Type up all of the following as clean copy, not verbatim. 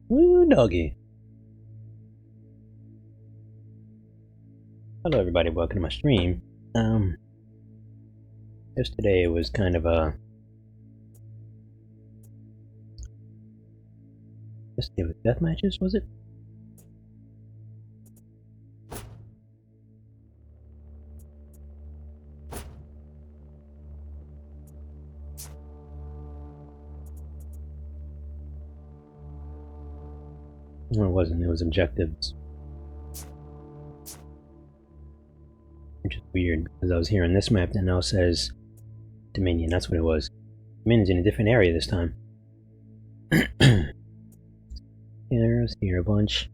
Woo doggy. Hello everybody, welcome to my stream. Yesterday was kind of a... Yesterday was death matches, was it? No, it wasn't, it was objectives. Which is weird, because I was here on this map that now says Dominion, that's what it was. Dominion's in a different area this time. There's here a bunch.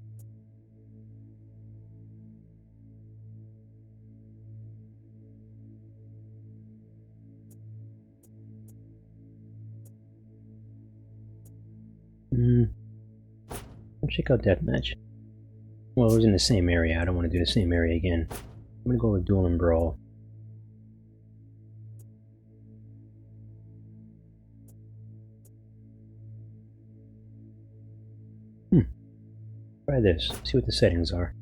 Let's check out Deathmatch. Well, it was in the same area. I don't want to do the same area again. I'm gonna go with Duel and Brawl. Try this. See what the settings are.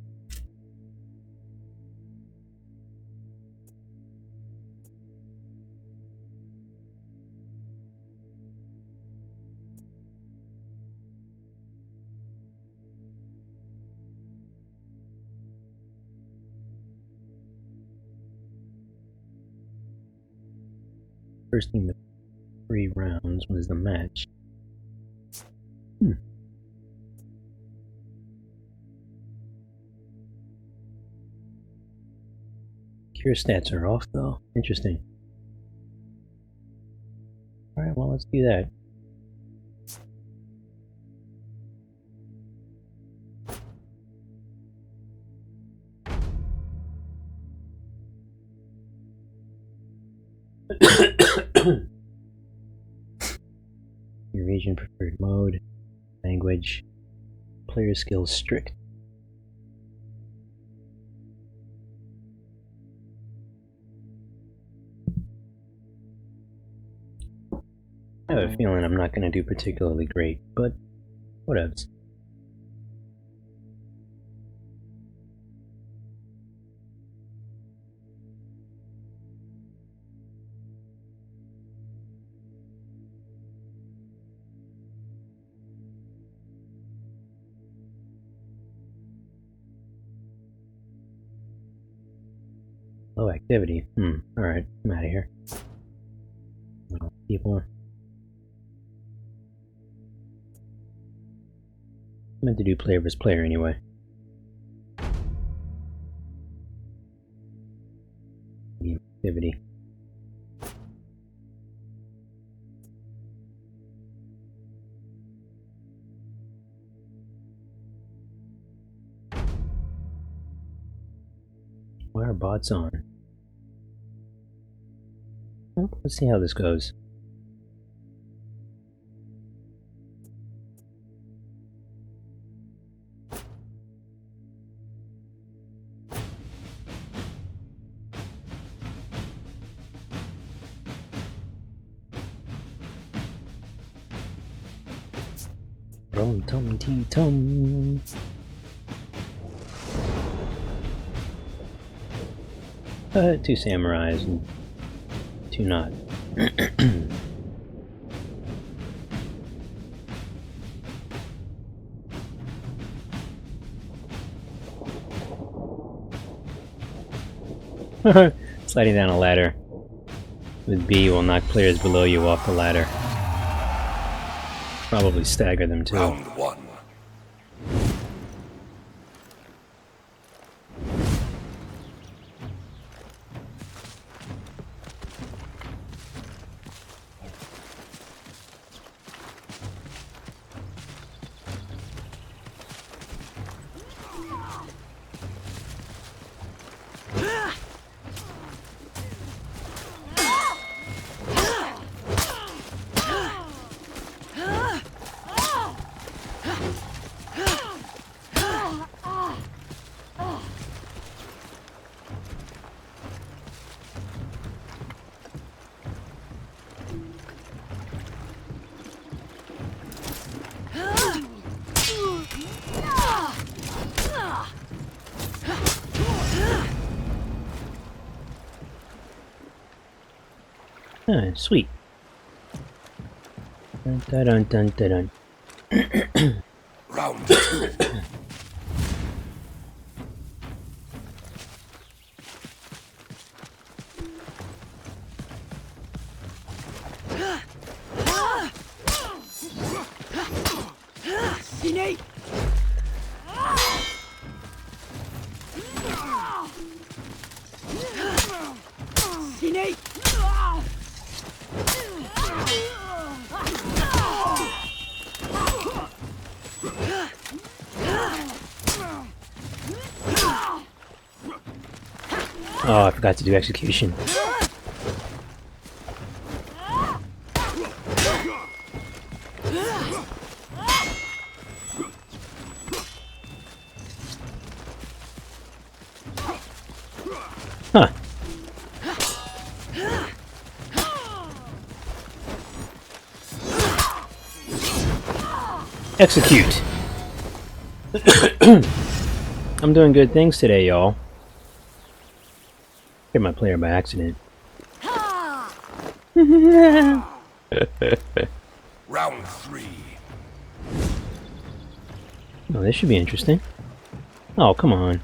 First team to 3 rounds was the match. Cure stats are off though. Interesting. Alright, well let's do that. Your region preferred mode, language, player skills strict. I have a feeling I'm not going to do particularly great, but whatevs. Low activity. Alright, I'm out of here. People. meant to do player versus player anyway. Activity. Why are bots on? Well, let's see how this goes. Rum tum tea tum. Two samurais and two not. Sliding down a ladder with B will knock players below you off the ladder. Probably stagger them too. Round one. Sweet. Dun dun dun dun dun. Round two. Oh, I forgot to do execution. Huh. Execute. I'm doing good things today, y'all. Hit my player by accident. Round three. Oh, this should be interesting. Oh, come on.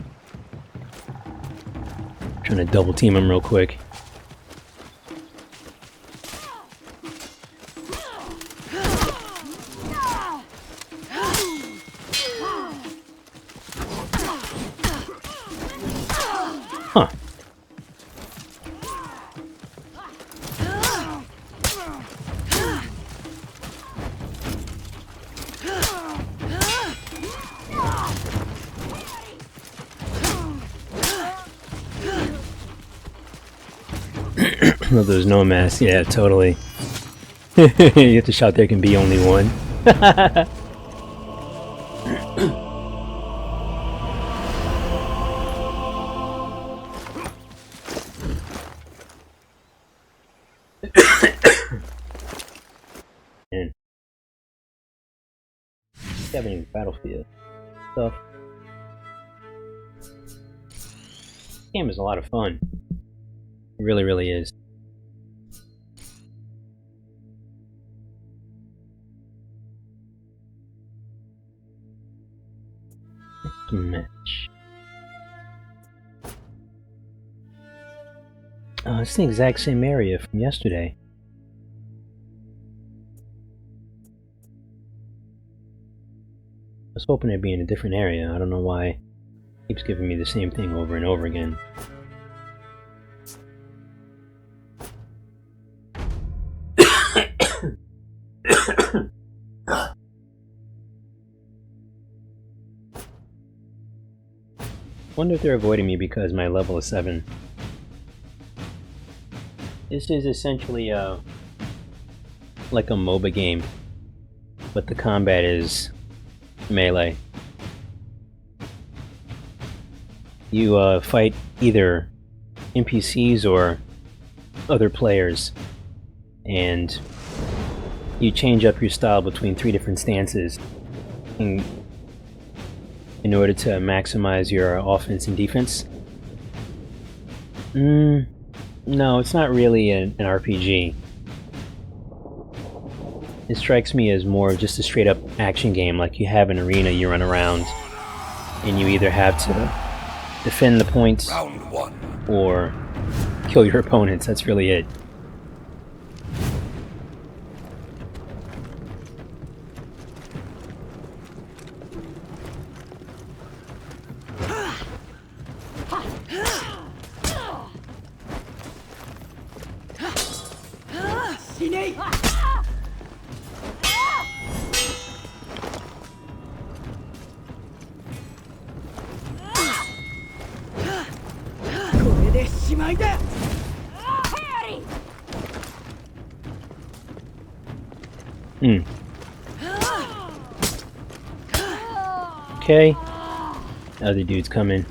Trying to double team him real quick. Huh. Love those nomads. Yeah, totally. You have to shout there can be only one. Man. Have any battlefield stuff. This game is a lot of fun. It really, really is. Match. It's the exact same area from yesterday. was hoping it'd be in a different area. I don't know why it keeps giving me the same thing over and over again. Wonder if they're avoiding me because my level is 7. This is essentially like a MOBA game, but the combat is melee. You fight either NPCs or other players, and you change up your style between 3 different stances in order to maximize your offense and defense. No, it's not really an RPG. It strikes me as more of just a straight up action game. Like you have an arena, you run around, and you either have to defend the points Round 1. or kill your opponents. That's really it. Okay. Other dude's coming.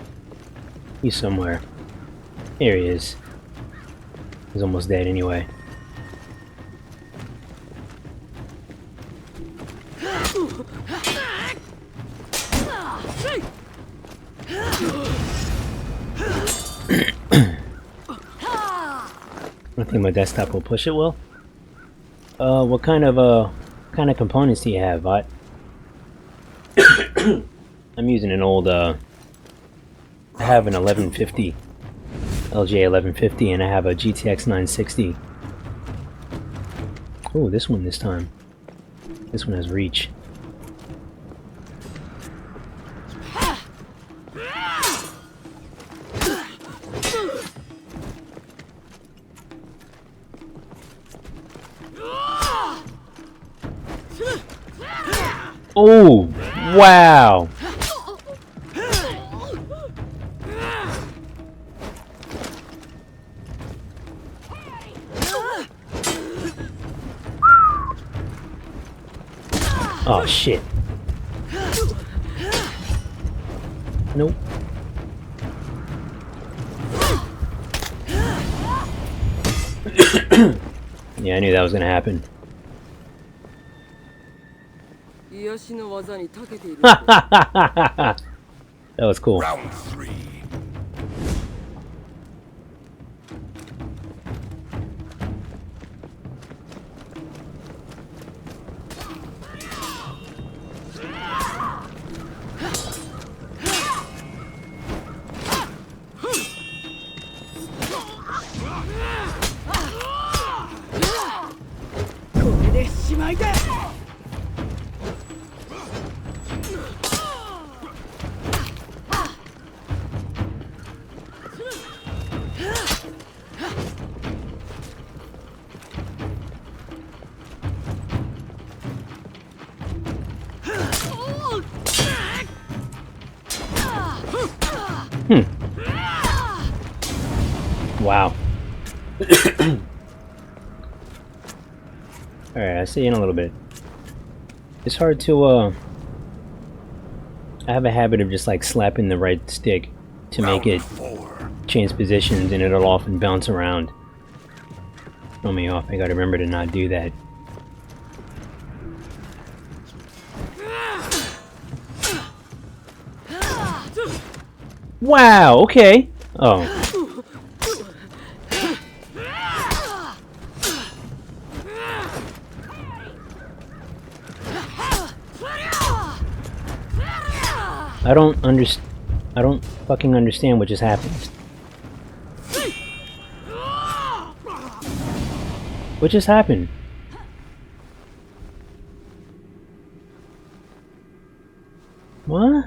He's somewhere. Here he is. He's almost dead anyway. I think my desktop will push it well. What kind of components do you have, Bot? I'm using an old, I have an 1150, LJ 1150, and I have a GTX 960. Oh, this one this time. This one has reach. Oh, wow! Oh, shit. Nope. Yeah, I knew that was gonna happen. That was cool. Round 3. Wow. Alright, I'll see you in a little bit. It's hard to, I have a habit of just like slapping the right stick to make it change positions, and it'll often bounce around. Throw me off. I gotta remember to not do that. Wow, okay. Oh. I don't fucking understand what just happened. What just happened? What?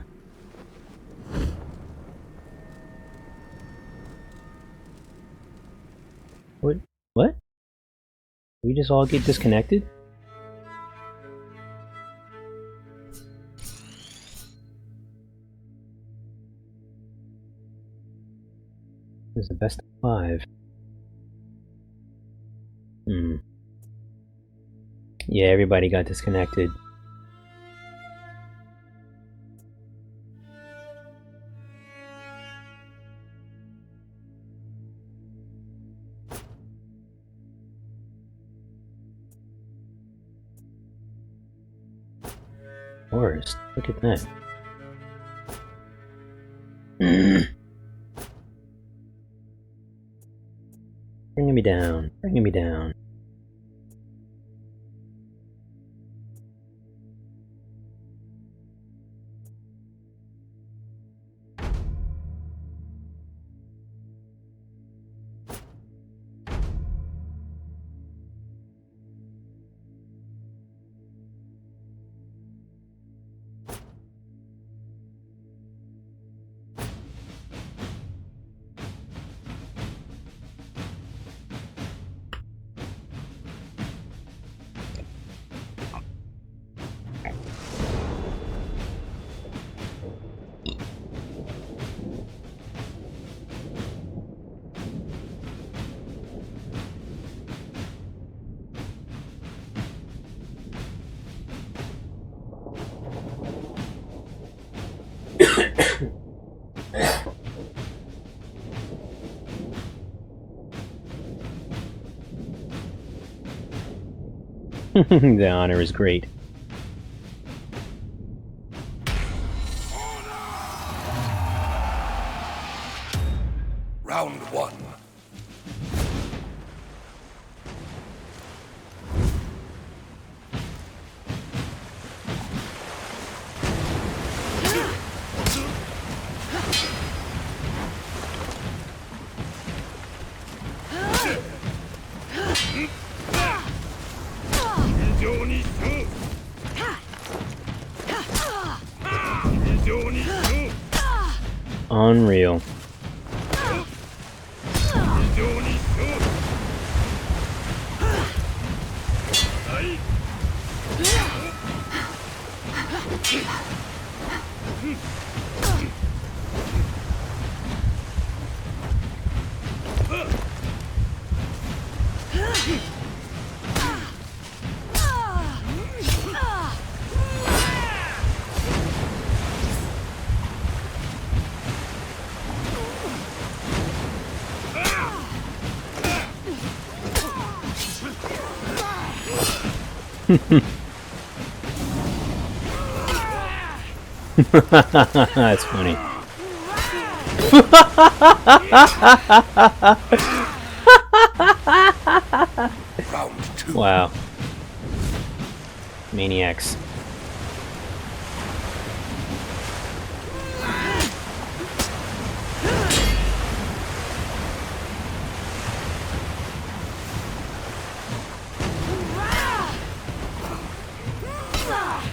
What? What? We just all get disconnected? This is the best of 5. Yeah, everybody got disconnected. Forest, look at that. Bringing me down, bringing me down. The honor is great. Round 1. Unreal. That's funny. Round 2. Wow. Maniacs.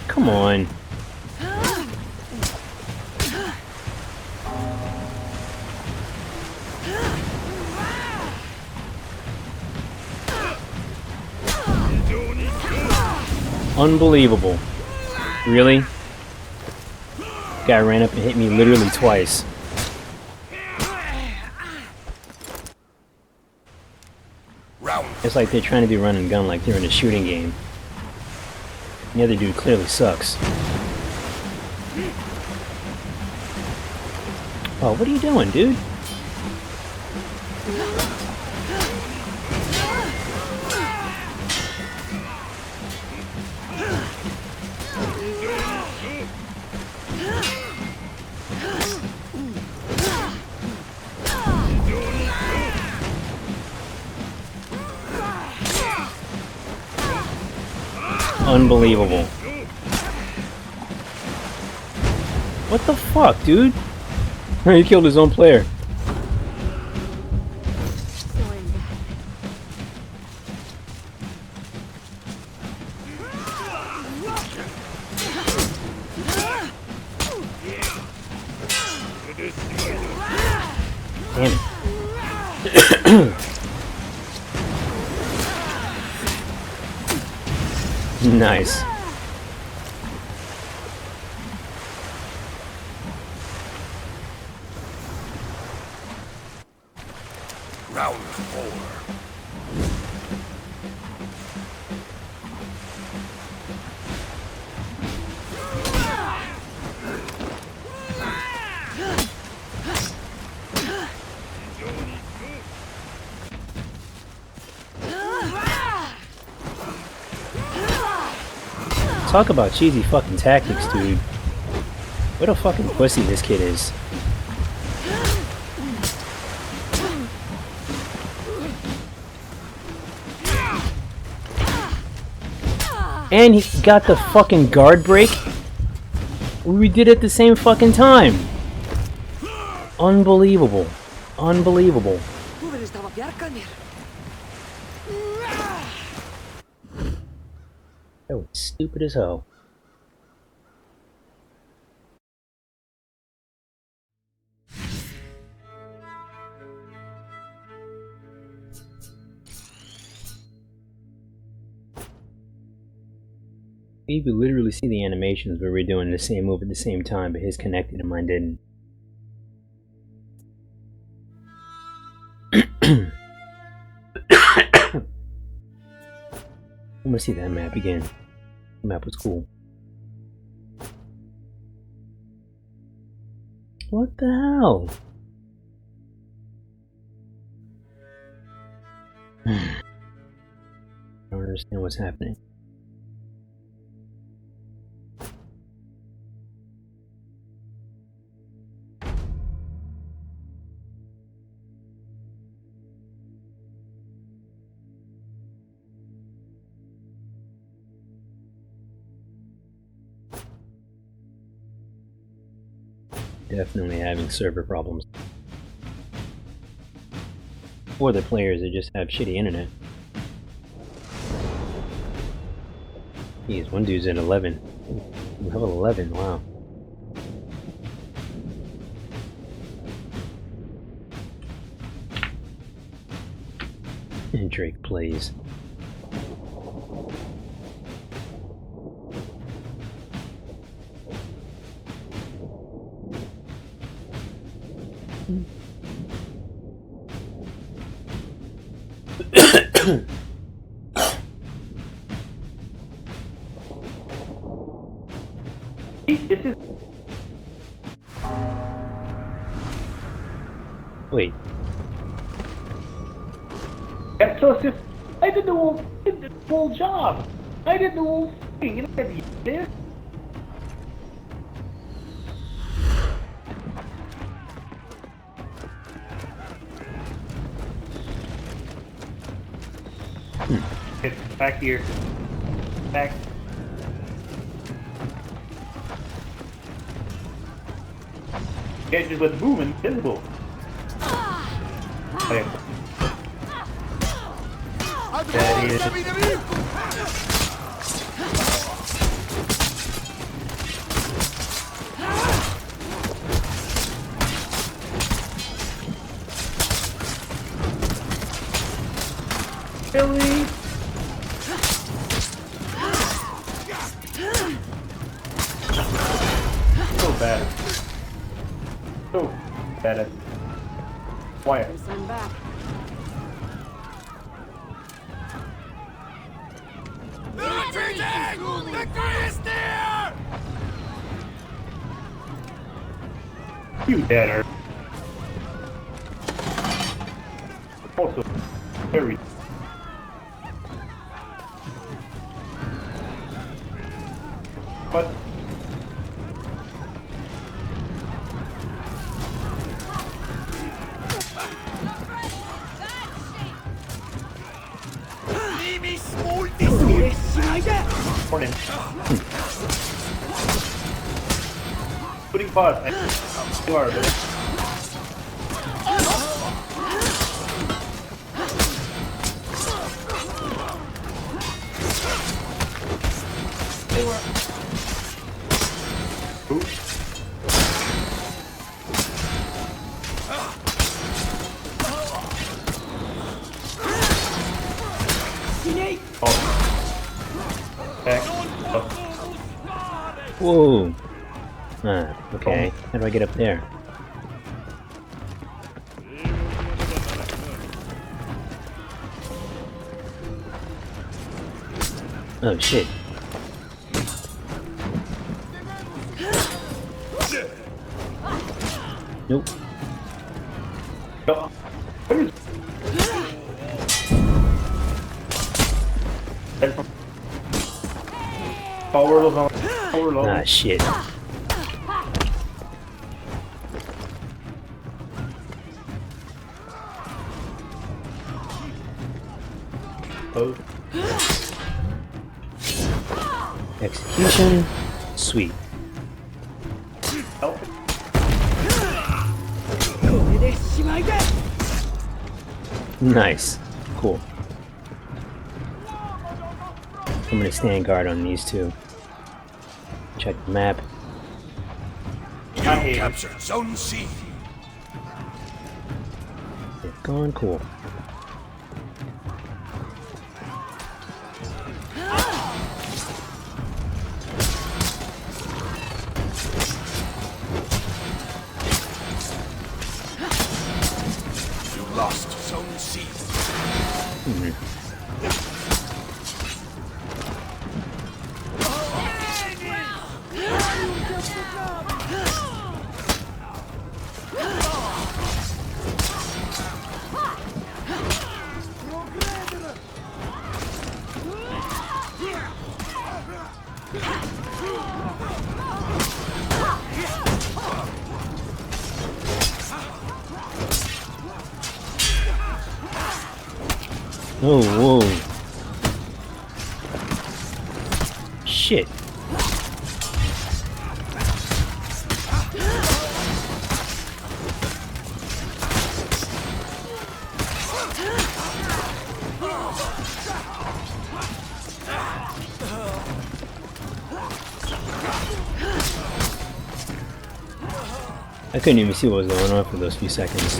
Come on. Unbelievable. Really? Guy ran up and hit me literally twice. Round. It's like they're trying to do run and gun like they're in a shooting game. The other dude clearly sucks. Oh, what are you doing, dude? Unbelievable. What the fuck, dude? He killed his own player. Damn it. Nice. Round 4. Talk about cheesy fucking tactics, dude. What a fucking pussy this kid is. And he got the fucking guard break. We did it at the same fucking time. Unbelievable. Unbelievable. That was stupid as hell. You could literally see the animations where we're doing the same move at the same time, but his connected and mine didn't. I want to see that map again. The map was cool. What the hell? I don't understand what's happening. Definitely having server problems. Or the players that just have shitty internet. Jeez, one dude's at 11. Level 11, wow. And Drake plays. This is... Wait. That's so simple. I did the whole job. I did the whole thing. You know what I did? It's back here. Back. You guys just went boom and invisible. Okay. That is... Really? So bad. So bad at quiet. I'm back. You dead also very but morning. Putting pause. You are but they were. Oops. Whoa! Ah, okay. How do I get up there? Oh shit. Nope. Power level. Power level. Ah, shit. Oh. Execution. Sweet. Help. Nice. Cool. I'm gonna stand guard on these two. Check the map. You I hate it. captured Zone C. They're gone. Cool. You lost Zone C. Oh, whoa. Shit. I couldn't even see what was going on for those few seconds.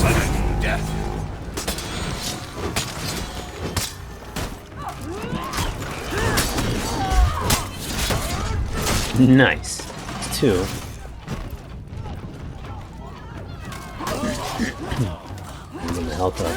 Sudden death. Nice. It's two. Getting the health up.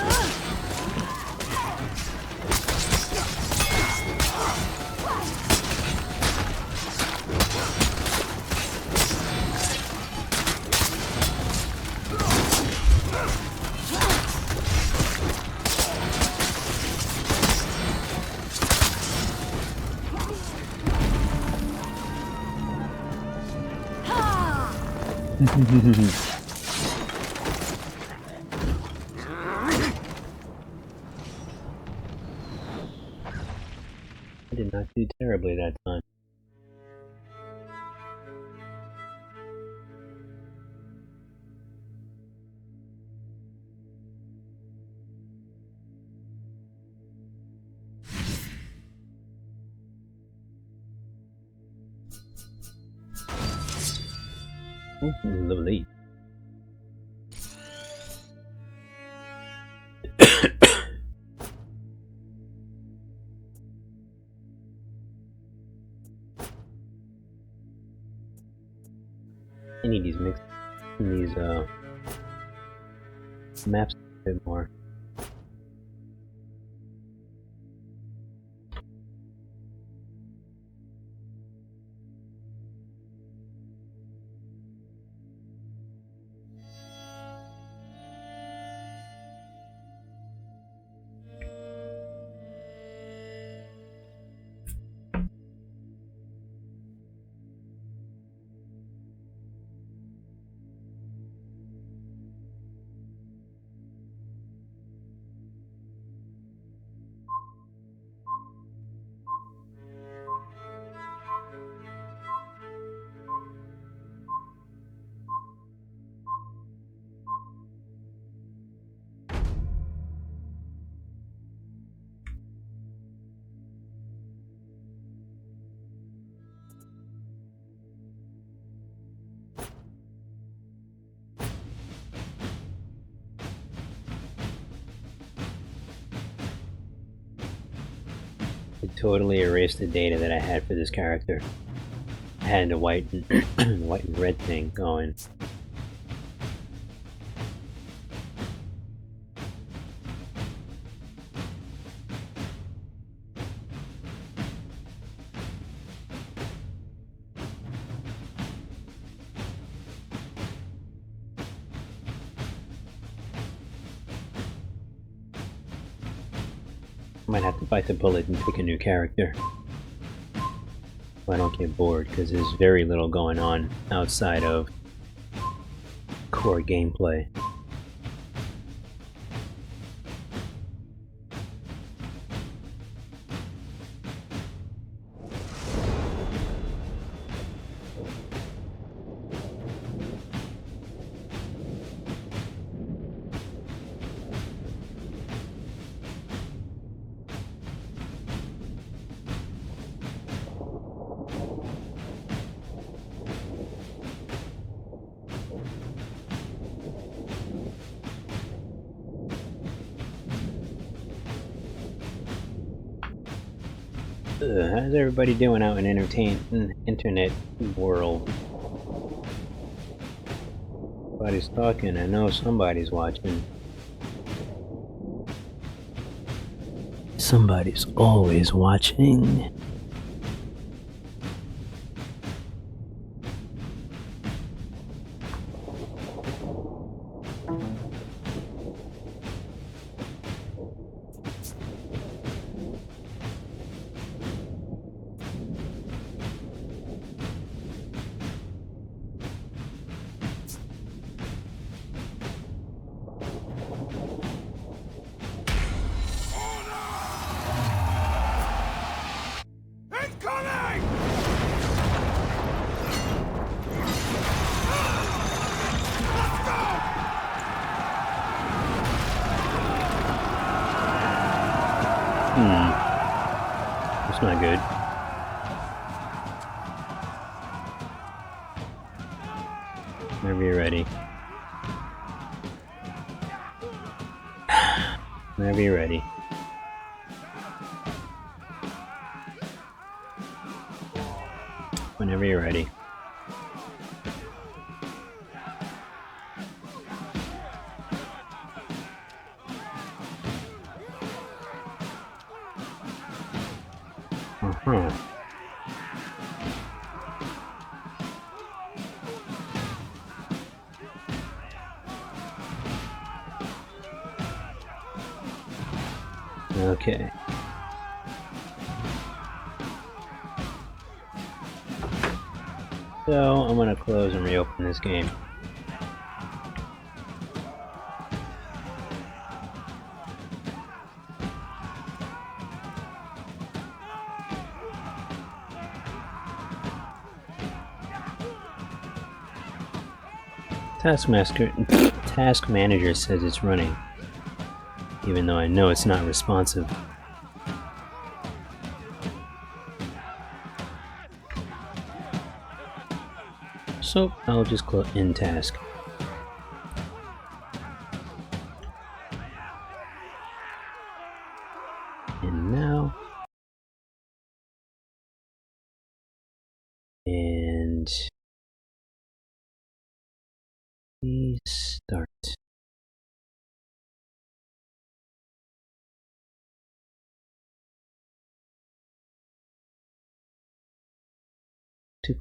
I did not do terribly that time. Ooh, a little late. I need these maps a bit more. It totally erased the data that I had for this character. I had the white and white and red thing going. Might have to bite the bullet and pick a new character. So I don't get bored, because there's very little going on outside of core gameplay. How's everybody doing out in internet world? Somebody's talking, I know somebody's watching. Somebody's always watching. That's not good. Whenever you're ready. Whenever you're ready. Whenever you're ready. Okay. So, I'm gonna close and reopen this game. Task Manager says it's running, even though I know it's not responsive. So I'll just end task. And now, and restart.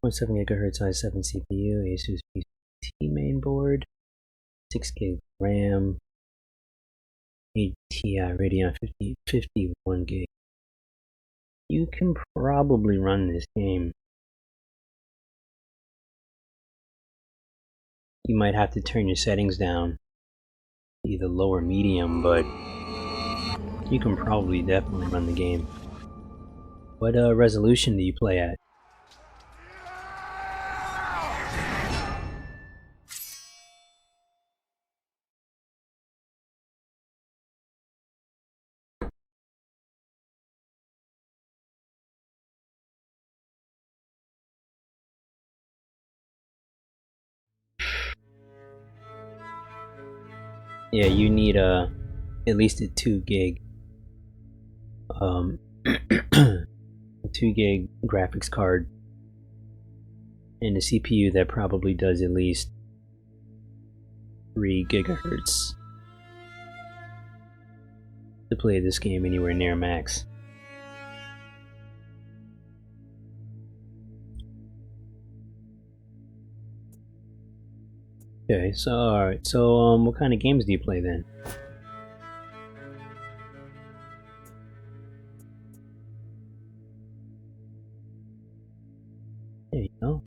.7 gigahertz i7 CPU, Asus PC mainboard, 6 gig RAM, 8 Ti Radeon 51 gig. You can probably run this game. You might have to turn your settings down, either low or medium, but you can probably definitely run the game. What resolution do you play at? Yeah, you need at least a 2 gig a 2 gig graphics card, and a CPU that probably does at least 3 gigahertz to play this game anywhere near max. Okay, so alright, so what kind of games do you play then? There you go.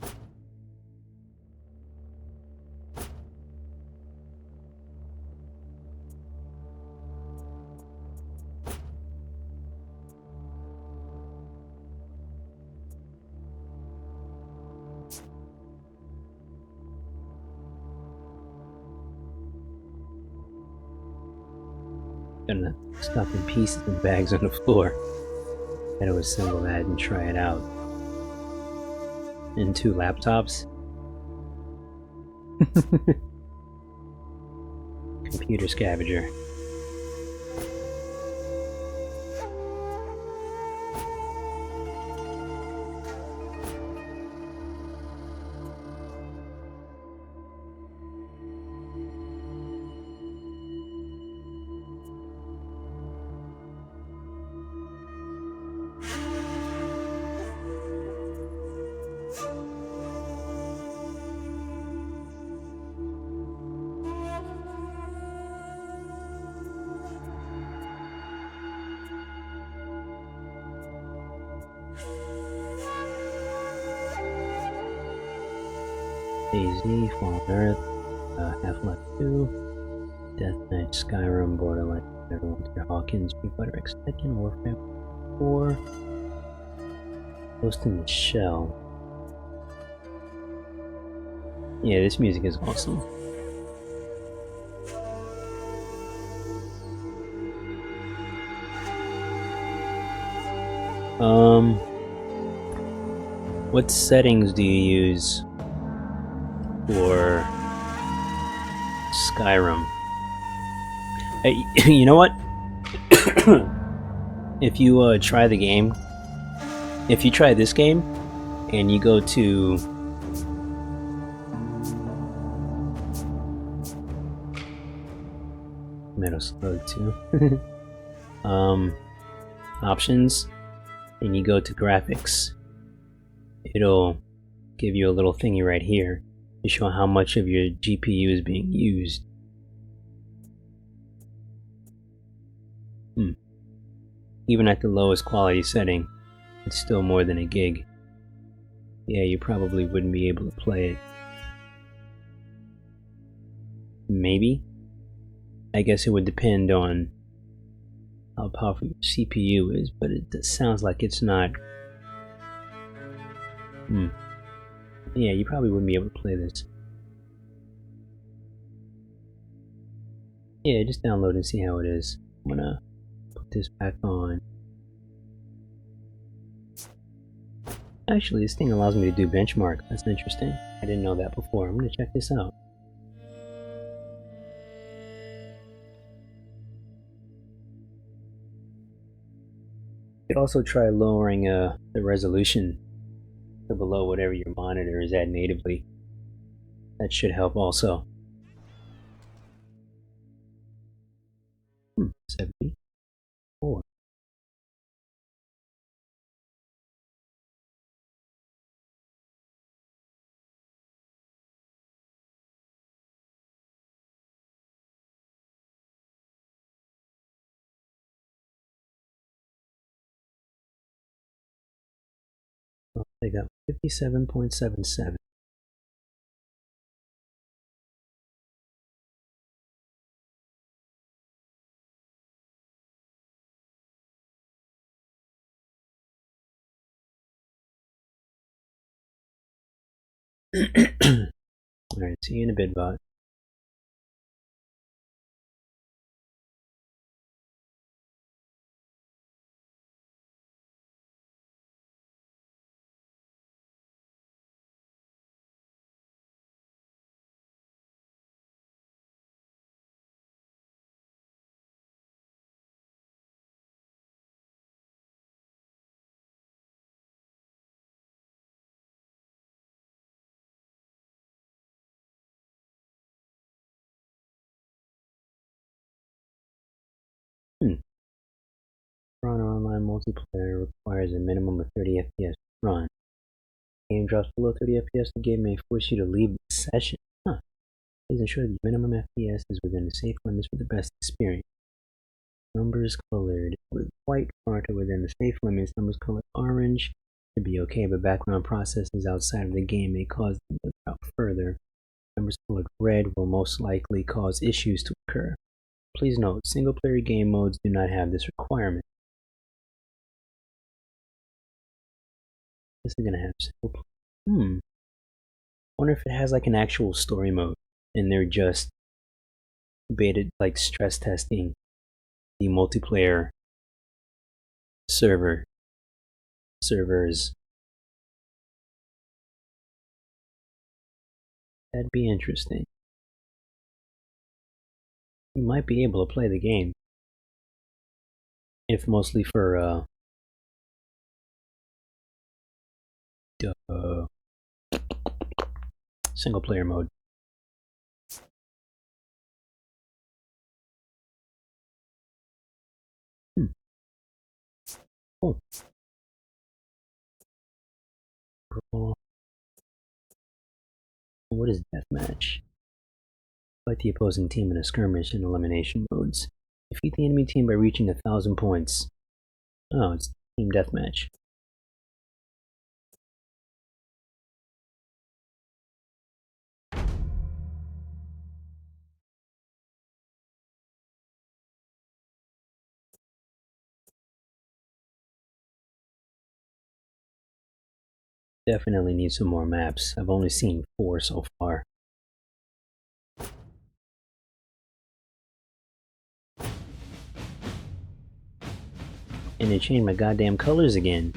Gonna stuff in pieces and bags on the floor. Gotta assemble that and try it out. And 2 laptops. Computer scavenger. DayZ, Fallen Earth, Half-Life 2, Death Knight, Skyrim, Borderlands, Winter Hawkins, Street Fighter X Tekken, Warframe 4, Ghost in the Shell. Yeah, this music is awesome. What settings do you use for Skyrim? Hey, you know what? If you try the game, if you try this game and you go to Metal Slug 2 options, and you go to graphics, it'll give you a little thingy right here to show how much of your GPU is being used. Even at the lowest quality setting, it's still more than a gig. Yeah, you probably wouldn't be able to play it. Maybe? I guess it would depend on how powerful your CPU is, but it sounds like it's not. Yeah, you probably wouldn't be able to play this. Yeah, just download and see how it is. I'm gonna put this back on. Actually, this thing allows me to do benchmark. That's interesting. I didn't know that before. I'm gonna check this out. You could also try lowering the resolution to below whatever your monitor is at natively. That should help also. 74. Oh, they got 57.77. Alright, see you in a bit, bot. For Honor Online multiplayer requires a minimum of 30 FPS to run. If the game drops below 30 FPS, the game may force you to leave the session. Please ensure that the minimum FPS is within the safe limits for the best experience. Numbers colored with white font are within the safe limits. Numbers colored orange should be okay, but background processes outside of the game may cause them to drop further. Numbers colored red will most likely cause issues to occur. Please note, single-player game modes do not have this requirement. This is gonna have single player. Wonder if it has like an actual story mode, and they're just beta, like stress testing the multiplayer servers. That'd be interesting. You might be able to play the game, if mostly for single player mode. Cool. What is deathmatch? Fight the opposing team in a skirmish in elimination modes. Defeat the enemy team by reaching 1,000 points. Oh, it's team deathmatch. Definitely need some more maps. I've only seen 4 so far. And it changed my goddamn colors again.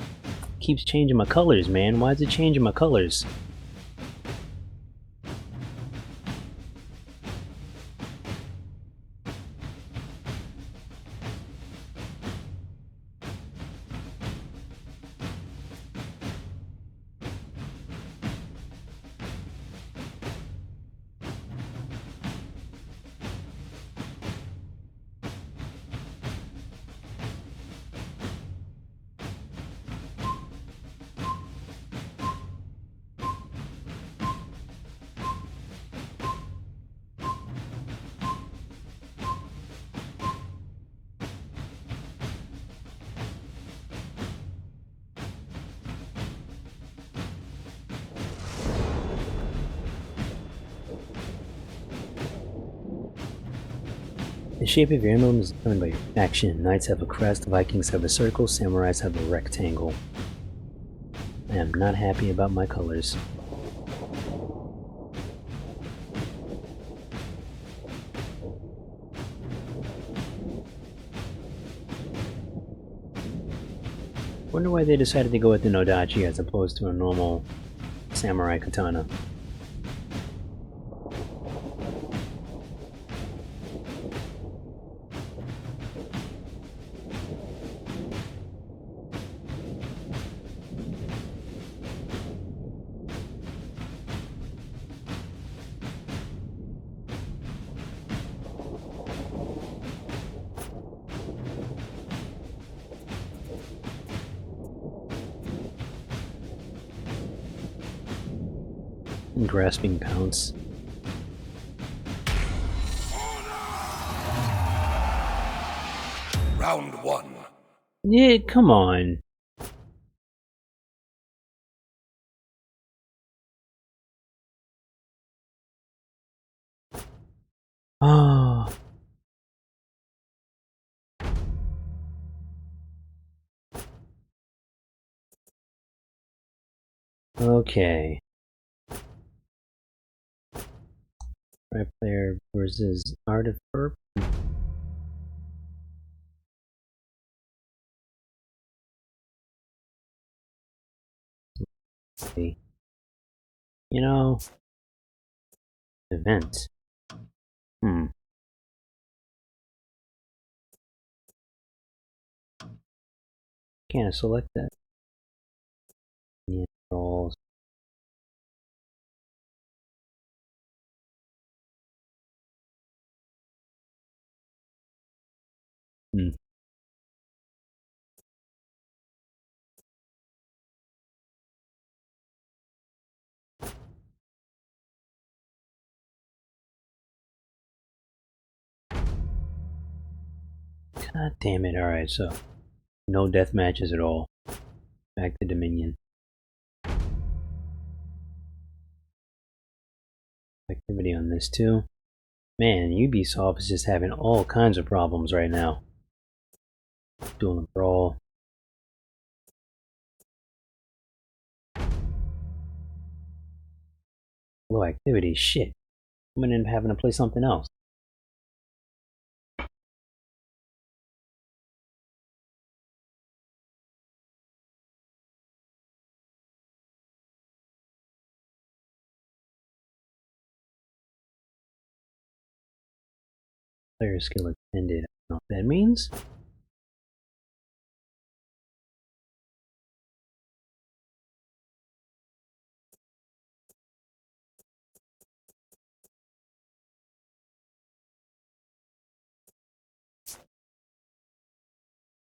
Keeps changing my colors, man. Why is it changing my colors? The shape of your emblem is determined by your faction. Knights have a crest, Vikings have a circle, Samurais have a rectangle. I am not happy about my colors. Wonder why they decided to go with the Nodachi as opposed to a normal samurai katana. Grasping pounce. Round one. Yeah, come on. Ah. Okay. Right player versus Art of Burp. You know, event. Can't I select that? Yeah, roles. God damn it. Alright, so no death matches at all. Back to Dominion. Activity on this too. Man, Ubisoft is just having all kinds of problems right now. Doing a brawl. Low activity, shit. I'm gonna end up having to play something else. Player skill extended. I don't know what that means.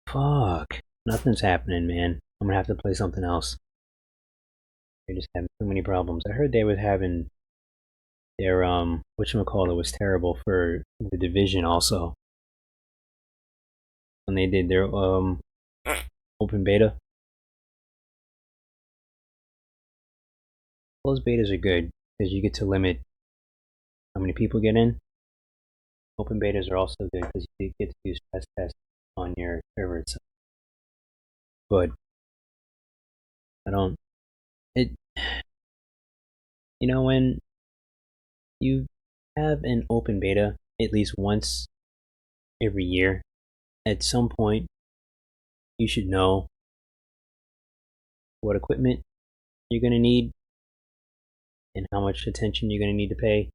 Fuck. Nothing's happening, man. I'm gonna have to play something else. They're just having too many problems. I heard they were having their whatchamacallit was terrible for the division also. When they did their open beta. Those betas are good because you get to limit how many people get in. Open betas are also good because you get to do stress tests on your server itself. But I don't. It. You know, when you have an open beta at least once every year, at some point you should know what equipment you're going to need and how much attention you're going to need to pay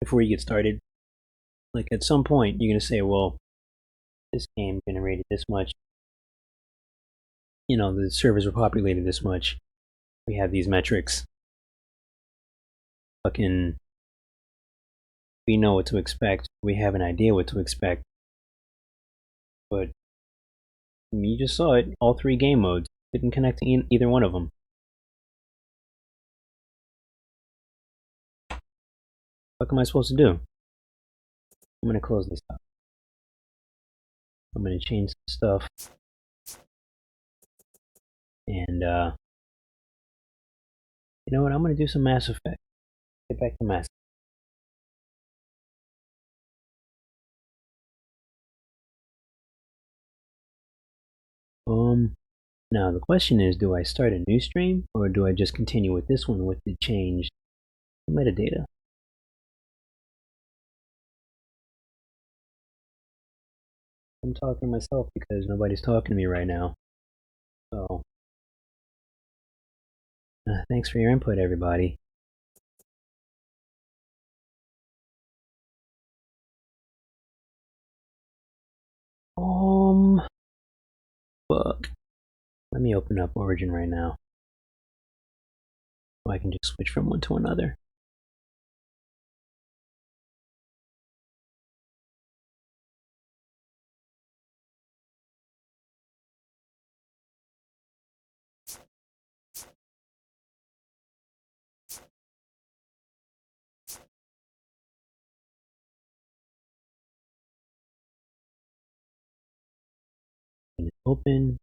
before you get started. Like at some point you're going to say, well, this game generated this much, you know, the servers were populated this much, we have these metrics, fucking, we know what to expect, we have an idea what to expect. But you just saw it, all three game modes didn't connect to either one of them. What am I supposed to do? I'm gonna close this up. I'm gonna change some stuff. And you know what, I'm gonna do some Mass Effect. Get back to Mass Effect. Now the question is, do I start a new stream or do I just continue with this one with the changed metadata? I'm talking to myself because nobody's talking to me right now. So, thanks for your input, everybody. Fuck. Let me open up Origin right now. So I can just switch from one to another. Open.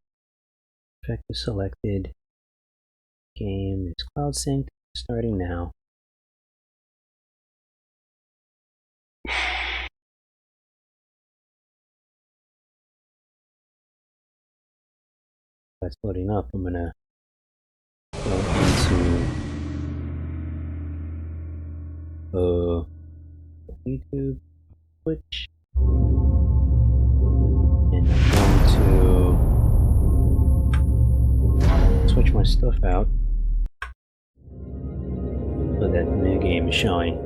Effect is selected. Game is cloud synced. Starting now. That's loading up. I'm gonna go into YouTube, Twitch, and I'm going to switch my stuff out so that the new game is showing.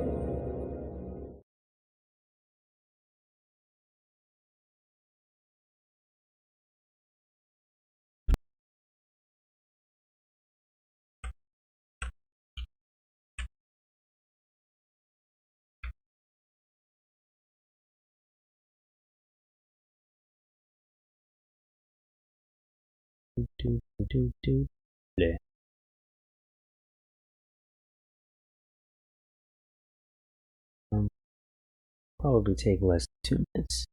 Play. Probably take less than 2 minutes.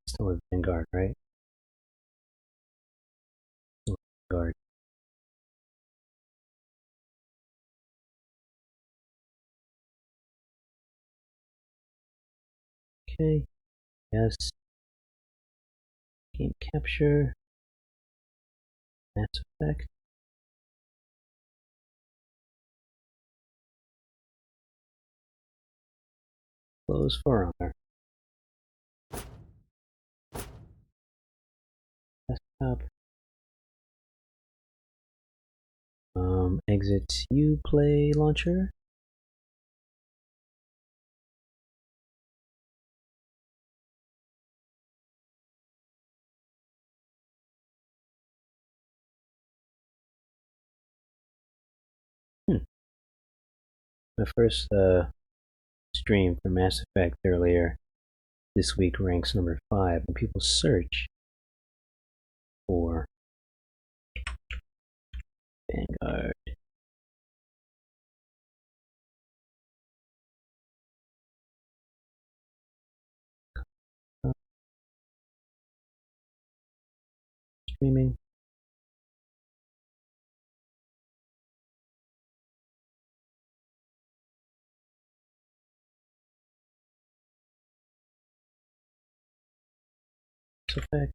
Still with Vanguard, right? Vanguard. Okay. Yes. Game capture. Mass Effect. Close for honor. Desktop. Exit Uplay launcher. My first stream for Mass Effect earlier this week ranks number 5 when people search for Vanguard. Streaming. Mass Effect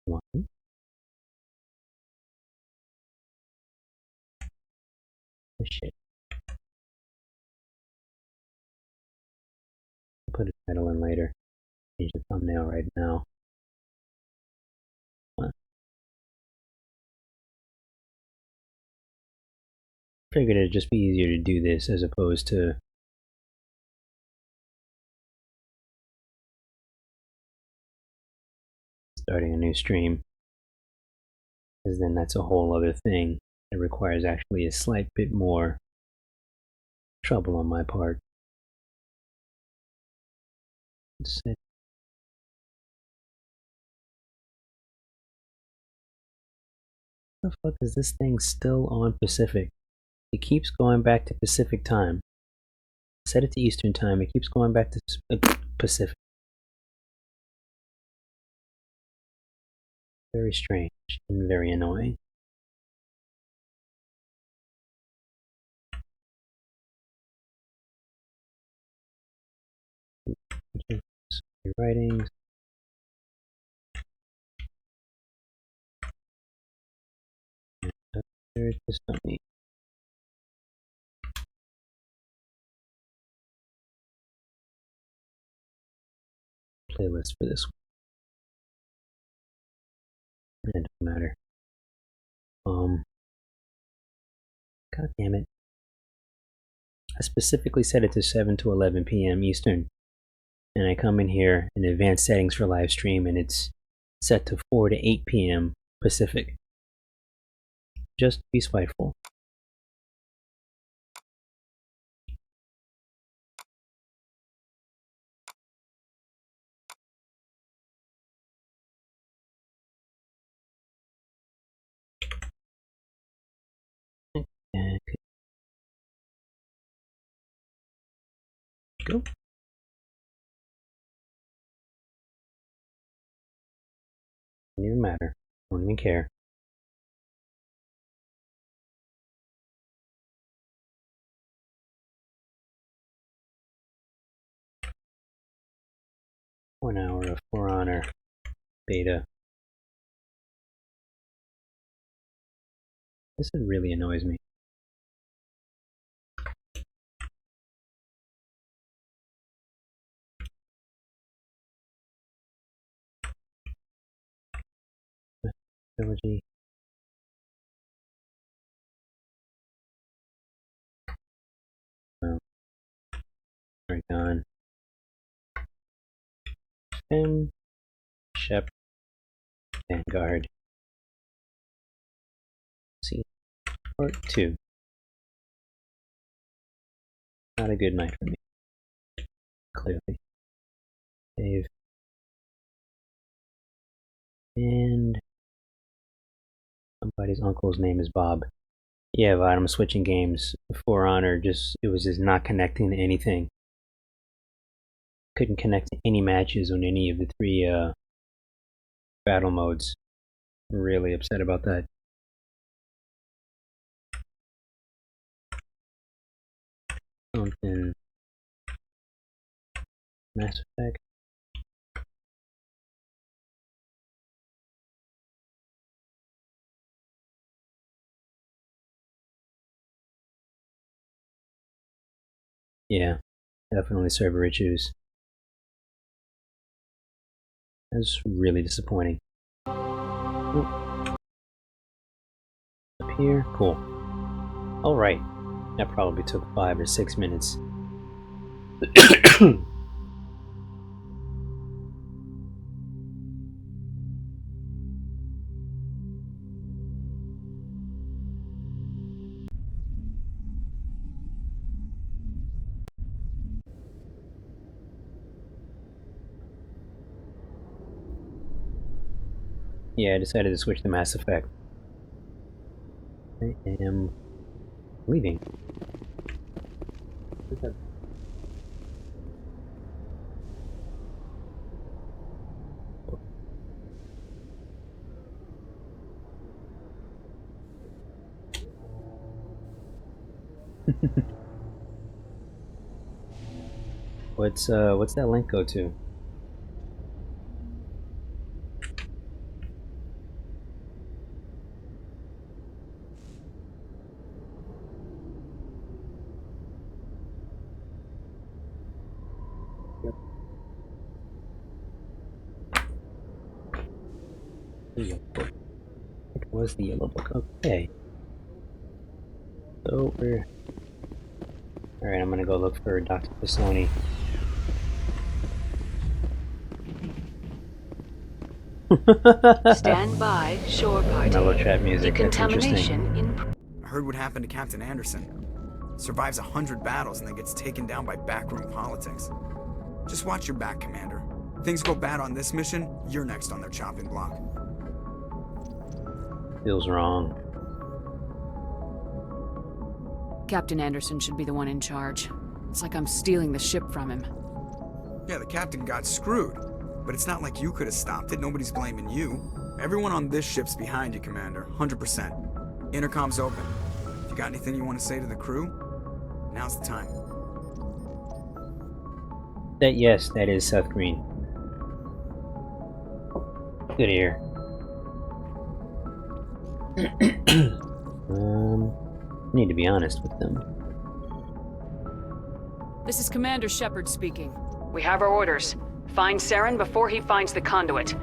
1. Oh, shit. I'll put a title in later. Change the thumbnail right now. What? Figured it'd just be easier to do this as opposed to starting a new stream, because then that's a whole other thing. It requires actually a slight bit more trouble on my part. The fuck is this thing still on Pacific? It keeps going back to Pacific time. Set it to Eastern time. It keeps going back to Pacific. Very strange and very annoying. Writings. There's just something. Playlist for this one. It doesn't matter. God damn it. I specifically set it to 7 to 11 p.m. Eastern. And I come in here in advanced settings for live stream and it's set to 4 to 8 p.m. Pacific. Just to be spiteful. And go. Doesn't even matter. Don't even care. One hour of For Honor beta. This really annoys me. Trilogy. Paragaon. Shep. Vanguard. See. Part 2. Not a good night for me. Clearly. Save. And somebody's uncle's name is Bob. Yeah, but I'm switching games. For Honor, it was just not connecting to anything. Couldn't connect to any matches on any of the 3 battle modes. I'm really upset about that. Something. Mass Effect. Yeah, definitely server issues. That's really disappointing. Oop. Up here, cool. Alright, that probably took 5 or 6 minutes. Yeah, I decided to switch to Mass Effect. I am leaving. What's that link go to? The yellow book. It was the yellow book. Okay. So we're alright. I'm gonna go look for Dr. Pisoni. Stand by, shore party. Mellow trap music. That's Decontamination interesting. I heard what happened to Captain Anderson. Survives 100 battles and then gets taken down by backroom politics. Just watch your back, Commander. Things go bad on this mission, you're next on their chopping block. Feels wrong. Captain Anderson should be the one in charge. It's like I'm stealing the ship from him. Yeah, the captain got screwed. But it's not like you could have stopped it. Nobody's blaming you. Everyone on this ship's behind you, Commander. 100%. Intercom's open. If you got anything you want to say to the crew, now's the time. That is Seth Green. Good ear. I need to be honest with them. This is Commander Shepard speaking. We have our orders. Find Saren before he finds the conduit.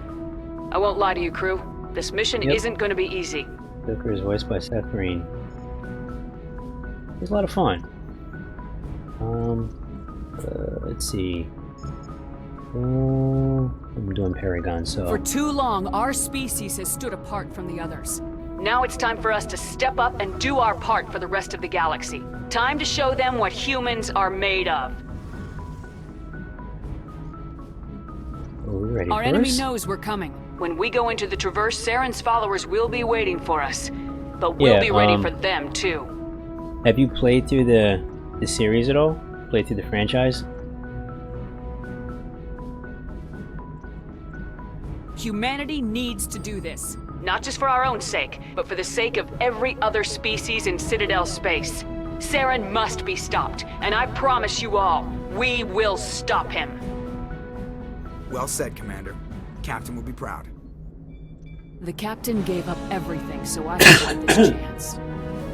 I won't lie to you, crew. This mission isn't going to be easy. Joker is voiced by Seth Green. He's a lot of fun. Let's see. I'm doing Paragaon, so... For too long, our species has stood apart from the others. Now it's time for us to step up and do our part for the rest of the galaxy. Time to show them what humans are made of. Are we ready Our for enemy this? knows we're coming. When we go into the Traverse, Saren's followers will be waiting for us. But we'll be ready for them, too. Have you played through the series at all? Played through the franchise? Humanity needs to do this. Not just for our own sake, but for the sake of every other species in Citadel space. Saren must be stopped, and I promise you all, we will stop him. Well said, Commander. Captain will be proud. The captain gave up everything, so I had this chance.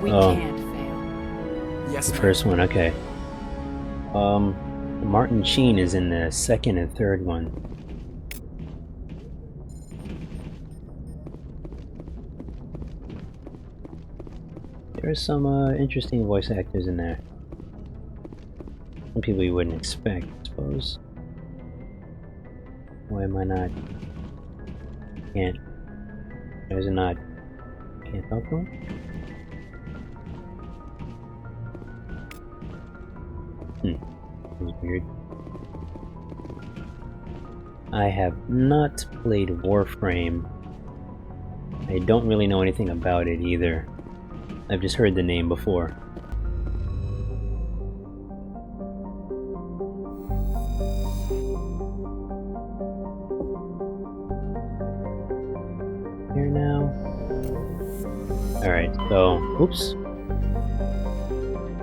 We can't fail. Yes, The ma'am. first one, okay. Martin Sheen is in the second and third one. There's some interesting voice actors in there. Some people you wouldn't expect, I suppose. Why am I not? Can't. Why is it not? Can't help them? That was weird. I have not played Warframe. I don't really know anything about it either. I've just heard the name before. Here now. Alright, so, oops.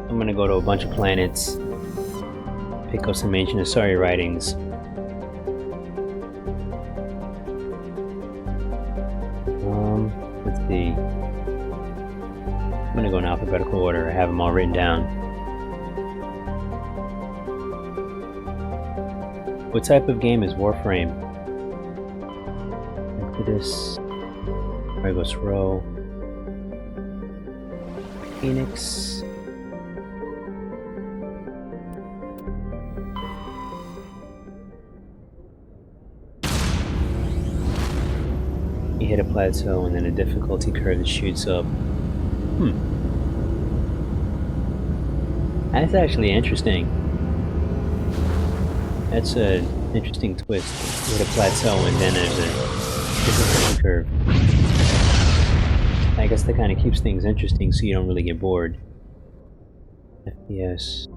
I'm gonna go to a bunch of planets, pick up some ancient Asari writings. Let's see. I'm gonna go in alphabetical order. I have them all written down. What type of game is Warframe? Exodus, Argos Row, Phoenix. You hit a plateau and then a difficulty curve that shoots up. That's actually interesting. That's an interesting twist. You hit a plateau and then there's a difficulty curve. I guess that kind of keeps things interesting so you don't really get bored. FPS.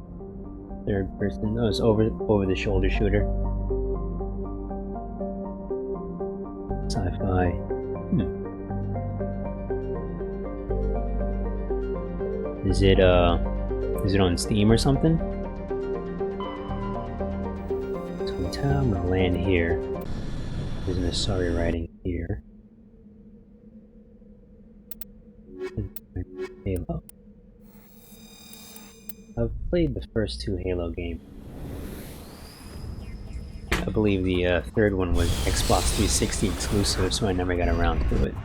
Third person. No, it's over the shoulder shooter. Sci-fi. Is it on Steam or something? So I'm gonna land here. There's an Asari writing here. Halo. I've played the first two Halo games. I believe the third one was Xbox 360 exclusive, so I never got around to it.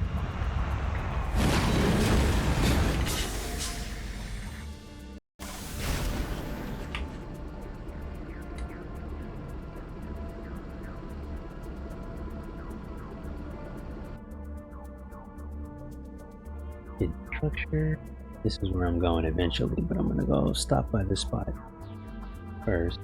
Structure. This is where I'm going eventually, but I'm gonna go stop by this spot first.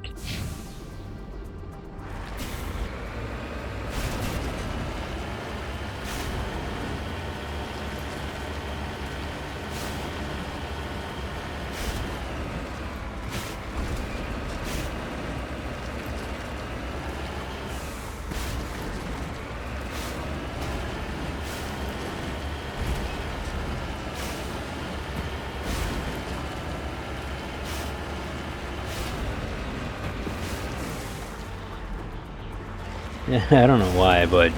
I don't know why, but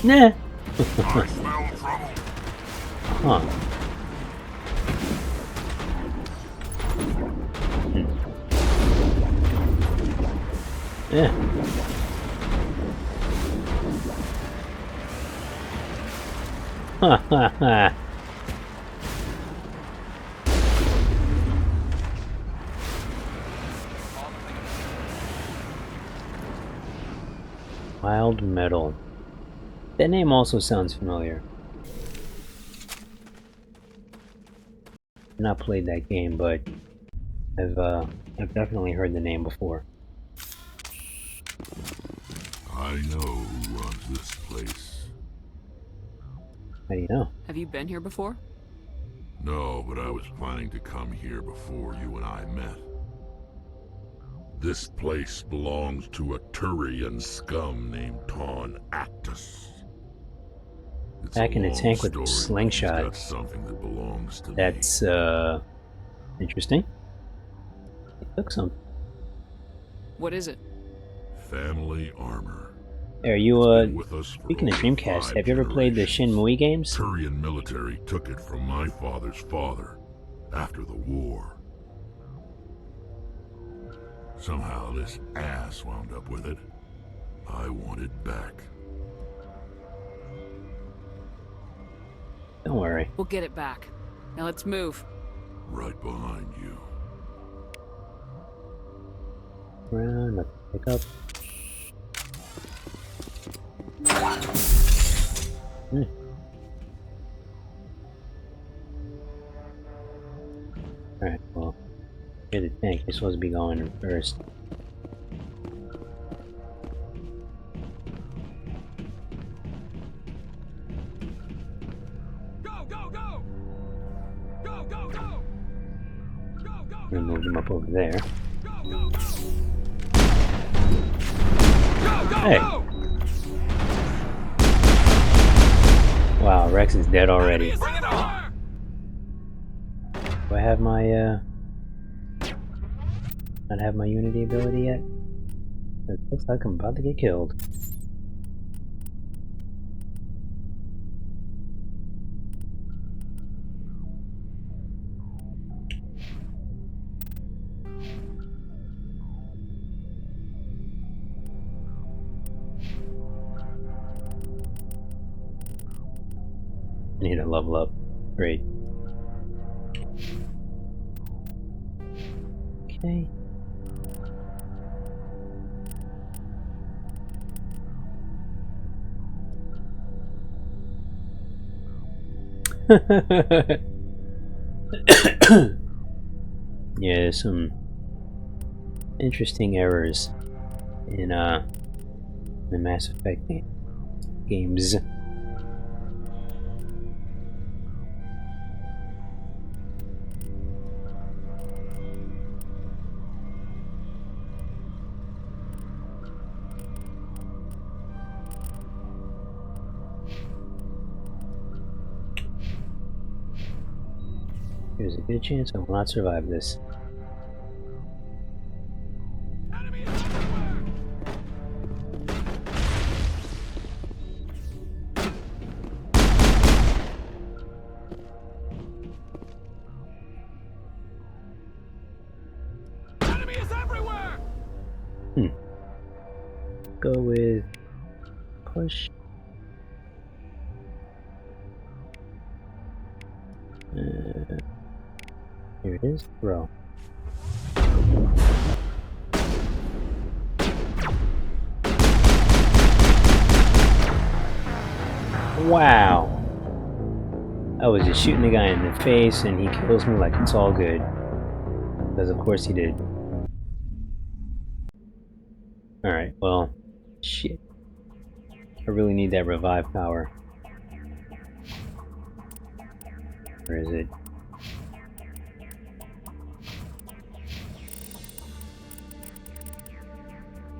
nah. I smell trouble. Huh. Yeah. Ha ha ha. Wild Metal. That name also sounds familiar. I've not played that game, but I've definitely heard the name before. I know who runs this place. How do you know? Have you been here before? No, but I was planning to come here before you and I met. This place belongs to a Turian scum named Ton Actus. It's Back in a tank with story, a slingshot. but it's got something that belongs to That's me. Interesting. It took some. What is it? Family armor. Are you It's been with us for speaking of over Dreamcast, 5 have you ever played the generations. Shenmue games? Turian military took it from my father's father after the war. Somehow this ass wound up with it. I want it back. Don't worry. We'll get it back. Now let's move. Right behind you. Around, let's pick up. Alright, well, here's the tank. You're supposed to be going in first. Go, go, go! him up over there. Hey! Wow, Rex is dead already. Do I have my, not have my Unity ability yet? It looks like I'm about to get killed. I need to level up. Great. Okay. Yeah, there's some interesting errors in the Mass Effect games. There's a good chance I will not survive this. Go with push. Here it is. Throw. Wow. I was just shooting the guy in the face and he kills me like it's all good. Because of course he did. Alright, well, shit. I really need that revive power. Where is it?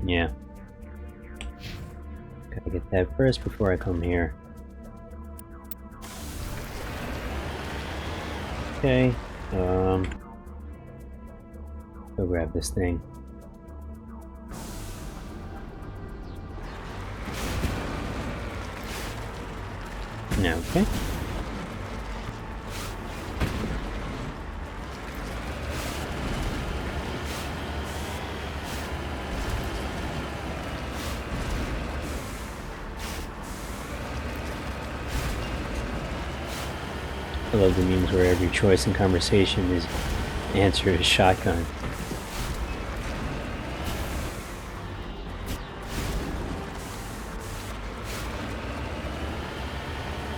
Yeah. Gotta get that first before I come here. Okay. Go grab this thing. Now, okay. I love the memes where every choice in conversation is answer is shotgun.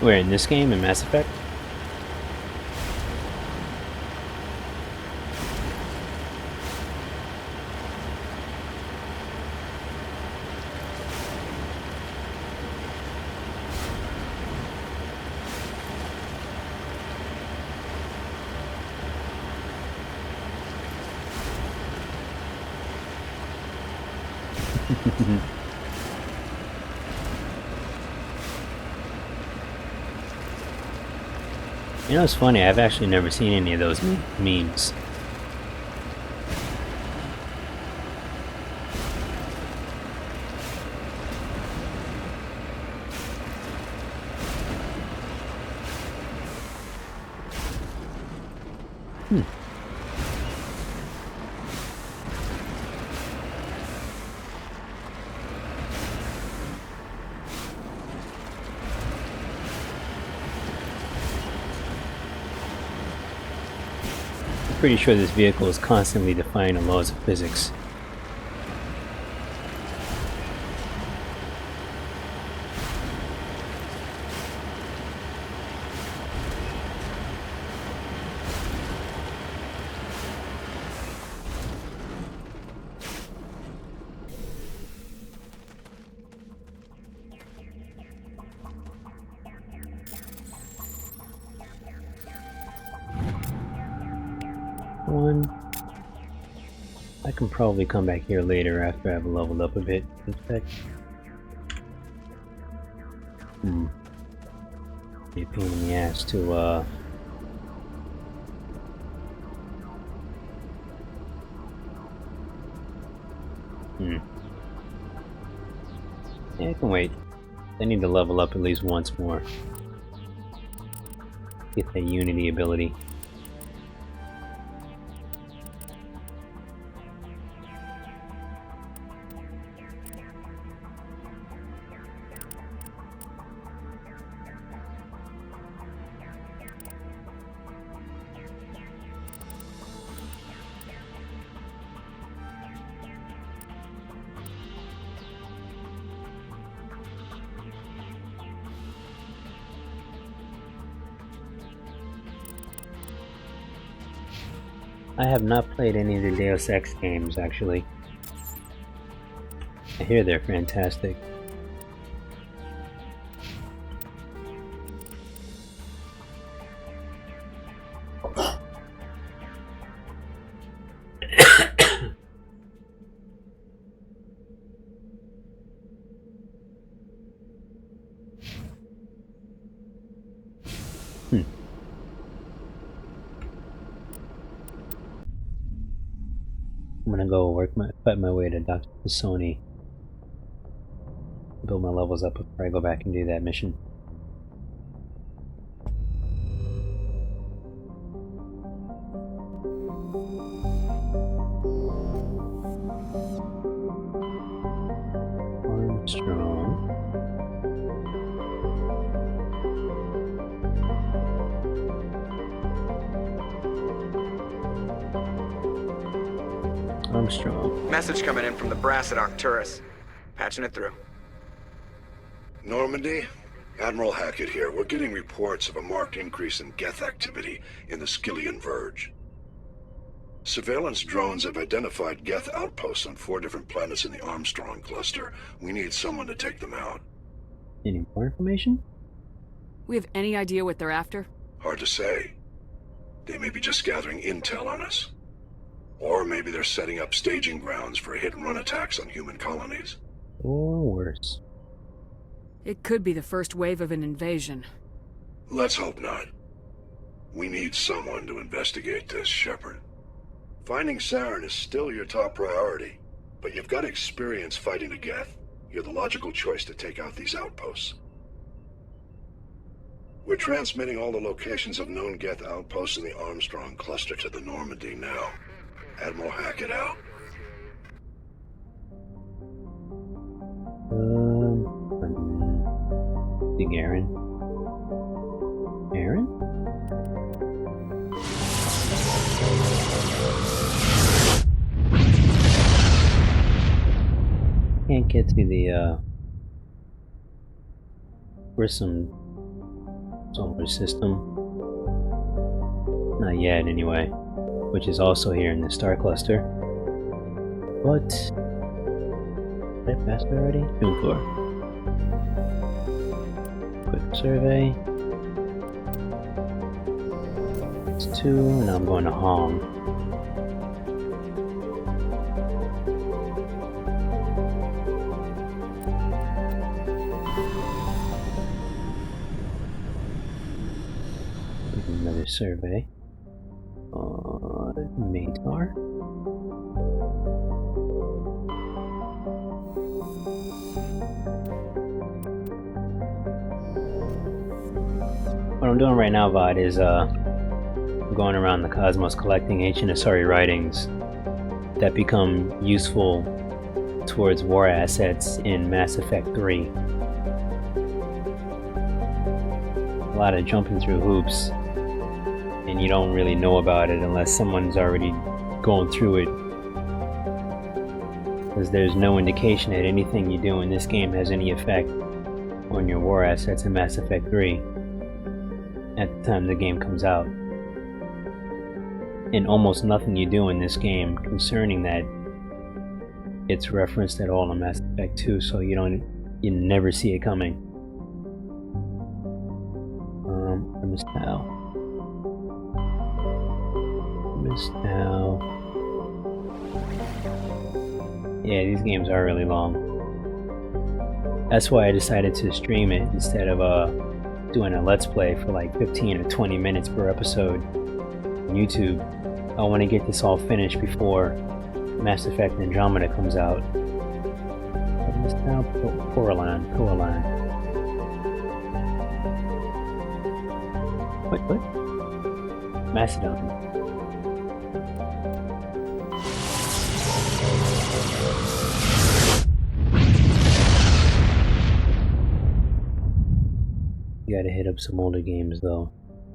Where, in this game, in Mass Effect? You know, it's funny, I've actually never seen any of those memes. Pretty sure this vehicle is constantly defying the laws of physics. One, I can probably come back here later after I've leveled up a bit. In fact, be a pain in the ass to Yeah, I can wait. I need to level up at least once more. Get that Unity ability. I have not played any of the Deus Ex games, actually. I hear they're fantastic. I'm gonna go fight my way to Dr. Sony. Build my levels up before I go back and do that mission. Armstrong. Message coming in from the brass at Arcturus. Patching it through. Normandy? Admiral Hackett here. We're getting reports of a marked increase in Geth activity in the Skyllian Verge. Surveillance drones have identified Geth outposts on 4 different planets in the Armstrong cluster. We need someone to take them out. Any more information? We have any idea what they're after? Hard to say. They may be just gathering intel on us. Or maybe they're setting up staging grounds for hit-and-run attacks on human colonies. Or worse. It could be the first wave of an invasion. Let's hope not. We need someone to investigate this, Shepard. Finding Saren is still your top priority, but you've got experience fighting the Geth. You're the logical choice to take out these outposts. We're transmitting all the locations of known Geth outposts in the Armstrong cluster to the Normandy now. Admiral Hackett out. Big Aaron. Aaron? Can't get to the Grissom solar system. Not yet, anyway. Which is also here in the star cluster. But did I pass it already? Doom floor. Quick survey. It's 2, and now I'm going to Hong. Another survey. Matar. What I'm doing right now, VOD, is going around the cosmos collecting ancient Asari writings that become useful towards war assets in Mass Effect 3. A lot of jumping through hoops, and you don't really know about it unless someone's already going through it, because there's no indication that anything you do in this game has any effect on your war assets in Mass Effect 3 at the time the game comes out. And almost nothing you do in this game concerning that it's referenced at all in Mass Effect 2, so you never see it coming. I missed out. Yeah, these games are really long. That's why I decided to stream it instead of doing a let's play for like 15 or 20 minutes per episode on YouTube. I want to get this all finished before Mass Effect Andromeda comes out. It's now Coraline. What? Macedon. You gotta hit up some older games though.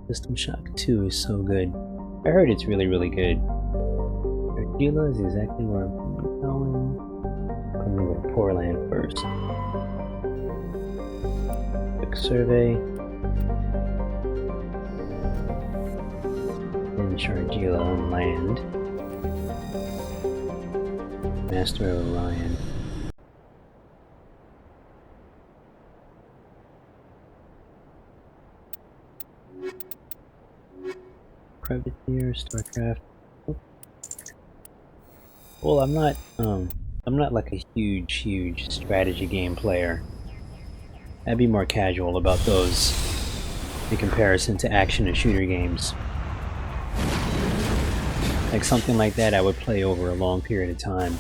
System Shock 2 is so good. I heard it's really, really good. Gila is exactly where I'm going. I'm gonna go to Portland first. Quick survey. Then Chargila on land. Master of Orion. Privateer, StarCraft. Well, I'm not like a huge strategy game player. I'd be more casual about those in comparison to action and shooter games. Like something like that I would play over a long period of time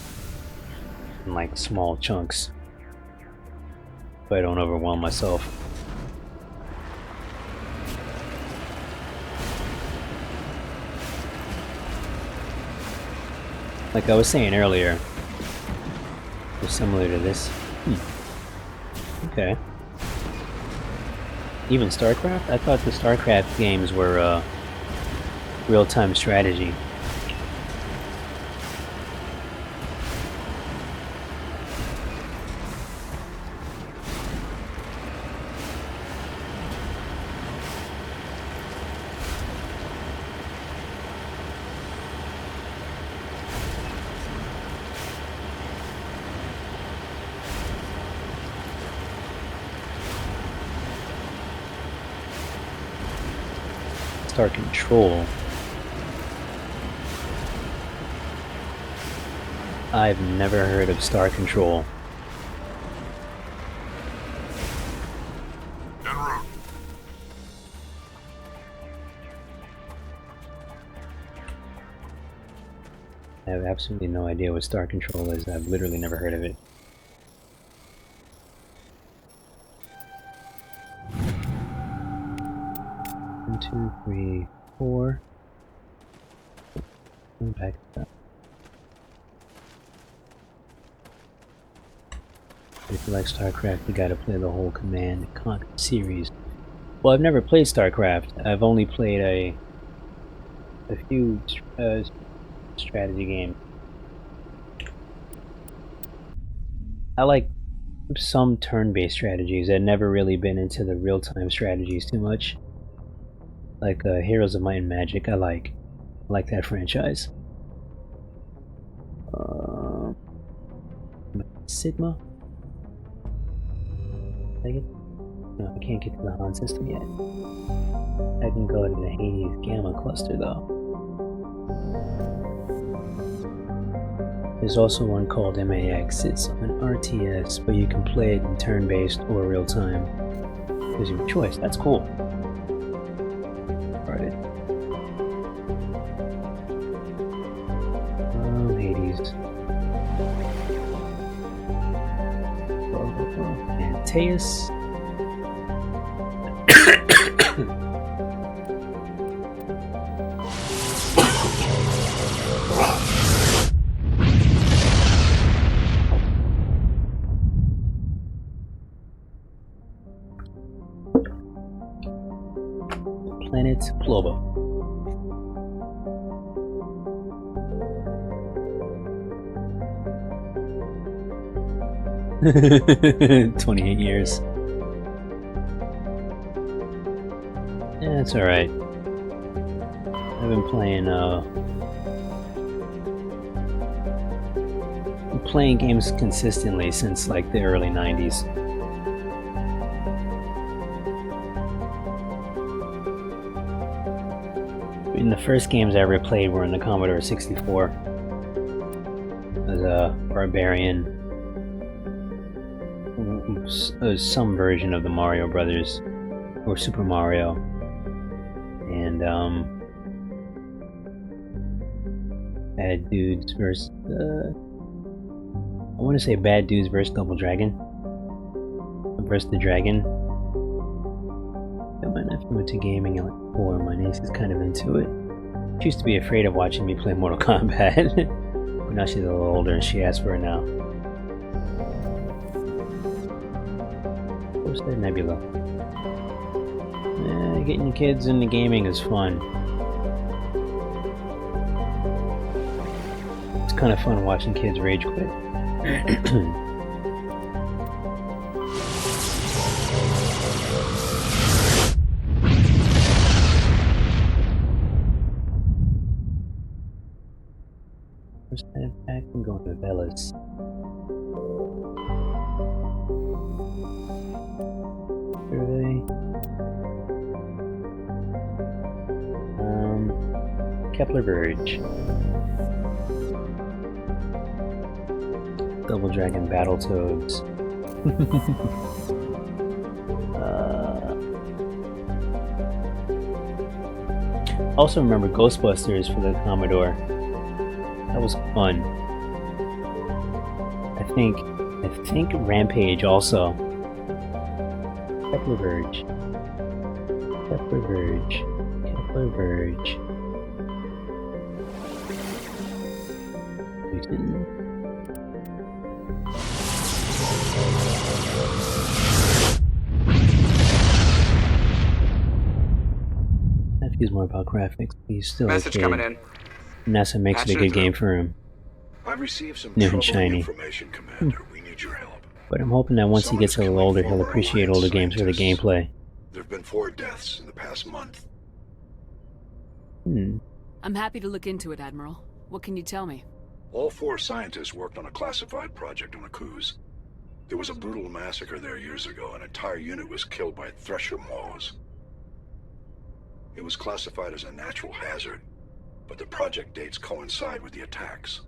in like small chunks, so I don't overwhelm myself. Like I was saying earlier, it's similar to this. Okay. Even StarCraft? I thought the StarCraft games were real-time strategy. Star Control. I've never heard of Star Control. En route. I have absolutely no idea what Star Control is. I've literally never heard of it. One, two, three, four. Go back to that. If you like StarCraft, you gotta play the whole Command & Conquer series. Well, I've never played StarCraft. I've only played a few strategy games. I like some turn-based strategies. I've never really been into the real-time strategies too much. Like Heroes of Might and Magic, I like that franchise. Sigma? No, I can't get to the Han system yet. I can go to the Hades Gamma cluster though. There's also one called MAX. It's an RTS, but you can play it in turn-based or real-time. There's your choice. That's cool. Started. Hades. Antaeus. Planet Plobo. $28 years. Yeah, it's alright. I've been playing games consistently since like the early 90s. I mean, the first games I ever played were in the Commodore 64. as a barbarian. Some version of the Mario Brothers or Super Mario, and Bad Dudes versus I want to say Bad Dudes versus Double Dragon versus the Dragon. My nephew went to gaming at like 4. My niece is kind of into it. She used to be afraid of watching me play Mortal Kombat, but now she's a little older and she asks for it now. What's that Nebula? Getting kids into gaming is fun. It's kind of fun watching kids rage quit. First time back, I'm going to Velas. Kepler Verge. Double Dragon Battletoads. Also remember Ghostbusters for the Commodore. That was fun. I think Rampage also. Kepler Verge. Kepler Verge. Kepler Verge. Nephew's more about graphics. He's still Message a kid. coming in. And that's what makes it a good game for him. I've received some New and troubling shiny. information, Commander. We need your help. But I'm hoping that once he gets a little older, he'll appreciate older games for the gameplay. There have been 4 deaths in the past month. I'm happy to look into it, Admiral. What can you tell me? All 4 scientists worked on a classified project on Akuz. There was a brutal massacre there years ago. An entire unit was killed by thresher maws. It was classified as a natural hazard, but the project dates coincide with the attacks.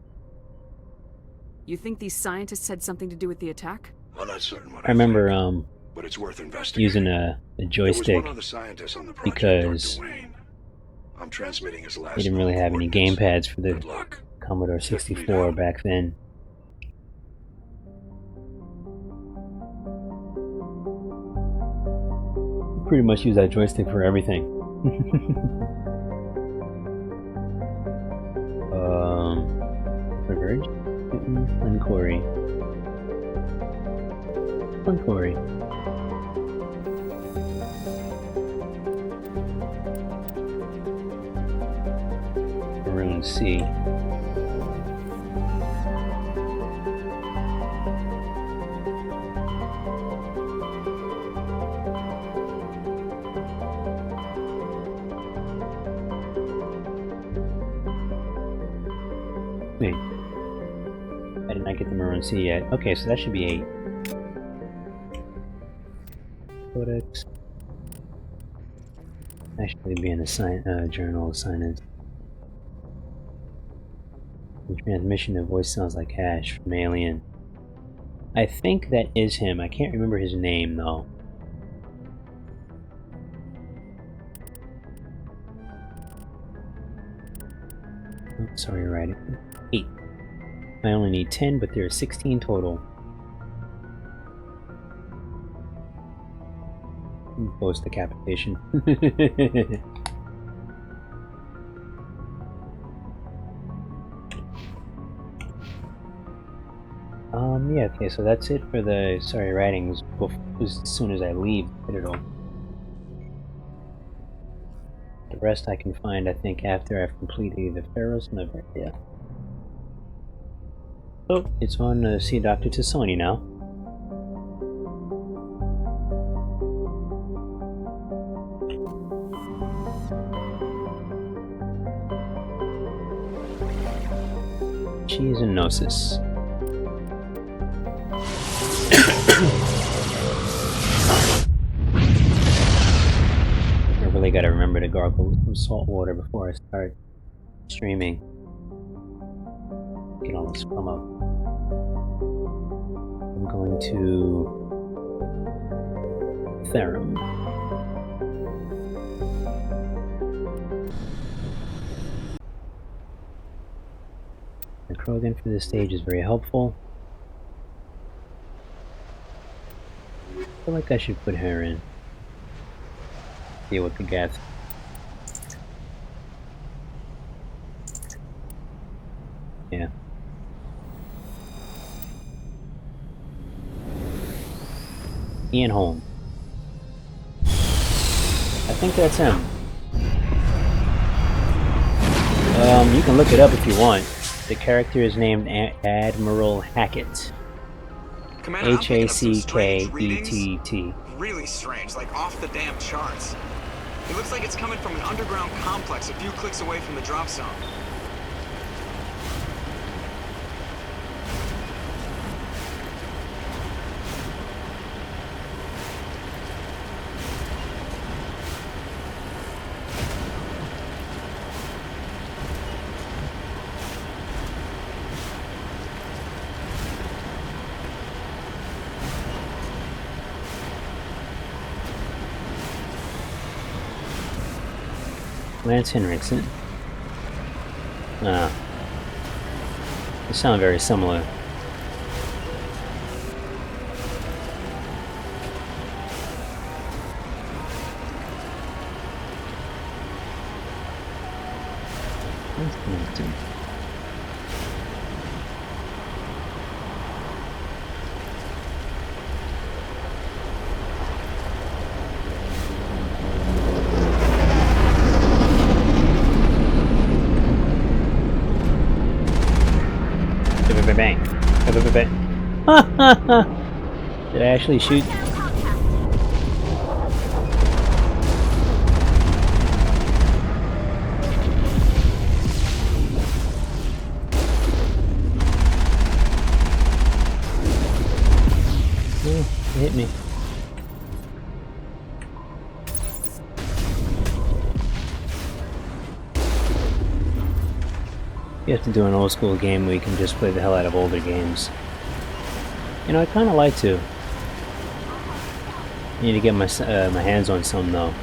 You think these scientists had something to do with the attack? I'm not certain what I remember think, but it's worth investigating. using a joystick there was one other scientist on the project, because Dr. Wayne. I'm transmitting his last they didn't really have any coordinates. gamepads for the Good luck. Commodore 64 back then. Pretty much use that joystick for everything. Verge? Uncory. Uncory. Maroon Sea. Wait. I did not get the Maroon Sea yet. Okay, so that should be 8. Codex. Actually be in the journal assignments. The transmission, the voice sounds like Ash from Alien. I think that is him. I can't remember his name though. Oh, sorry, writing. 8. I only need 10, but there are 16 total. Post decapitation. Yeah, okay, so that's it for the sorry writings as soon as I leave Citadel. The rest I can find, I think, after I've completed either Pharaoh's and the yeah. So, it's on to see Dr. Tassoni now. She is in Gnosis. I really gotta remember to gargle some salt water before I start streaming. Get all this come up. I'm going to Therum. The Krogan for this stage is very helpful. I feel like I should put her in. Deal with the Geth. Yeah. Ian Holm. I think that's him. You can look it up if you want. The character is named Admiral Hackett. Commander, I'm picking up some strange H-A-C-K-E-T-T. Really strange, like off the damn charts. It looks like it's coming from an underground complex a few clicks away from the drop zone. Lance Henriksen. They sound very similar. Lance Henriksen. Bang. Bang. Did I actually shoot? It hit me. You have to do an old school game where you can just play the hell out of older games. You know, I kind of like to. I need to get my hands on some though.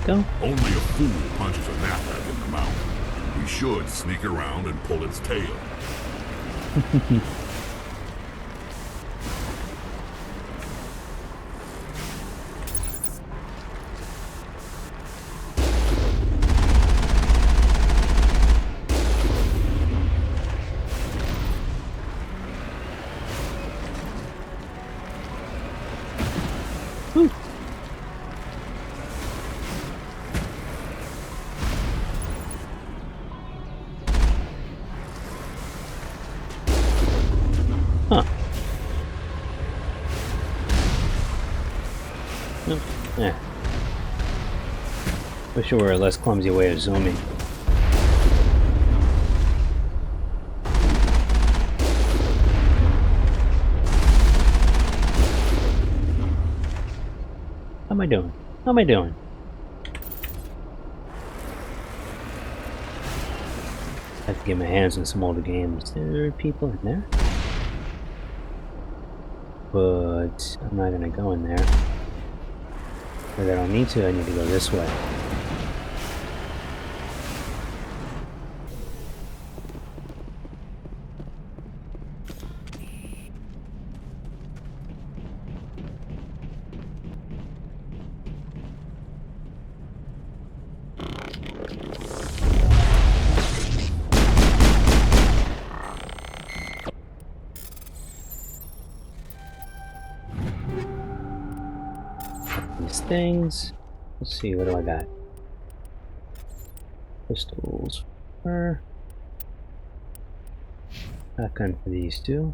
Go. Only a fool punches a knapsack in the mouth. We should sneak around and pull its tail. Huh. Yeah. Wish there were a less clumsy way of zooming. How am I doing? How am I doing? I have to get my hands on some older games. There are people in there. But I'm not gonna go in there. But I don't need to, I need to go this way. these things. Let's see, what do I got? Pistols for shotgun for these two.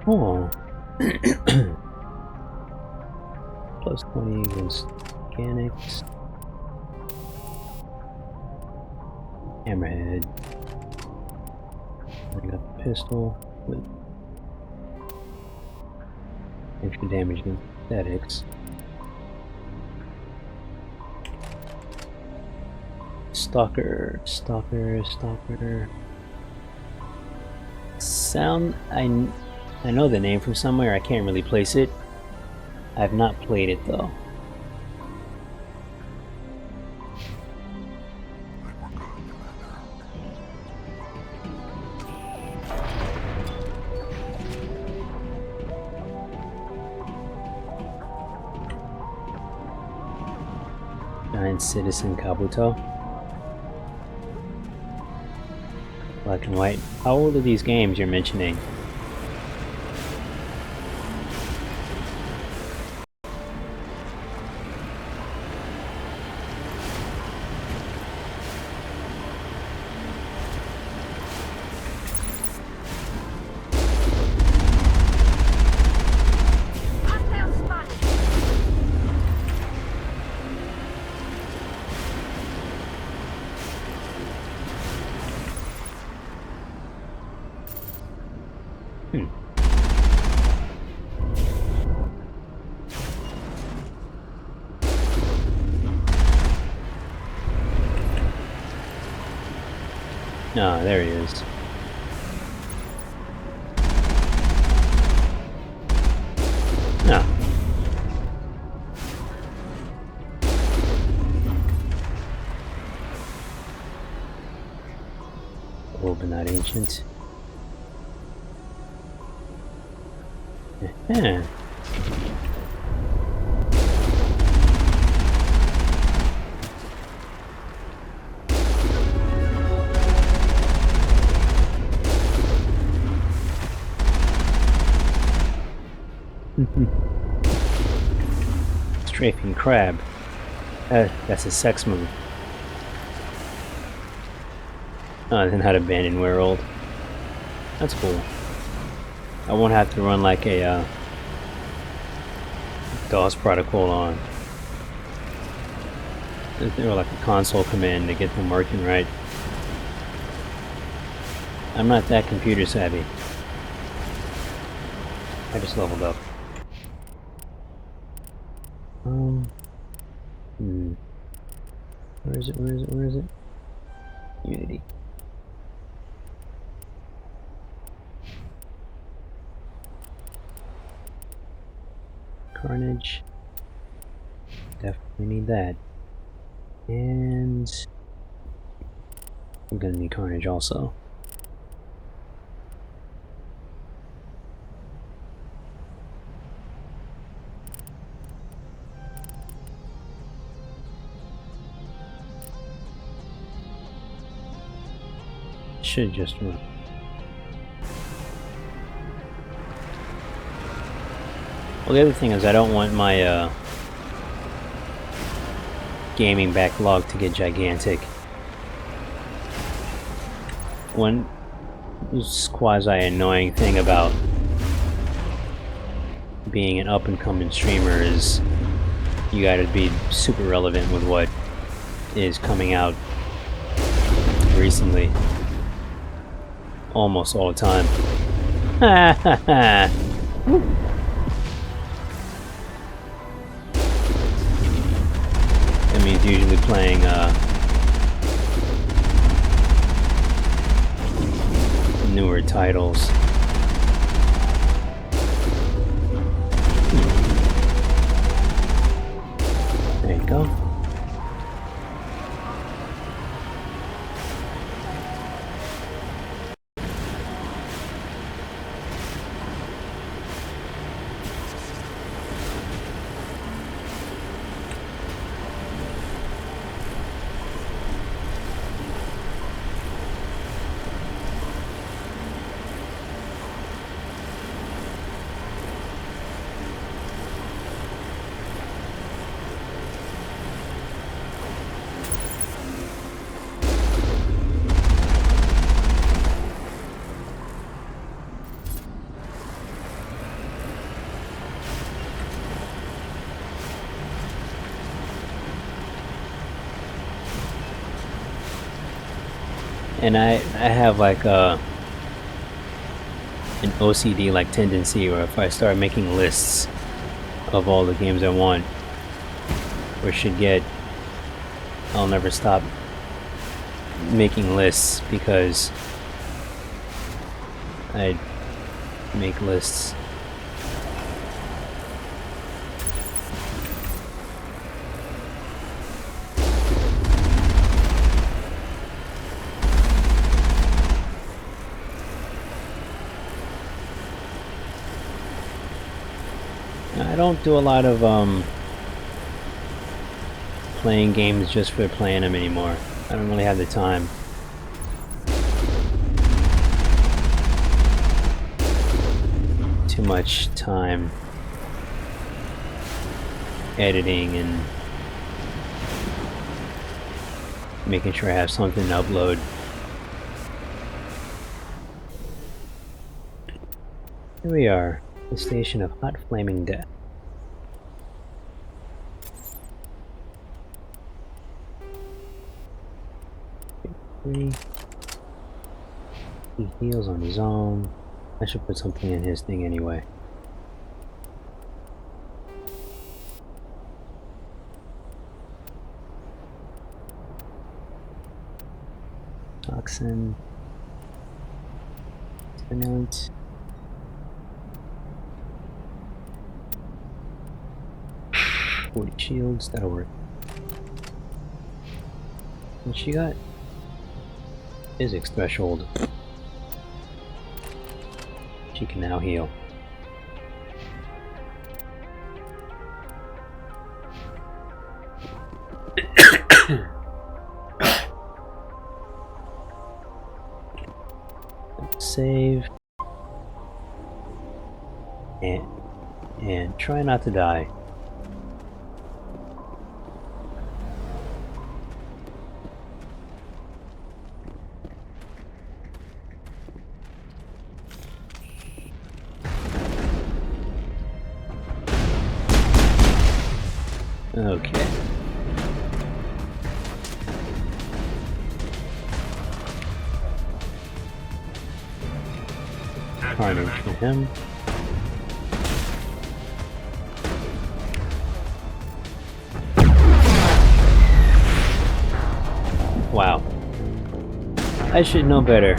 Oh. Plus 20 against mechanics. Hammerhead. I got the pistol with extra damage against aesthetics. Stalker. Sound, I know the name from somewhere, I can't really place it. I've not played it though. Giant Citizen Kabuto. Black and white. How old are these games you're mentioning? Ah, there he is. Ah. Old but not ancient. Strafing crab. That's a sex move. Oh, then not abandoned world. That's cool. I won't have to run like a DOS protocol on, or like a console command to get them working right. I'm not that computer savvy. I just leveled up. Where is it? Unity. Carnage. Definitely need that. And I'm gonna need Carnage also. Should just run. Well, the other thing is I don't want my gaming backlog to get gigantic. One quasi-annoying thing about being an up-and-coming streamer is you gotta be super relevant with what is coming out recently. Almost all the time. Ha ha ha! That means usually playing newer titles. There you go. And I have like an OCD like tendency, where if I start making lists of all the games I want or should get, I'll never stop making lists because I make lists. I don't do a lot of playing games just for playing them anymore. I don't really have the time. Too much time editing and making sure I have something to upload. Here we are, the station of hot flaming death. He heals on his own. I should put something in his thing anyway. Toxin. Stimulant. Shields, that'll work. What she got? Physics threshold. She can now heal. Save. And try not to die. Okay. Carnage for him. Wow. I should know better.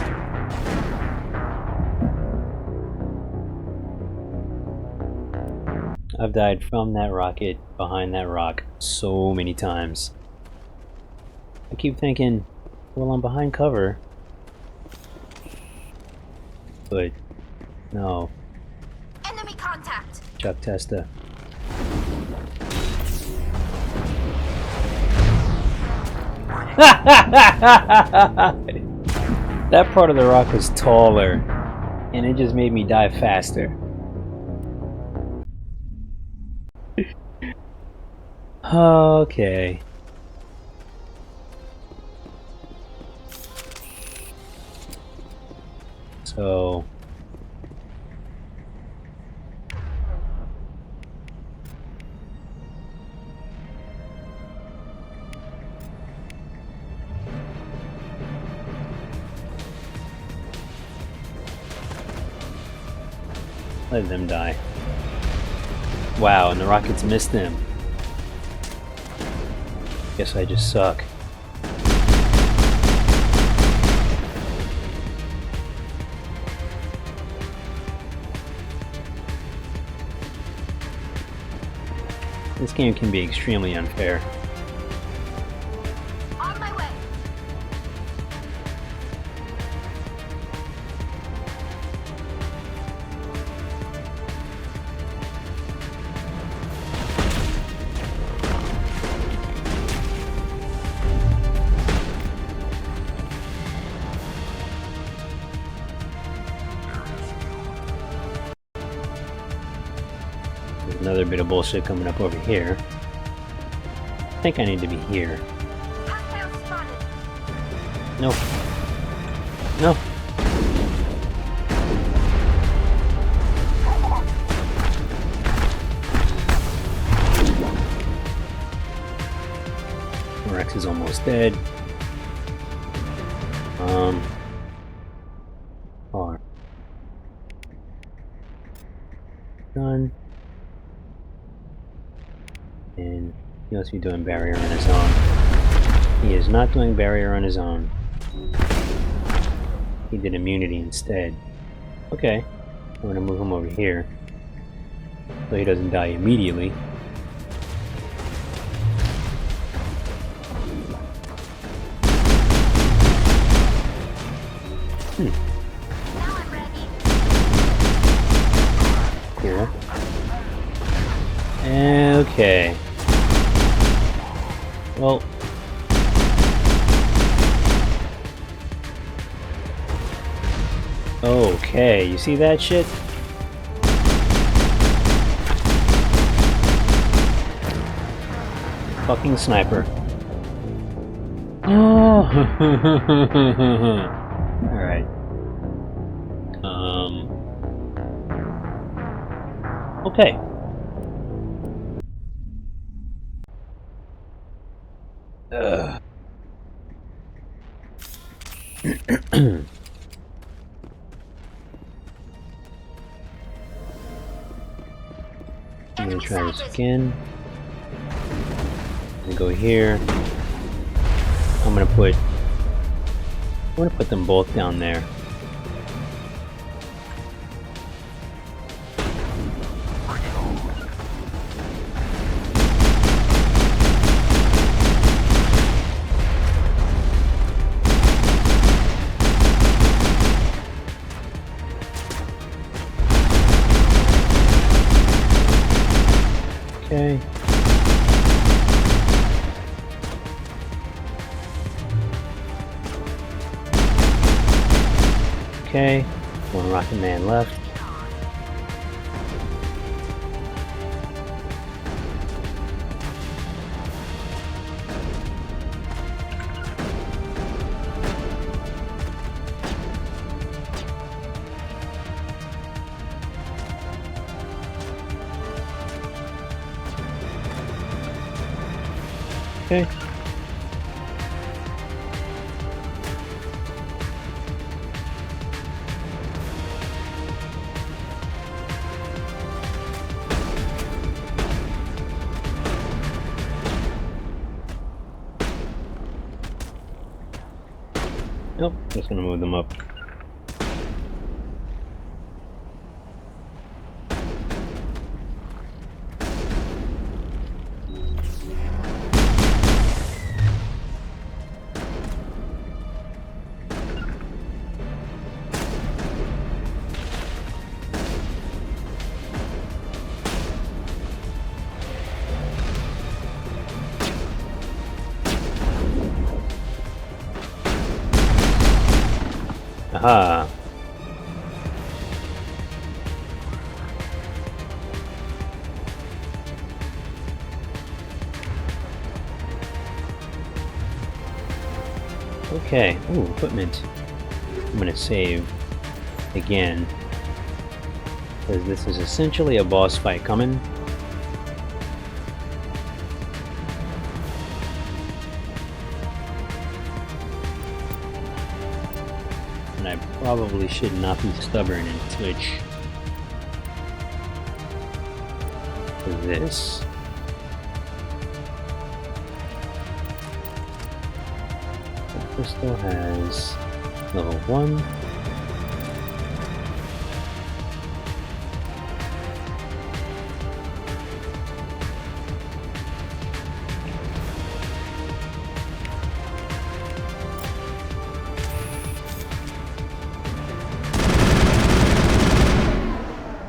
I've died from that rocket, behind that rock, so many times. I keep thinking, well, I'm behind cover. But, no. Enemy contact! Chuck Testa. That part of the rock was taller, and it just made me die faster. Okay. So... let them die. Wow, and the rockets missed them. Guess I just suck. This game can be extremely unfair. On my way. Another bit of bullshit coming up over here. I think I need to be here. Hostile spotted. No. No. Rex is almost dead. R. Done. And he must be doing barrier on his own. He is not doing barrier on his own. He did immunity instead. Okay. I'm gonna move him over here so he doesn't die immediately. Now I'm ready. Cool. Okay. Well. Okay, you see that shit? Fucking sniper. Oh. Alright. Okay. I'm gonna try this again. I'm gonna go here. I'm gonna put them both down there. Okay. Okay. One Rocket Man left. Okay. Nope, just gonna move them up. Aha. Okay. Ooh, equipment. I'm gonna save again, because this is essentially a boss fight coming. And I probably should not be stubborn and switch to this. The crystal has level 1.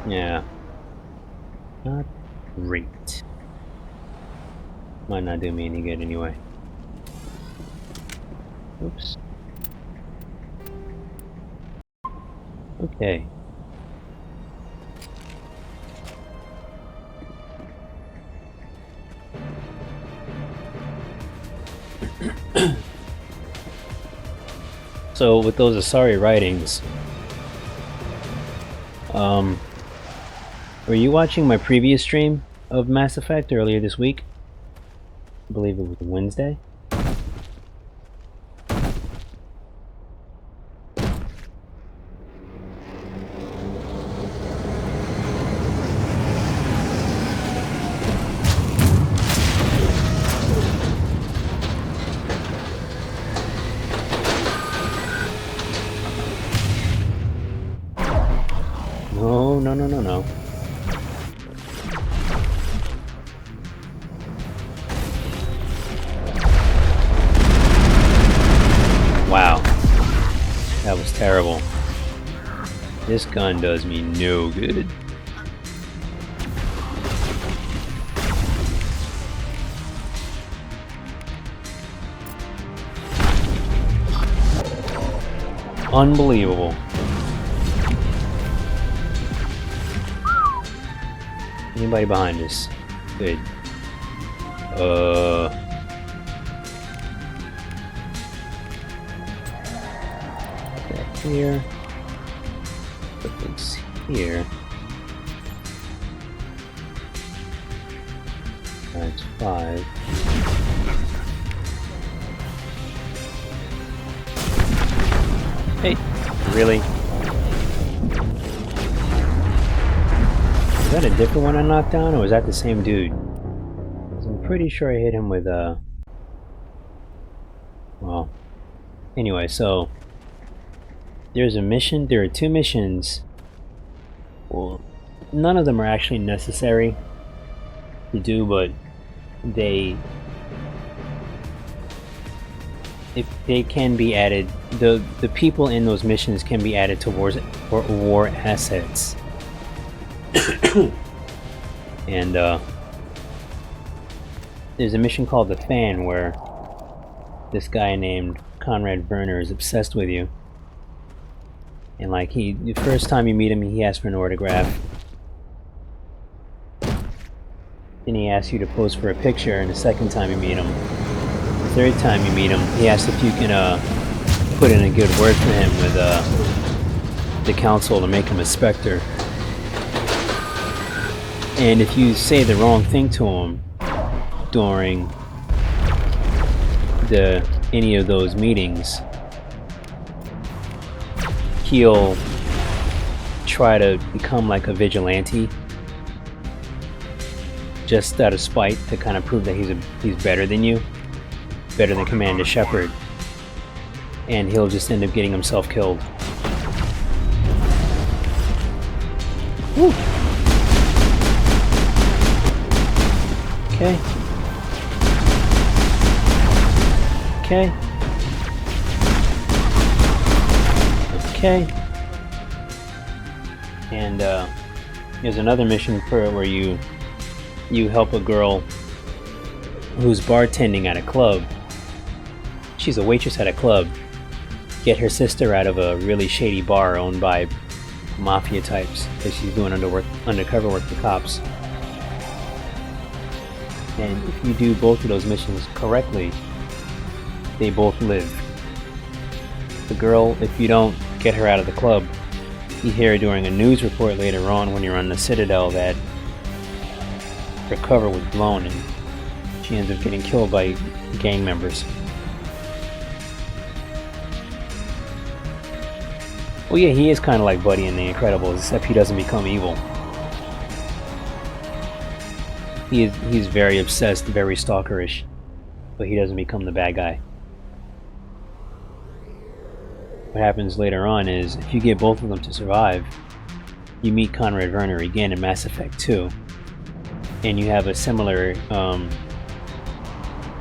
Yeah. Not great. Might not do me any good anyway. Oops. Okay. So with those Asari writings, were you watching my previous stream of Mass Effect earlier this week? I believe it was Wednesday. No, no, no, no, no. Wow. That was terrible. This gun does me no good. Unbelievable. Anybody behind us? Good. Put that here. Put this here. That's 5. Hey, really? Is that a different one I knocked down, or was that the same dude? 'Cause I'm pretty sure I hit him with well, anyway, so there's a mission. There are 2 missions. Well, none of them are actually necessary to do, but they can be added. The people in those missions can be added towards war assets. And there's a mission called The Fan where this guy named Conrad Werner is obsessed with you. And like the first time you meet him, he asks for an autograph. Then he asks you to pose for a picture, and the second time you meet him, the third time you meet him, he asks if you can put in a good word for him with the council to make him a Spectre. And if you say the wrong thing to him during any of those meetings, he'll try to become like a vigilante, just out of spite, to kind of prove that he's better than you, better than Commander Shepard, and he'll just end up getting himself killed. Woo. Okay. Okay. Okay. And there's another mission where you help a girl who's bartending at a club. She's a waitress at a club. Get her sister out of a really shady bar owned by mafia types because she's doing undercover work for cops. And if you do both of those missions correctly, they both live. The girl, if you don't get her out of the club, you hear during a news report later on when you're on the Citadel that her cover was blown and she ends up getting killed by gang members. Well, yeah, he is kind of like Buddy in The Incredibles, except he doesn't become evil. He's very obsessed, very stalkerish, but he doesn't become the bad guy. What happens later on is, if you get both of them to survive, you meet Conrad Werner again in Mass Effect 2, and you have a similar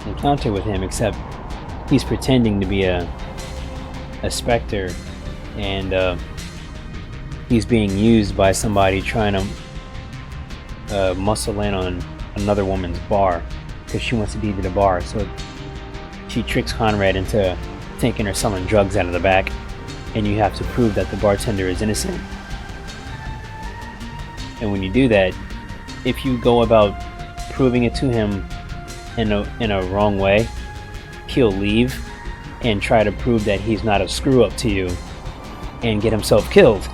encounter with him, except he's pretending to be a Spectre, and he's being used by somebody trying to muscle in on another woman's bar because she wants to be to the bar. So she tricks Conrad into thinking they're selling drugs out of the back, and you have to prove that the bartender is innocent. And when you do that, if you go about proving it to him in a wrong way, he'll leave and try to prove that he's not a screw up to you and get himself killed.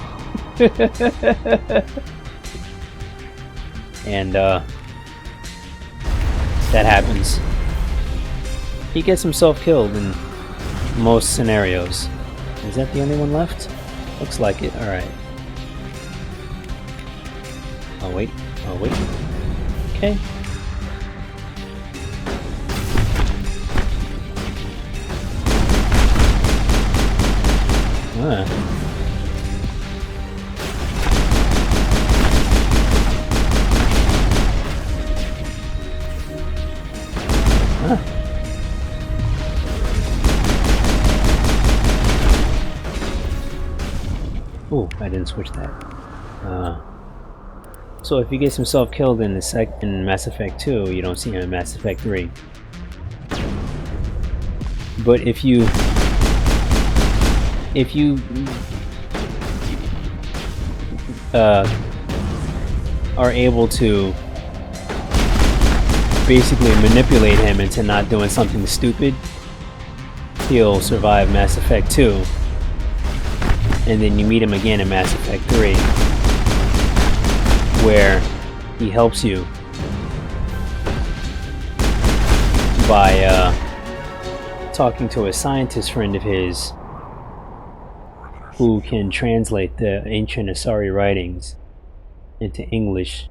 And that happens. He gets himself killed in most scenarios. Is that the only one left? Looks like it. Alright. Oh wait. Oh wait. Okay. I didn't switch that. So if he gets himself killed in in Mass Effect 2, you don't see him in Mass Effect 3. But if you are able to basically manipulate him into not doing something stupid, he'll survive Mass Effect 2, and then you meet him again in Mass Effect 3, where he helps you by talking to a scientist friend of his who can translate the ancient Asari writings into English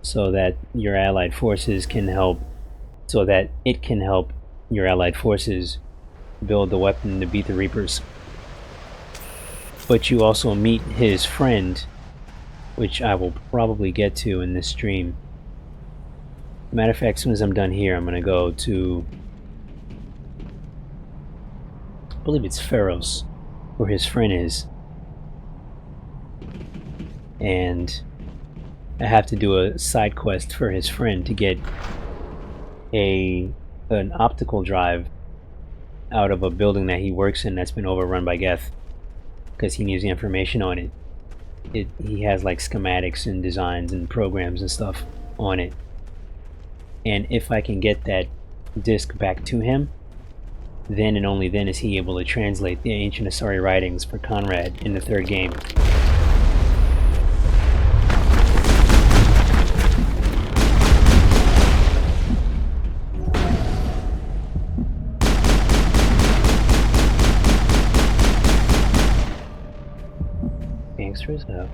so that your allied forces can help, so that it can help your allied forces build the weapon to beat the Reapers. But you also meet his friend, which I will probably get to in this stream. Matter of fact, as soon as I'm done here, I'm gonna go to, I believe it's Pharos, where his friend is, and I have to do a side quest for his friend to get an optical drive out of a building that he works in that's been overrun by Geth, because he needs the information on it. He has like schematics and designs and programs and stuff on it, and if I can get that disk back to him, then and only then is he able to translate the ancient Asari writings for Conrad in the third game. Gangsters up.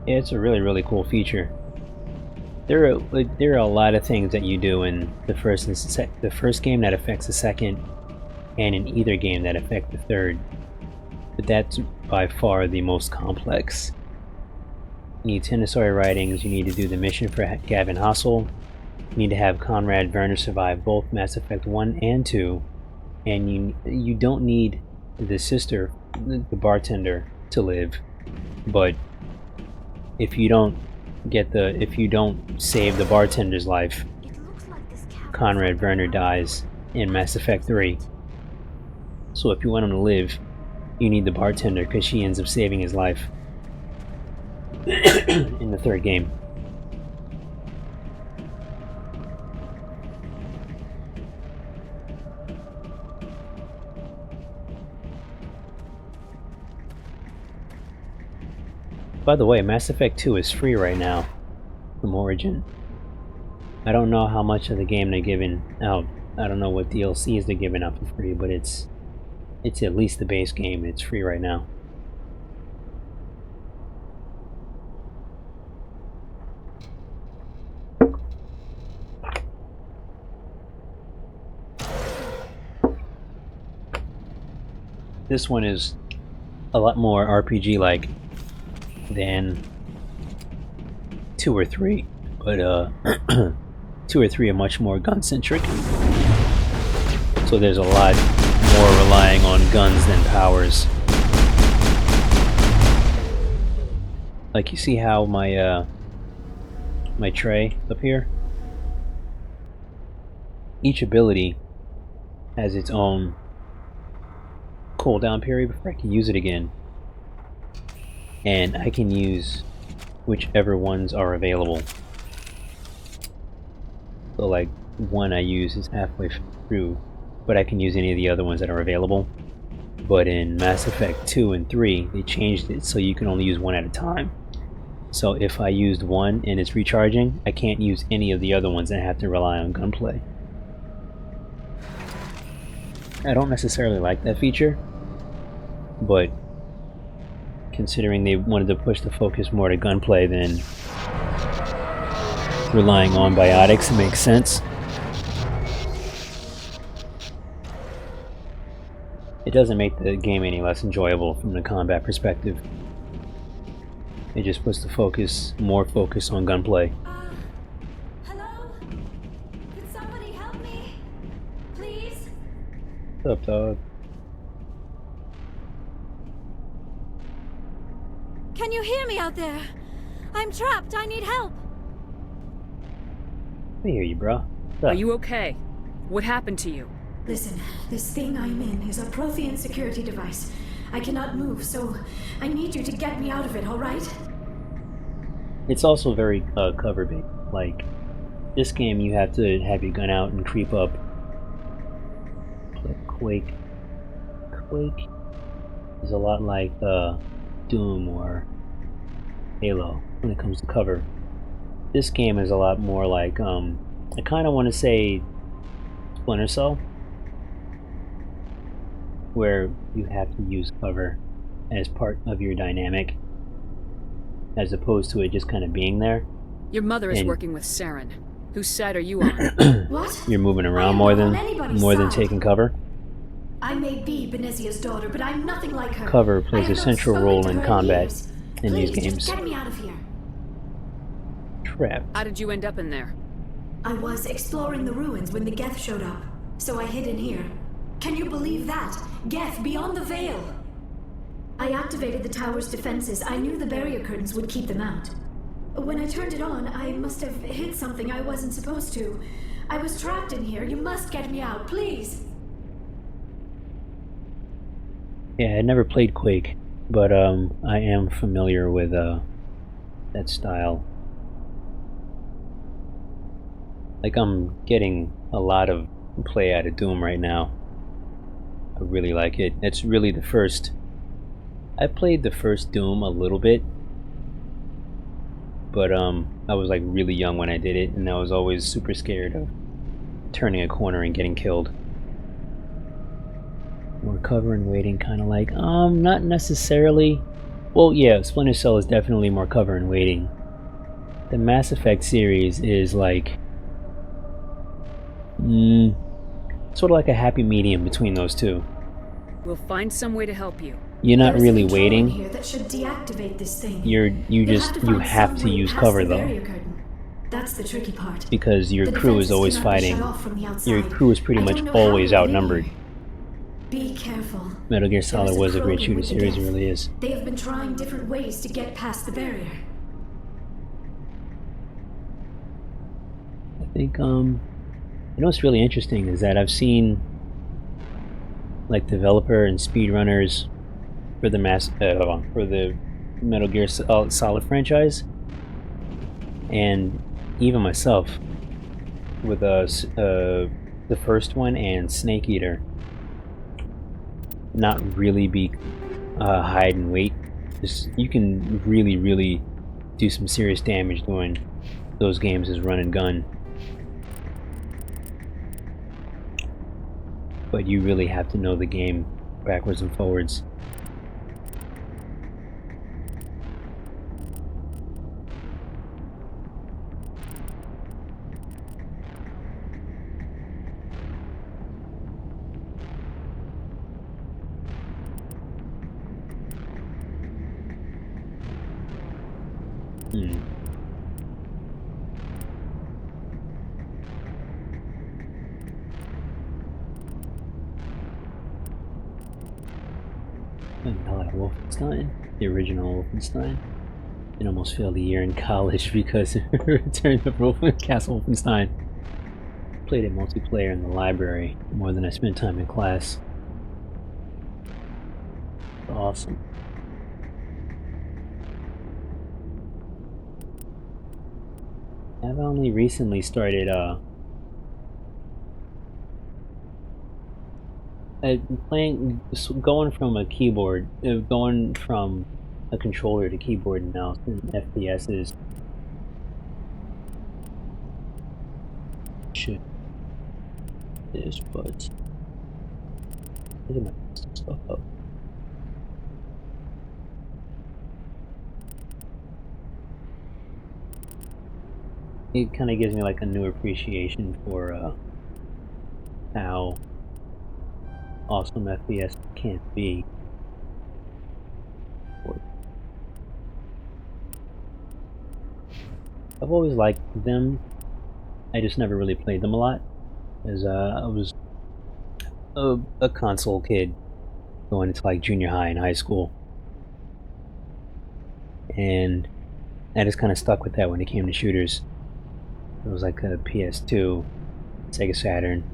Yeah, it's a really cool feature. There are a lot of things that you do in the first game that affects the second, and in either game that affect the third. But that's by far the most complex. You need 10 Asari writings. You need to do the mission for Gavin Hassel. You need to have Conrad Werner survive both Mass Effect 1 and 2, and you don't need the sister, the bartender, to live. But if you don't save the bartender's life, Conrad Werner dies in Mass Effect 3. So if you want him to live, you need the bartender, because she ends up saving his life in the third game. By the way, Mass Effect 2 is free right now from Origin. I don't know how much of the game they're giving out. I don't know what DLCs they're giving out for free, but it's at least the base game. It's free right now. This one is a lot more RPG-like than 2 or 3, but 2 or 3 are much more gun-centric. So there's a lot more relying on guns than powers. Like, you see how my my tray up here? Each ability has its own cooldown period before I can use it again. And I can use whichever ones are available. So like, one I use is halfway through, but I can use any of the other ones that are available. But in Mass Effect 2 and 3, they changed it so you can only use one at a time. So if I used one and it's recharging, I can't use any of the other ones and I have to rely on gunplay. I don't necessarily like that feature, but considering they wanted to push the focus more to gunplay than relying on biotics, it makes sense. It doesn't make the game any less enjoyable from the combat perspective. It just puts the more focus on gunplay. Hello? Could somebody help me? Please? What's up, dog? Can you hear me out there? I'm trapped. I need help. I hear you, bro. Are you okay? What happened to you? Listen, this thing I'm in is a Prothean security device. I cannot move, so I need you to get me out of it, alright? It's also very cover-based. Like, this game you have to have your gun out and creep up. Quake is a lot like Doom or Halo when it comes to cover. This game is a lot more like, I kind of want to say Splinter Cell, where you have to use cover as part of your dynamic, as opposed to it just kind of being there. Your mother is working with Saren. Whose side are you on? What? You're moving around more than taking cover. I may be Benezia's daughter, but I'm nothing like her. Cover plays a central role in combat in these Please, games. just get me out of here. Trapped. How did you end up in there? I was exploring the ruins when the Geth showed up, so I hid in here. Can you believe that? Geth beyond the veil! I activated the tower's defenses. I knew the barrier curtains would keep them out. When I turned it on, I must have hit something I wasn't supposed to. I was trapped in here. You must get me out, please! Yeah, I never played Quake, but I am familiar with that style. Like, I'm getting a lot of play out of Doom right now. I really like it. It's really the first... I played the first Doom a little bit, but I was like really young when I did it, and I was always super scared of turning a corner and getting killed. More cover and waiting, kind of like, not necessarily. Well, yeah, Splinter Cell is definitely more cover and waiting. The Mass Effect series is like, sort of like a happy medium between those two. We'll find some way to help you. You're not There's really a control in waiting. here that should deactivate this thing. You You'll have to find some way use past cover the though, barrier curtain. That's the tricky part. because your The crew is defenses always cannot be fighting. shut off from the outside. Your crew is pretty I much don't know how always to get in outnumbered. here. Be careful. Metal Gear There Solid is was a great problem shooter with the series, it Geth. really is. They have been trying different ways to get past the barrier. I think, you know what's really interesting is that I've seen, like, developer and speedrunners for the for the Metal Gear Solid franchise, and even myself with the first one and Snake Eater, not really be hide and wait. You can really do some serious damage doing those games as run and gun, but you really have to know the game backwards and forwards. Wolfenstein, the original Wolfenstein. I almost failed a year in college because of Return of Castle Wolfenstein. Played it multiplayer in the library more than I spent time in class. Awesome. I've only recently started going from a keyboard, going from a controller to keyboard and mouse and FPSs. Should this, but look at my stuff up. It kind of gives me like a new appreciation for how awesome FPS can be. I've always liked them. I just never really played them a lot, as I was a console kid going into like junior high and high school. and I just kind of stuck with that when it came to shooters. It was like a PS2, Sega Saturn.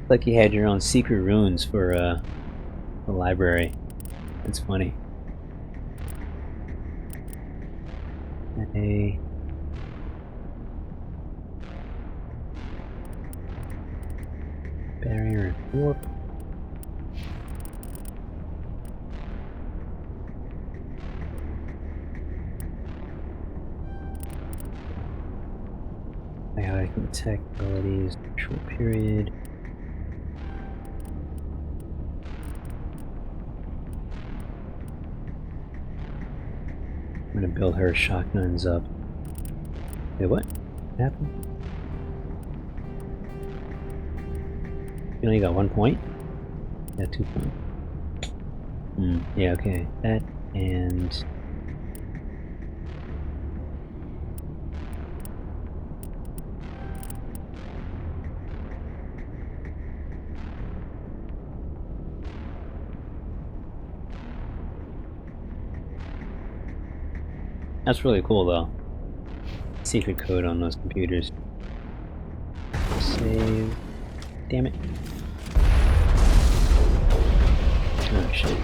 Like you had your own secret runes for the library. That's funny. Hey. Barrier and warp. Biotic attack abilities, short period. I'm gonna build her shotguns up. Wait, what? What happened? You only got 1 point? Yeah, 2 points. Yeah, okay. That and... That's really cool, though. Secret code on those computers. Save. Damn it. Oh, shit.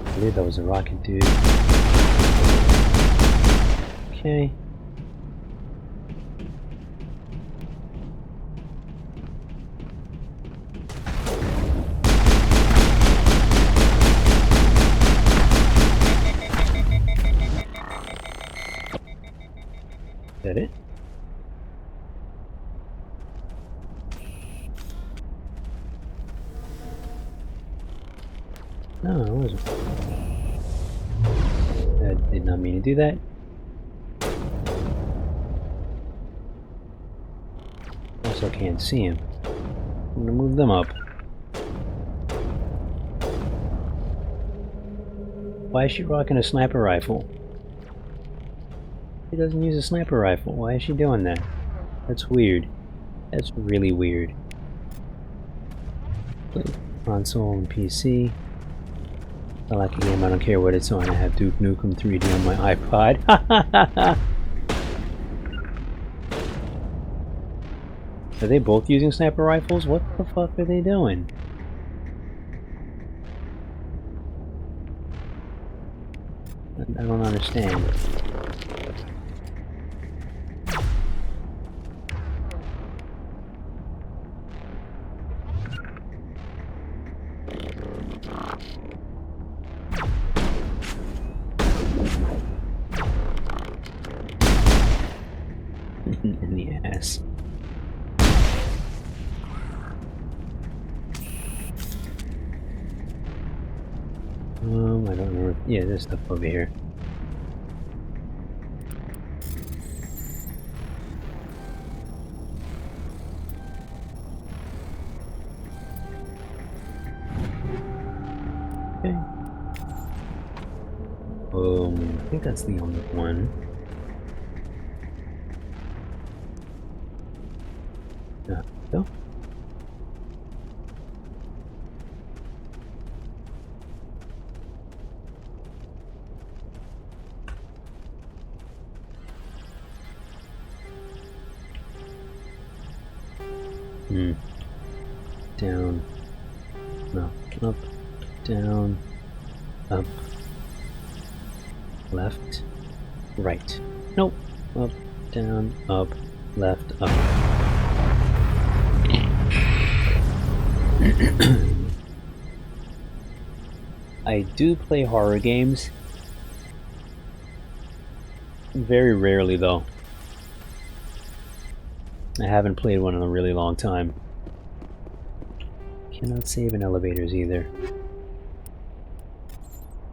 I believe that was a rocket dude. Okay. Is that it? No, it wasn't. I did not mean to do that. Also can't see him. I'm gonna move them up. Why is she rocking a sniper rifle? She doesn't use a sniper rifle. Why is she doing that? That's weird. That's really weird. Play console and PC. I like a game, I don't care what it's on. I have Duke Nukem 3D on my iPod. Are they both using sniper rifles? What the fuck are they doing? I don't understand. In the ass. I don't know. Yeah, there's stuff over here. Okay. I think that's the only one. Go. Down. No. Up. Down. Up. Left. Right. Nope. Up. Down. Up. Left. Up. I do play horror games. Very rarely, though. I haven't played one in a really long time. Cannot save in elevators either.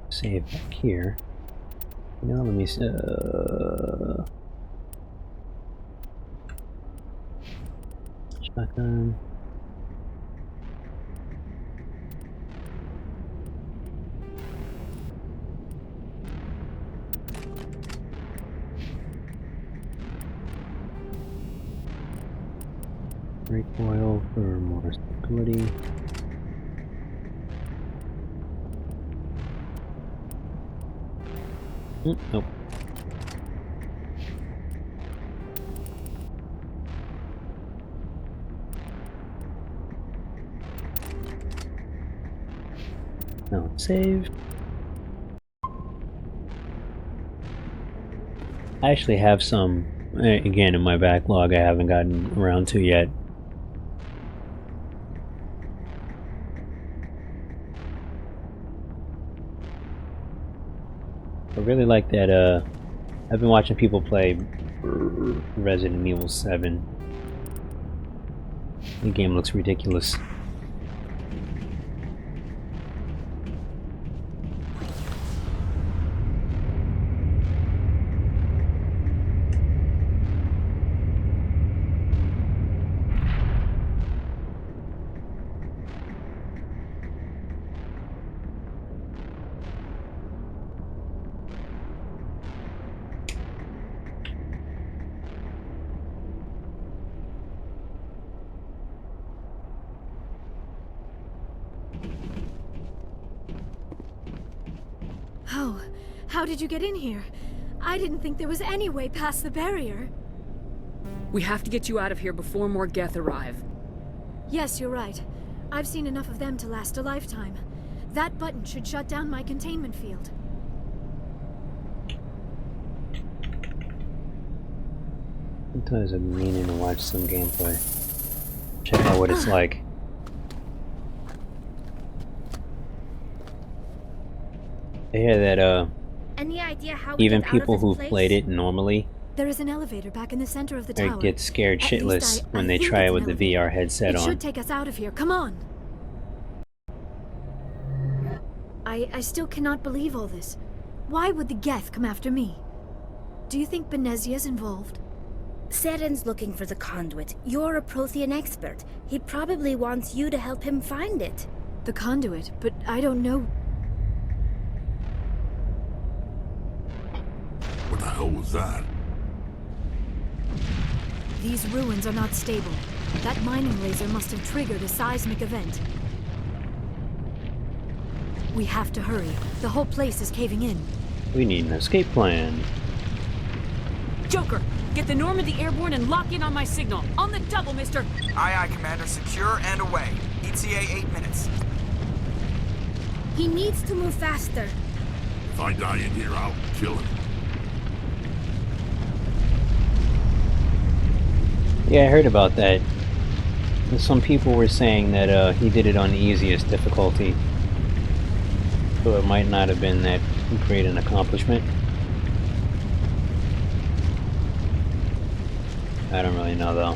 Save back here. Now let me shotgun. brake oil for more stability. Nope. Now save. I actually have some, again, in my backlog I haven't gotten around to yet. I really like that, I've been watching people play Resident Evil 7. The game looks ridiculous. Oh, how did you get in here? I didn't think there was any way past the barrier. We have to get you out of here before more Geth arrive. Yes, you're right. I've seen enough of them to last a lifetime. That button should shut down my containment field. Sometimes I'm meaning to watch some gameplay. Check out what it's like. I hear that, Any idea how we even get out of people this who've place? played it normally There is an elevator back in the center of the tower. get scared At least shitless I when they think try it's it an with the elevator. VR headset It on. should take us out of here. Come on. I still cannot believe all this. Why would the Geth come after me? Do you think Benezia's involved? Seren's looking for the conduit. You're a Prothean expert. He probably wants you to help him find it. The conduit, but I don't know. What the hell was that? These ruins are not stable. That mining laser must have triggered a seismic event. We have to hurry. The whole place is caving in. We need an escape plan. Joker, get the Normandy airborne and lock in on my signal. On the double, mister! Aye, aye, Commander. Secure and away. ETA 8 minutes. He needs to move faster. If I die in here, I'll kill him. Yeah, I heard about that. And some people were saying that he did it on the easiest difficulty. So it might not have been that great an accomplishment. I don't really know though.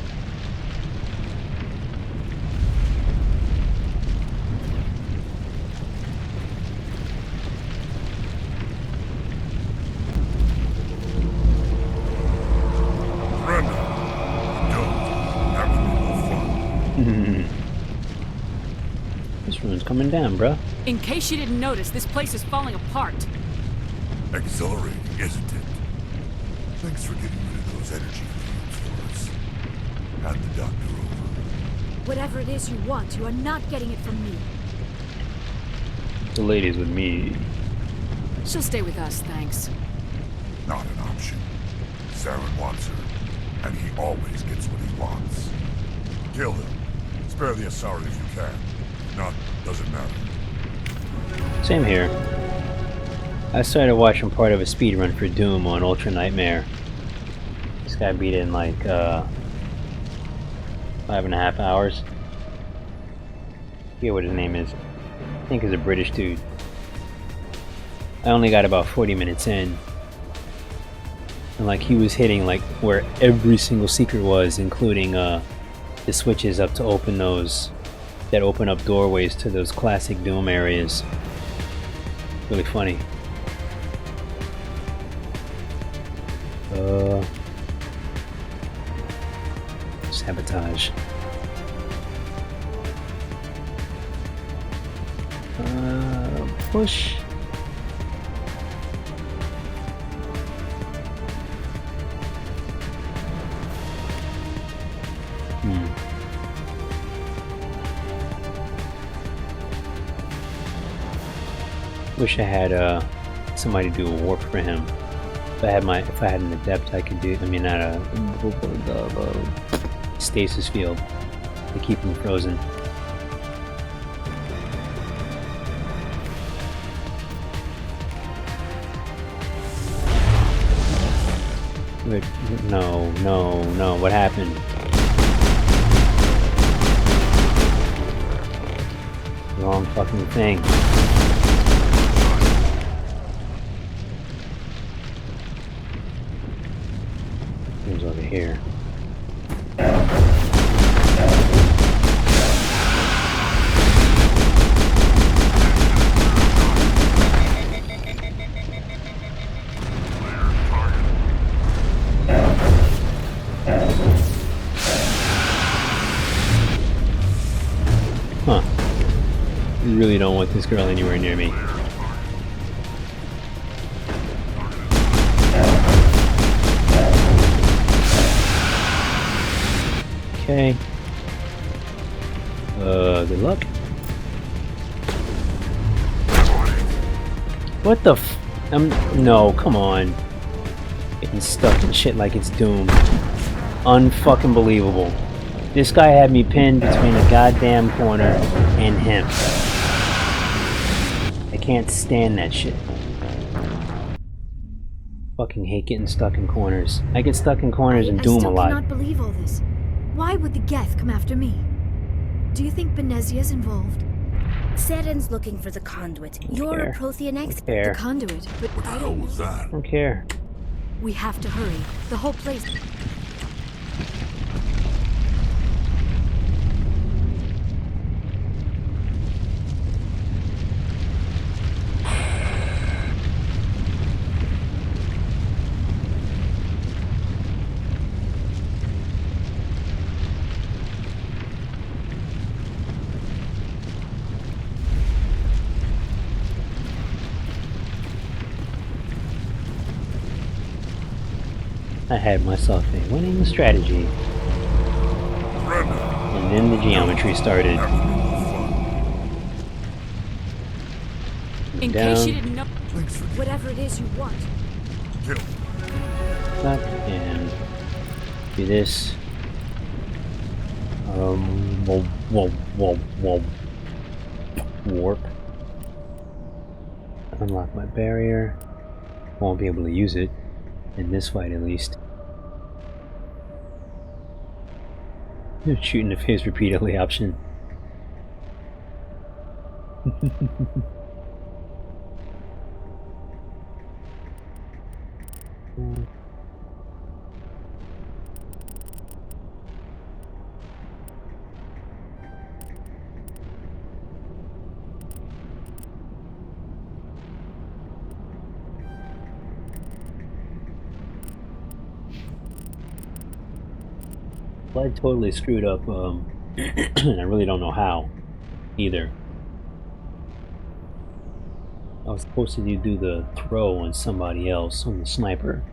Brenda! Don't. That would be no fun. This room's coming down, bruh. In case you didn't notice, this place is falling apart. Exhilarating, isn't it? Thanks for getting rid of those energy fields for us. Hand the doctor over. Whatever it is you want, you are not getting it from me. The lady's with me. She'll stay with us, thanks. Not an option. Saren wants her, and he always gets what he wants. Kill him. Spare the Asari if you can. If not, doesn't matter. Same here. I started watching part of a speedrun for Doom on Ultra Nightmare. This guy beat it in like 5.5 hours. I forget what his name is. I think he's a British dude. I only got about 40 minutes in. And like he was hitting like where every single secret was, including the switches up to open those, that open up doorways to those classic Doom areas. Really funny. Sabotage. Push. Wish I had somebody do a warp for him. If I had an adept, I could do. I mean, not a stasis field to keep him frozen. Wait, no, what happened? Wrong fucking thing. It was over here. Huh. You really don't want this girl anywhere near me. Okay. Good luck. What the f- no, come on. Getting stuck in shit like it's Doom. Unfucking believable. This guy had me pinned between a goddamn corner and him. I can't stand that shit. Fucking hate getting stuck in corners. I get stuck in corners in Doom a lot. I still cannot believe all this. Why would the Geth come after me? Do you think Benezia's involved? Seren's looking for the conduit. You're a Prothean expert. The conduit, but What the hell was that? I don't care. we have to hurry. The whole place... I had myself a winning strategy. And then the geometry started. In Down. case you didn't know. Whatever it is you want. Up and do this. Warp. Unlock my barrier. Won't be able to use it in this fight, at least. Shooting the phase repeatedly option. Well, I totally screwed up, and I really don't know how, either. I was supposed to do the throw on somebody else, on the sniper.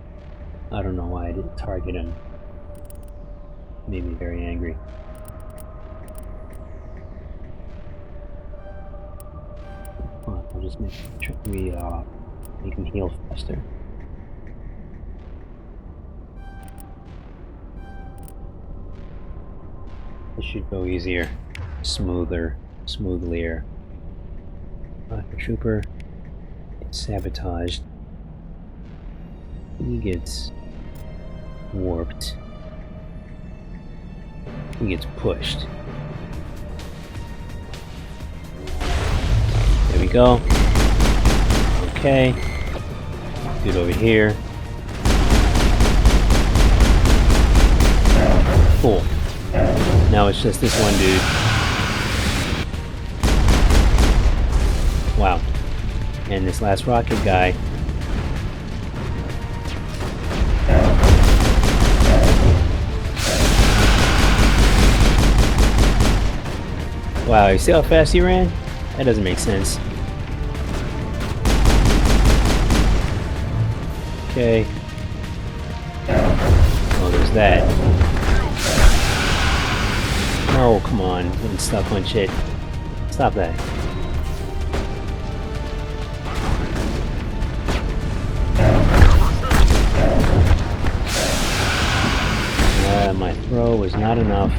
I don't know why I didn't target him. Made me very angry. I'll just make him heal faster. This should go easier, smoothlier. The trooper gets sabotaged. He gets warped. He gets pushed. There we go. Okay. Dude over here. Cool. Now it's just this one dude. Wow. And this last rocket guy. Wow, you see how fast he ran? That doesn't make sense. Okay. Oh, there's that. Oh, come on. Getting stuck on shit. Stop that. not enough.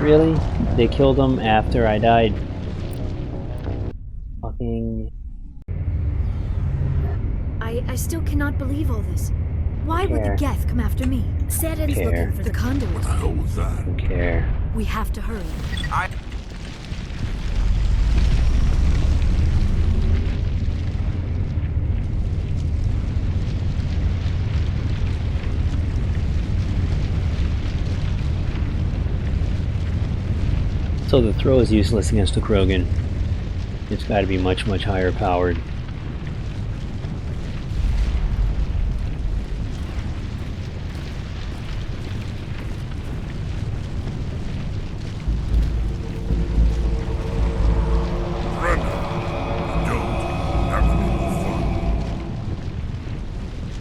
Really? They killed him after I died? Fucking... I still cannot believe all this. Why would the care. Geth come after me? Saren's Care. looking for The the conduit. What the hell was that? Don't care. We have to hurry. So the throw is useless against the Krogan. It's got to be much, much higher powered.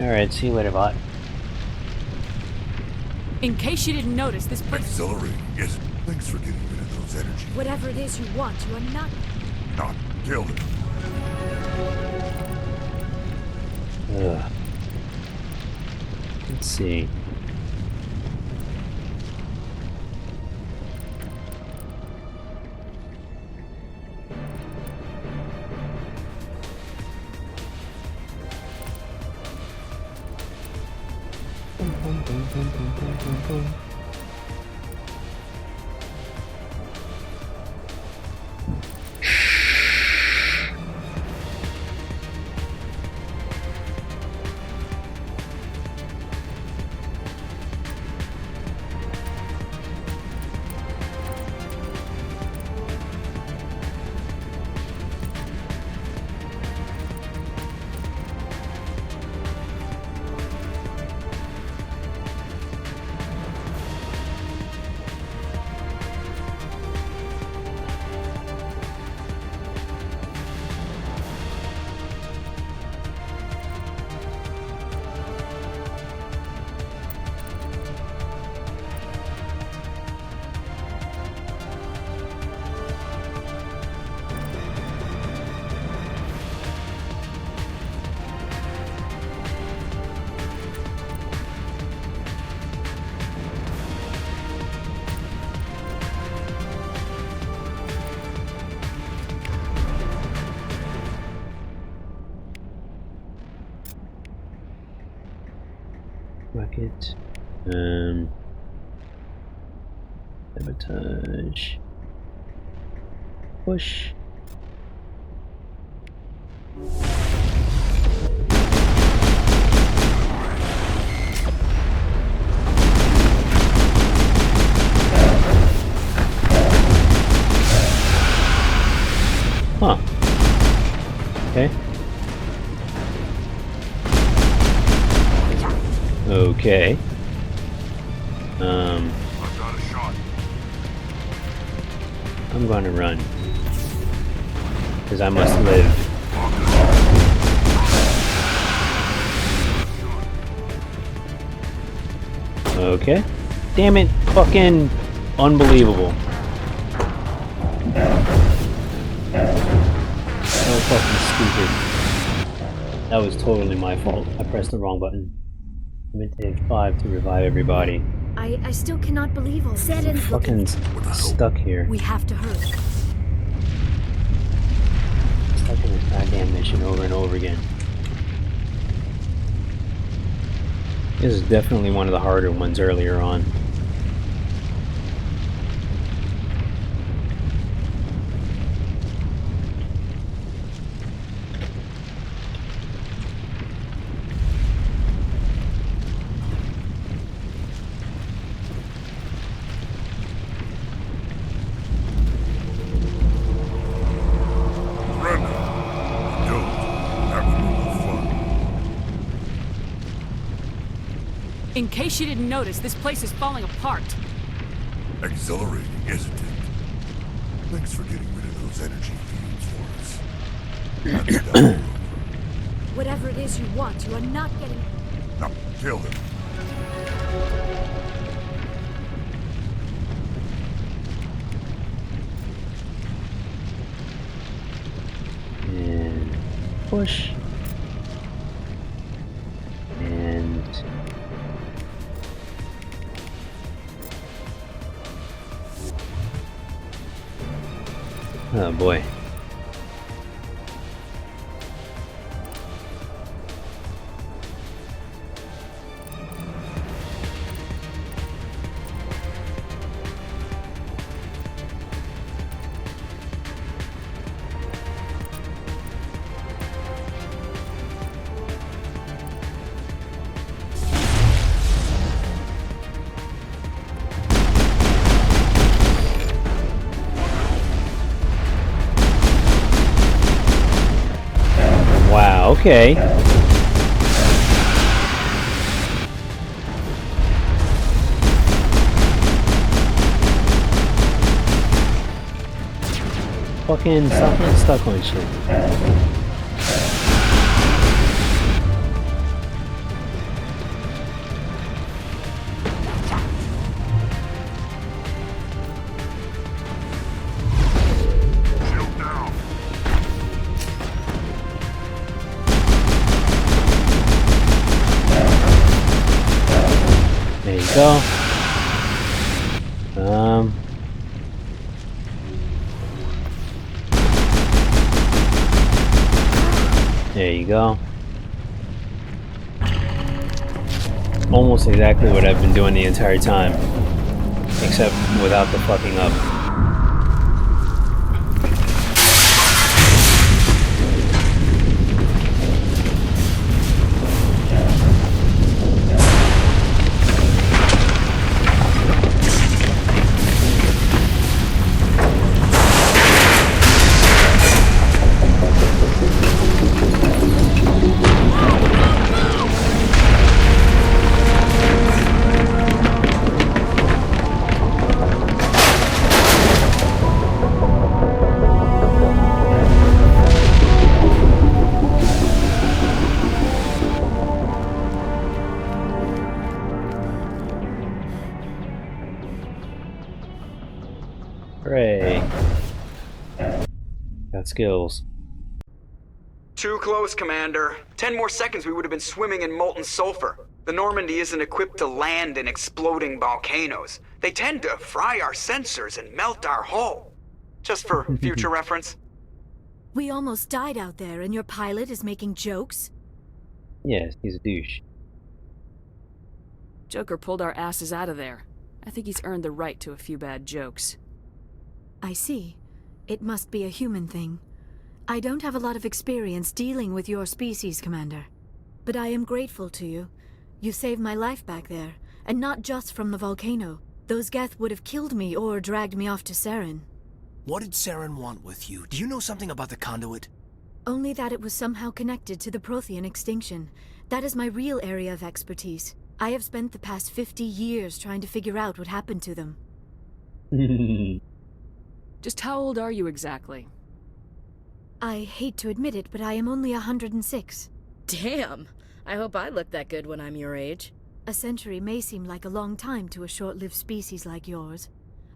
Alright, see you later, bot. In case you didn't notice, this place... Exhilarating, isn't it? Thanks for getting rid of those energies. Whatever it is you want, you are not... Not kill it. Ugh. Let's see. Rocket. Sabotage. Push. Huh. Okay. Okay. I've got a shot. I'm going to run. Because I must live. Okay. Damn it. Fucking unbelievable. So fucking stupid. That was totally my fault. I pressed the wrong button. I meant to hit 5 to revive everybody. I still cannot believe all this. Saren's Fucking looking... stuck here. We have to hurry. Stuck in this goddamn mission over and over again. This is definitely one of the harder ones earlier on. In case you didn't notice, this place is falling apart. Exhilarating, isn't it? Thanks for getting rid of those energy fields for us. That's done. Whatever it is you want, you are not getting... Now, kill him. And push. And Oh boy. Wow, okay. Fucking stop getting stuck on shit. Shield down. There you go. There you go. Almost exactly what I've been doing the entire time. Except without the fucking up. Hooray. Got skills. Too close, Commander. 10 more seconds we would have been swimming in molten sulfur. The Normandy isn't equipped to land in exploding volcanoes. They tend to fry our sensors and melt our hull. Just for future reference. We almost died out there, and your pilot is making jokes? Yes, he's a douche. Joker pulled our asses out of there. I think he's earned the right to a few bad jokes. I see. It must be a human thing. I don't have a lot of experience dealing with your species, Commander. But I am grateful to you. You saved my life back there, and not just from the volcano. Those Geth would have killed me or dragged me off to Saren. What did Saren want with you? Do you know something about the conduit? Only that it was somehow connected to the Prothean extinction. That is my real area of expertise. I have spent the past 50 years trying to figure out what happened to them. Just how old are you exactly? I hate to admit it, but I am only 106. Damn! I hope I look that good when I'm your age. A century may seem like a long time to a short-lived species like yours,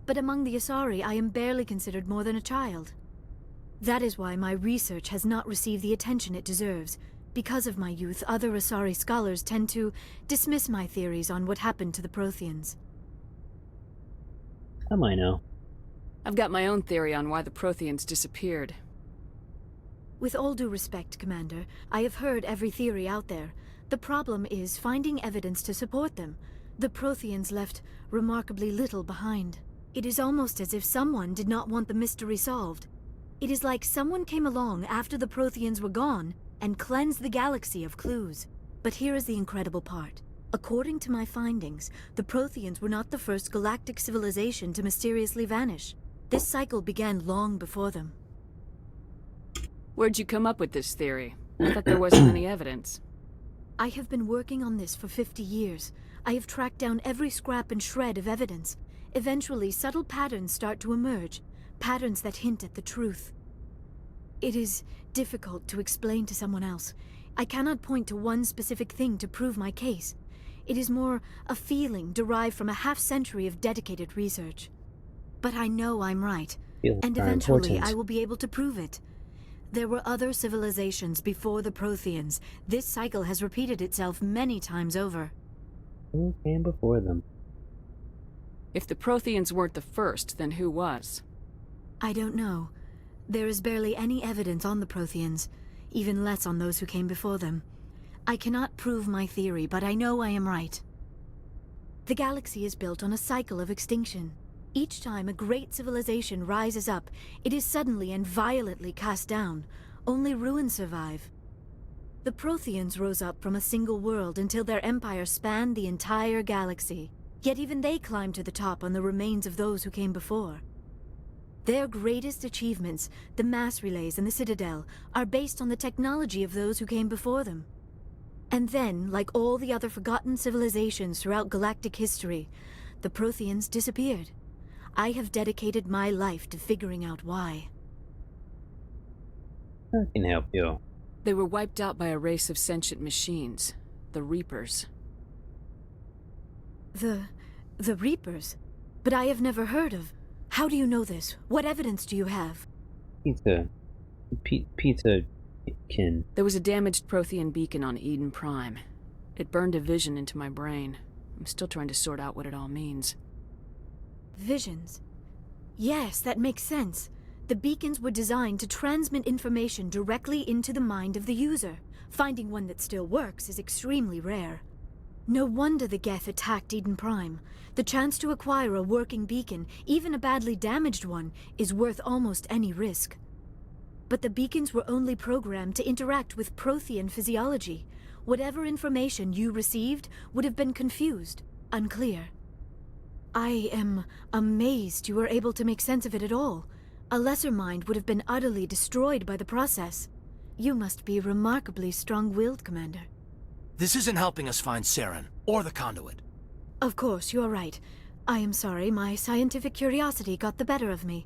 but among the Asari I am barely considered more than a child. That is why my research has not received the attention it deserves. Because of my youth, other Asari scholars tend to dismiss my theories on what happened to the Protheans. Some I know. I've got my own theory on why the Protheans disappeared. With all due respect, Commander, I have heard every theory out there. The problem is finding evidence to support them. The Protheans left remarkably little behind. It is almost as if someone did not want the mystery solved. It is like someone came along after the Protheans were gone and cleansed the galaxy of clues. But here is the incredible part. According to my findings, the Protheans were not the first galactic civilization to mysteriously vanish. This cycle began long before them. Where'd you come up with this theory? I thought there wasn't any evidence. I have been working on this for 50 years. I have tracked down every scrap and shred of evidence. Eventually, subtle patterns start to emerge, patterns that hint at the truth. It is difficult to explain to someone else. I cannot point to one specific thing to prove my case. It is more a feeling derived from a half-century of dedicated research. But I know I'm right, and eventually I will be able to prove it. There were other civilizations before the Protheans. This cycle has repeated itself many times over. Who came before them? If the Protheans weren't the first, then who was? I don't know. There is barely any evidence on the Protheans, even less on those who came before them. I cannot prove my theory, but I know I am right. The galaxy is built on a cycle of extinction. Each time a great civilization rises up, it is suddenly and violently cast down. Only ruins survive. The Protheans rose up from a single world until their empire spanned the entire galaxy. Yet even they climbed to the top on the remains of those who came before. Their greatest achievements, the mass relays and the Citadel, are based on the technology of those who came before them. And then, like all the other forgotten civilizations throughout galactic history, the Protheans disappeared. I have dedicated my life to figuring out why. I can help you. They were wiped out by a race of sentient machines, the Reapers. The Reapers? But I have never heard of. How do you know this? What evidence do you have? Pizza can. There was a damaged Prothean beacon on Eden Prime. It burned a vision into my brain. I'm still trying to sort out what it all means. Visions. Yes, that makes sense. The beacons were designed to transmit information directly into the mind of the user. Finding one that still works is extremely rare. No wonder the Geth attacked Eden Prime. The chance to acquire a working beacon, even a badly damaged one, is worth almost any risk. But the beacons were only programmed to interact with Prothean physiology. Whatever information you received would have been confused, unclear. I am amazed you were able to make sense of it at all. A lesser mind would have been utterly destroyed by the process. You must be remarkably strong-willed, Commander. This isn't helping us find Saren, or the conduit. Of course, you're right. I am sorry, my scientific curiosity got the better of me.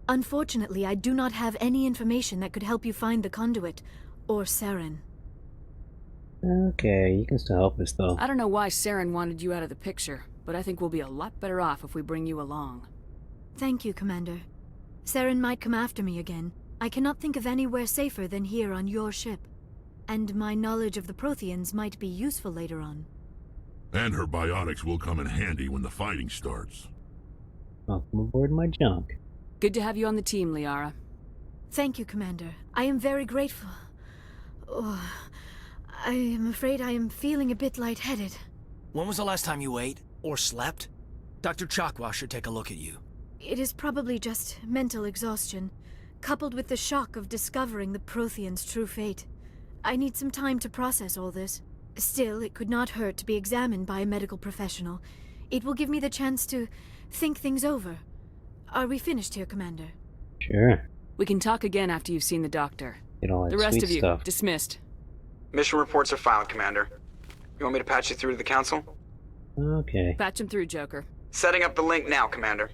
Unfortunately, I do not have any information that could help you find the conduit, or Saren. Okay, you can still help us, though. I don't know why Saren wanted you out of the picture, but I think we'll be a lot better off if we bring you along. Thank you, Commander. Saren might come after me again. I cannot think of anywhere safer than here on your ship. And my knowledge of the Protheans might be useful later on. And her biotics will come in handy when the fighting starts. Welcome aboard my junk. Good to have you on the team, Liara. Thank you, Commander. I am very grateful. Oh, I am afraid I am feeling a bit lightheaded. When was the last time you ate, or slept? Dr. Chakwa should take a look at you. It is probably just mental exhaustion, coupled with the shock of discovering the Protheans' true fate. I need some time to process all this. Still, it could not hurt to be examined by a medical professional. It will give me the chance to think things over. Are we finished here, Commander? Sure. We can talk again after you've seen the doctor. Get all that The rest sweet of you, stuff. dismissed. Mission reports are filed, Commander. You want me to patch you through to the Council? Okay. Patch him through, Joker. Setting up the link now, Commander.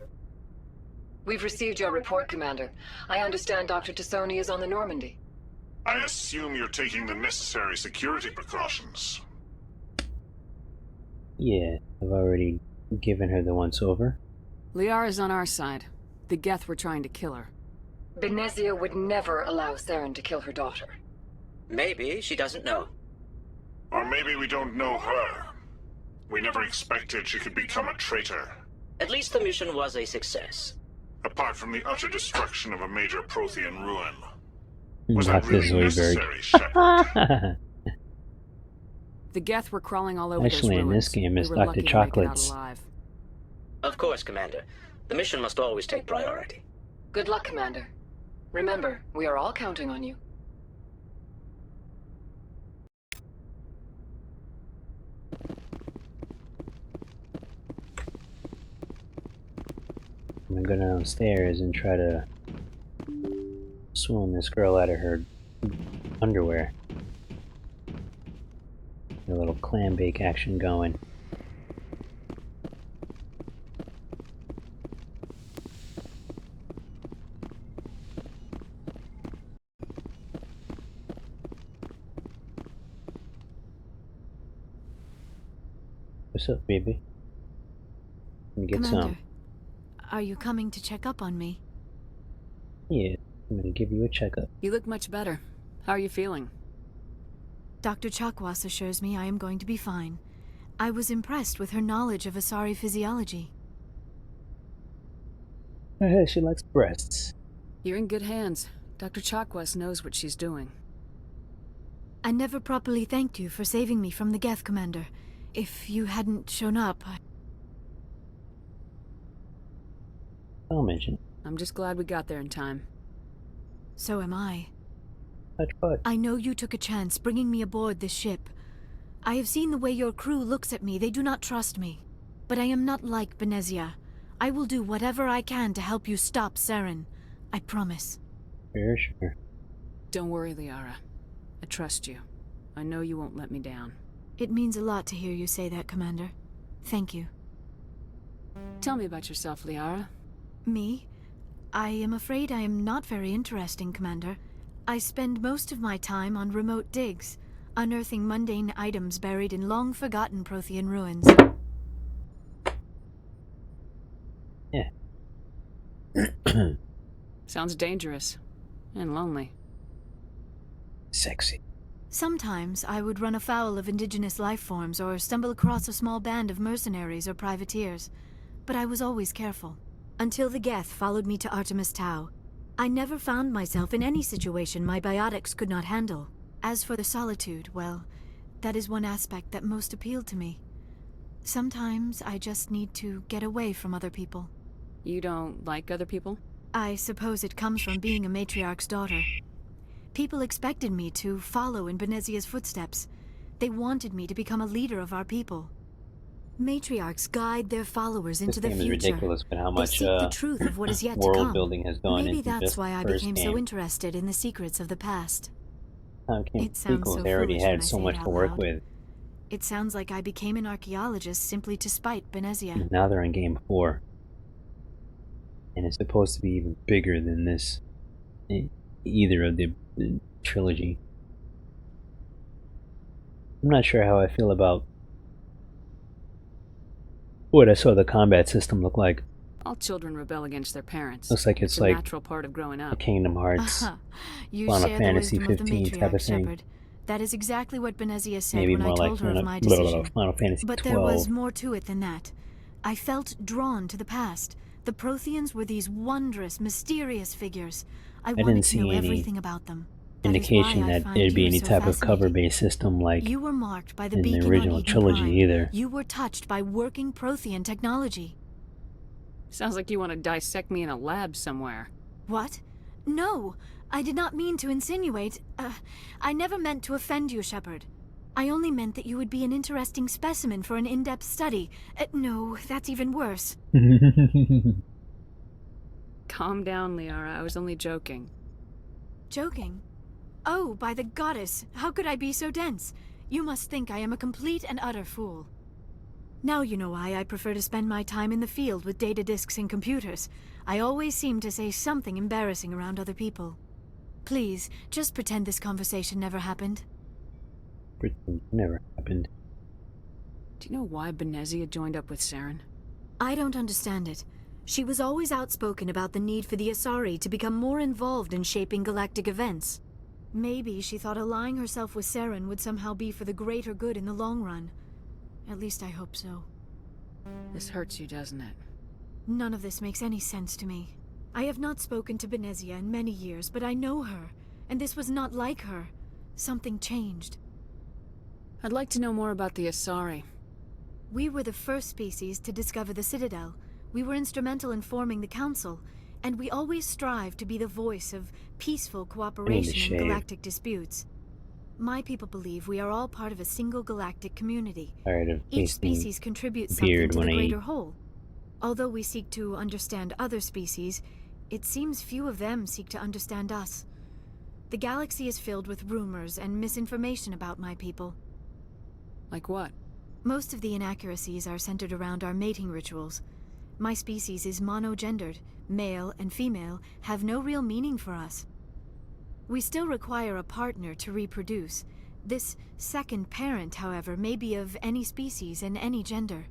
We've received your report, Commander. I understand Dr. Tassoni is on the Normandy. I assume you're taking the necessary security precautions. Yeah, I've already given her the once-over. Liara's on our side. The Geth were trying to kill her. Benezia would never allow Saren to kill her daughter. Maybe she doesn't know. Or maybe we don't know her. We never expected she could become a traitor. At least the mission was a success. Apart from the utter destruction of a major Prothean ruin. Was that really necessary, Shep? The Geth were crawling all over Actually, those in ruins. this game, it's We were Dr. lucky to make it out Chocolates. alive. Of course, Commander. The mission must always take priority. Good luck, Commander. Remember, we are all counting on you. I'm gonna go downstairs and try to swim this girl out of her underwear. A little clam bake action going. What's up, baby? Let me get Commander, some. are you coming to check up on me? Yeah, I'm gonna give you a checkup. You look much better. How are you feeling? Dr. Chakwas assures me I am going to be fine. I was impressed with her knowledge of Asari physiology. She likes breasts. You're in good hands. Dr. Chakwas knows what she's doing. I never properly thanked you for saving me from the Geth, Commander. If you hadn't shown up, I'll mention. I'm just glad we got there in time. So am I. What? I know you took a chance bringing me aboard this ship. I have seen the way your crew looks at me. They do not trust me. But I am not like Benezia. I will do whatever I can to help you stop Saren. I promise. Sure. Don't worry, Liara. I trust you. I know you won't let me down. It means a lot to hear you say that, Commander. Thank you. Tell me about yourself, Liara. Me? I am afraid I am not very interesting, Commander. I spend most of my time on remote digs, unearthing mundane items buried in long-forgotten Prothean ruins. Yeah. Sounds dangerous. And lonely. Sexy. Sometimes I would run afoul of indigenous life forms or stumble across a small band of mercenaries or privateers. But I was always careful. Until the Geth followed me to Artemis Tau. I never found myself in any situation my biotics could not handle. As for the solitude, well, that is one aspect that most appealed to me. Sometimes I just need to get away from other people. You don't like other people? I suppose it comes from being a matriarch's daughter. People expected me to follow in Benezia's footsteps. They wanted me to become a leader of our people. Matriarchs guide their followers into the future. This game is ridiculous, but how much they seek the truth of what is yet to come. world building has gone Maybe into that's just why I the first became game. so interested in the secrets of the past. It sounds so they already foolish when had I so say much it to out work loud. with. It sounds like I became an archaeologist simply to spite Benezia. And now they're in game 4. And it's supposed to be even bigger than this. Either of the trilogy. I'm not sure how I feel about what I saw the combat system look like. All children rebel against their parents. Looks like it's a like natural part of growing a up. Kingdom Hearts, You Final share Fantasy the wisdom 15 of the type of matriarch, thing. Shepard. That is exactly what Benezia said Maybe when I more like told her of my decision. Final Fantasy But 12. there was more to it than that. I felt drawn to the past. The Protheans were these wondrous, mysterious figures. I wanted didn't to see know any everything about them. indication that there'd be any type of cover-based system like You were marked by the in the beacon original on Eden trilogy Prime. either. You were touched by working Prothean technology. Sounds like you want to dissect me in a lab somewhere. What? No, I did not mean to insinuate. I never meant to offend you, Shepard. I only meant that you would be an interesting specimen for an in-depth study. No, that's even worse. Calm down, Liara. I was only joking. Joking? Oh, by the goddess, how could I be so dense? You must think I am a complete and utter fool. Now you know why I prefer to spend my time in the field with data disks and computers. I always seem to say something embarrassing around other people. Please, just pretend this conversation never happened. Pretend it never happened. Do you know why Benezia joined up with Saren? I don't understand it. She was always outspoken about the need for the Asari to become more involved in shaping galactic events. Maybe she thought allying herself with Saren would somehow be for the greater good in the long run. At least I hope so. This hurts you, doesn't it? None of this makes any sense to me. I have not spoken to Benezia in many years, but I know her, and this was not like her. Something changed. I'd like to know more about the Asari. We were the first species to discover the Citadel. We were instrumental in forming the Council, and we always strive to be the voice of peaceful cooperation in galactic disputes. My people believe we are all part of a single galactic community. Each species contributes something to the greater whole. Although we seek to understand other species, it seems few of them seek to understand us. The galaxy is filled with rumors and misinformation about my people. Like what? Most of the inaccuracies are centered around our mating rituals. My species is monogendered. Male and female have no real meaning for us. We still require a partner to reproduce. This second parent, however, may be of any species and any gender.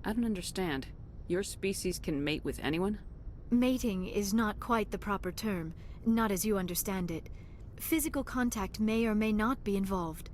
I don't understand. Your species can mate with anyone? Mating is not quite the proper term, not as you understand it. Physical contact may or may not be involved,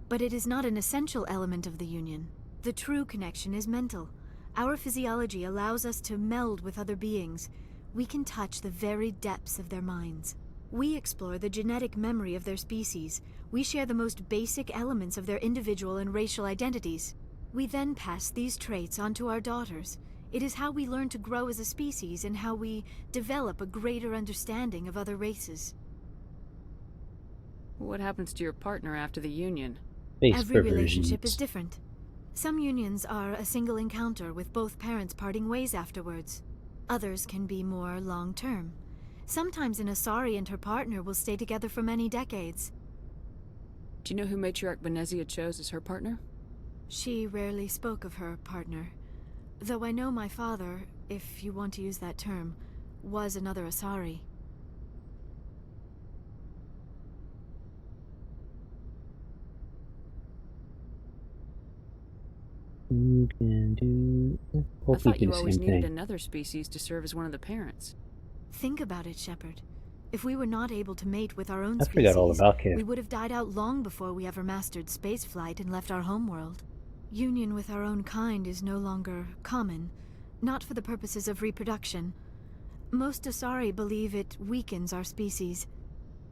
but it is not an essential element of the union. The true connection is mental. Our physiology allows us to meld with other beings. We can touch the very depths of their minds. We explore the genetic memory of their species. We share the most basic elements of their individual and racial identities. We then pass these traits on to our daughters. It is how we learn to grow as a species and how we develop a greater understanding of other races. What happens to your partner after the union? Every relationship is different. Some unions are a single encounter with both parents parting ways afterwards. Others can be more long-term. Sometimes an Asari and her partner will stay together for many decades. Do you know who Matriarch Venezia chose as her partner? She rarely spoke of her partner. Though I know my father, if you want to use that term, was another Asari. You can do... I thought you always needed another species to serve as one of the parents. Think about it, Shepard. If we were not able to mate with our own I species, forgot all about Kit. we would have died out long before we ever mastered spaceflight and left our homeworld. Union with our own kind is no longer common, not for the purposes of reproduction. Most Asari believe it weakens our species.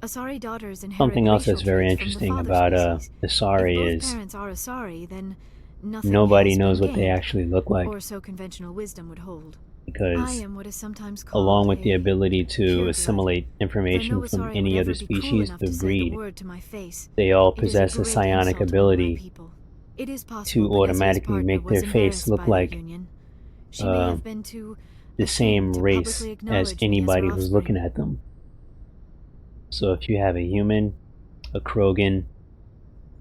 Asari daughters inherit something else that's racial very traits from the interesting father about species. Asari If both is parents are Asari, then nothing nobody has knows been what they gained, actually look like, or so conventional wisdom would hold. because I am what is sometimes called along with the a ability to pureblood. assimilate information Though no from Asari any would other ever be cruel species enough to to say the breed, word to my face, they all it is a possess a great psionic insult among my ability people. It is possible to Venezia's automatically partner make was their face embarrassed look by their like union. She may have been too the same ashamed to race publicly as acknowledge me as anybody her who's offspring. looking at them. So if you have a human, a Krogan,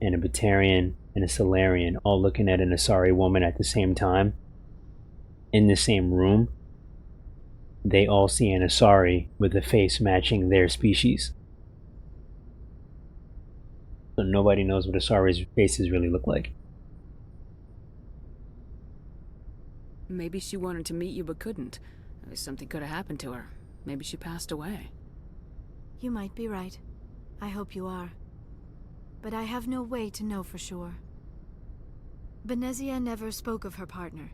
and a Batarian, and a Solarian all looking at an Asari woman at the same time, in the same room, they all see an Asari with a face matching their species. So nobody knows what Asari's faces really look like. Maybe she wanted to meet you but couldn't. Something could have happened to her. Maybe she passed away. You might be right. I hope you are. But I have no way to know for sure. Venezia never spoke of her partner.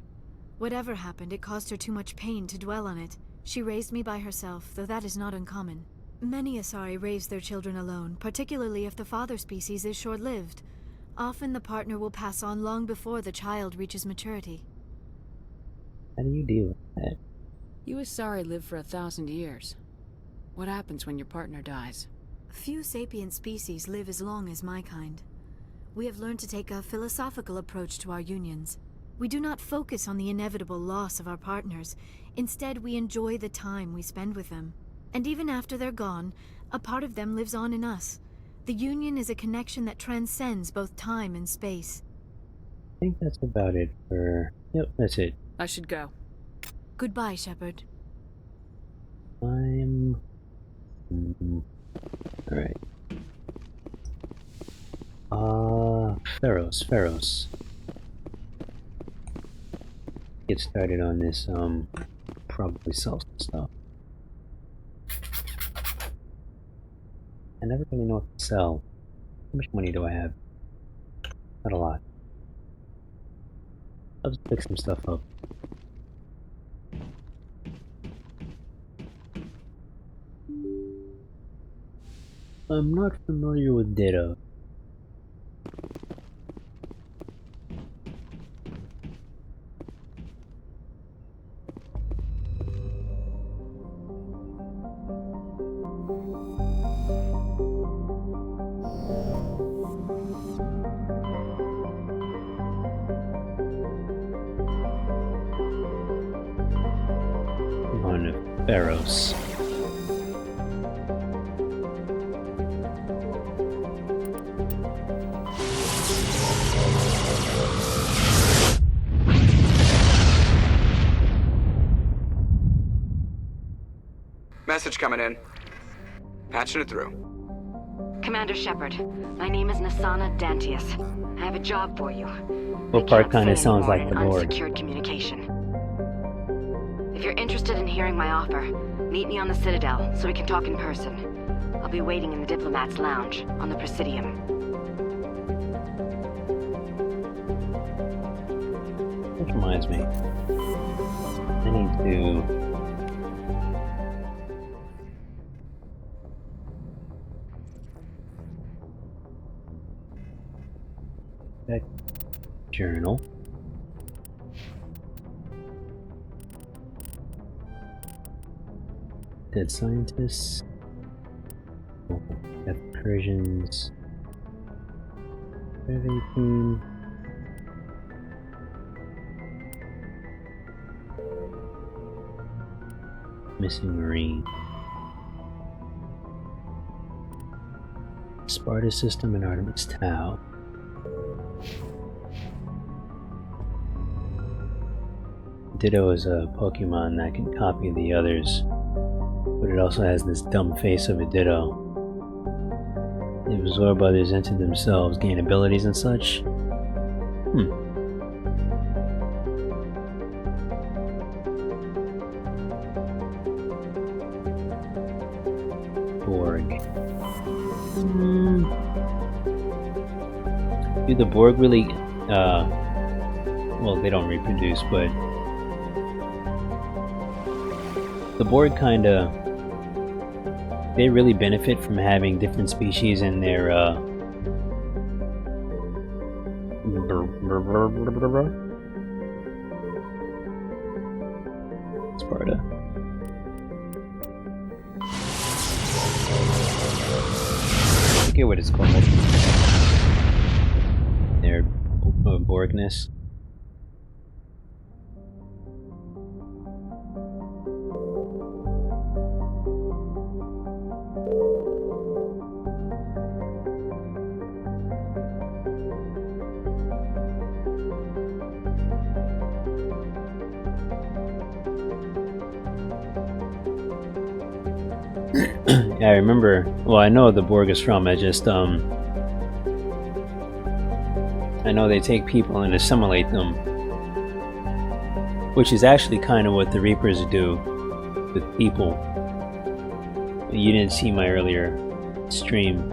Whatever happened, it caused her too much pain to dwell on it. She raised me by herself, though that is not uncommon. Many Asari raise their children alone, particularly if the father species is short-lived. Often the partner will pass on long before the child reaches maturity. How do you deal with that? You Asari live for 1,000 years. What happens when your partner dies? Few sapient species live as long as my kind. We have learned to take a philosophical approach to our unions. We do not focus on the inevitable loss of our partners. Instead, we enjoy the time we spend with them. And even after they're gone, a part of them lives on in us. The union is a connection that transcends both time and space. I think that's about it for... Yep, that's it. I should go. Goodbye, Shepard. I'm... Alright. Pharos. Get started on this, probably sell some stuff. I never really know what to sell. How much money do I have? Not a lot. I'll just pick some stuff up. I'm not familiar with data. On to Pharos. Message coming in. Patching it through. Commander Shepard, my name is Nasana Dantius. I have a job for you. What part kind of sounds like the Lord? Unsecured communication. If you're interested in hearing my offer, meet me on the Citadel so we can talk in person. I'll be waiting in the Diplomat's Lounge on the Presidium. Which reminds me, I need to Check journal. Dead scientists. Death Persians. Survey team. Missing Marine. Sparta System and Artemis Tau. Ditto is a Pokemon that can copy the others, but it also has this dumb face of a Ditto. They absorb others into themselves, gain abilities and such. Borg. Do the Borg really, well, they don't reproduce, but the Borg kinda, they really benefit from having different species in their, Sparta. I forget what it's called. Their Borgness. Yeah, I remember. Well, I know the Borg is from. I just I know they take people and assimilate them, which is actually kind of what the Reapers do with people. You didn't see my earlier stream.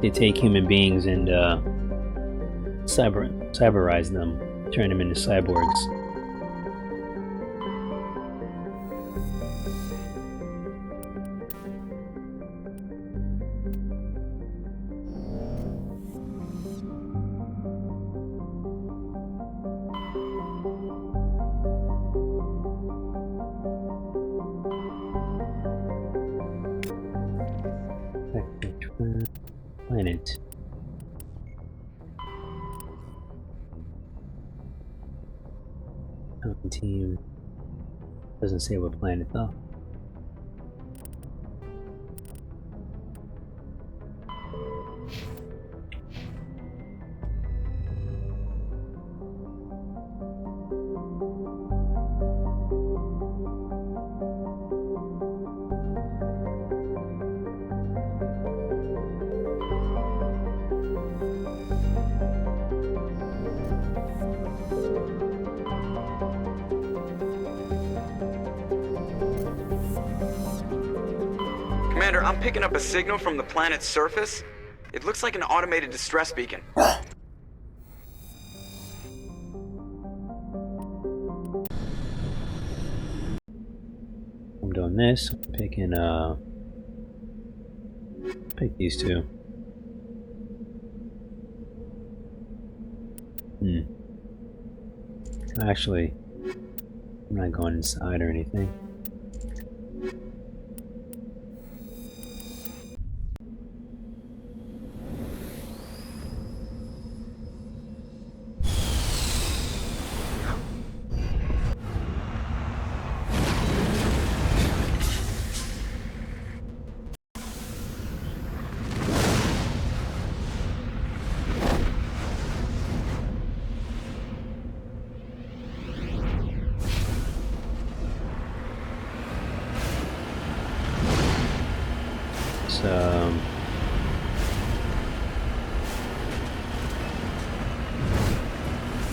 They take human beings and cyberize them, turn them into cyborgs. Planet. Team doesn't say what planet though. Commander, I'm picking up a signal from the planet's surface. It looks like an automated distress beacon. I'm doing this. I'm picking pick these two. Actually, I'm not going inside or anything.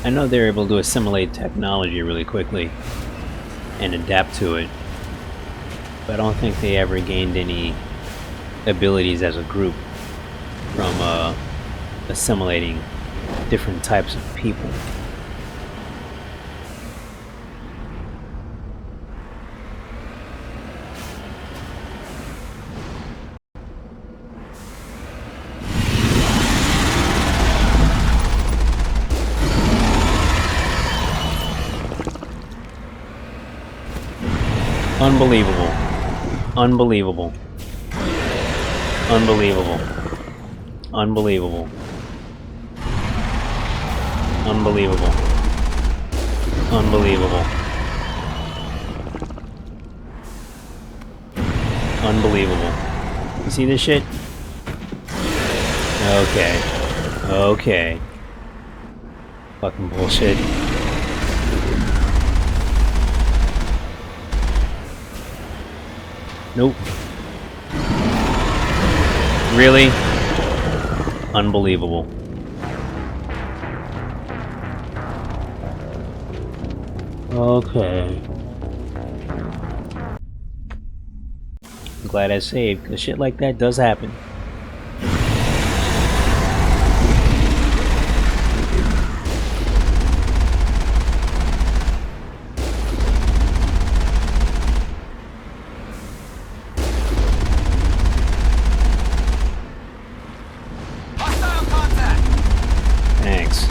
I know they're able to assimilate technology really quickly and adapt to it, but I don't think they ever gained any abilities as a group from assimilating different types of people. Unbelievable. Unbelievable. Unbelievable. Unbelievable. Unbelievable. Unbelievable. Unbelievable. You see this shit? Okay. Okay. Fucking bullshit. Nope. Really? Unbelievable. Okay. I'm glad I saved, because shit like that does happen. Thanks.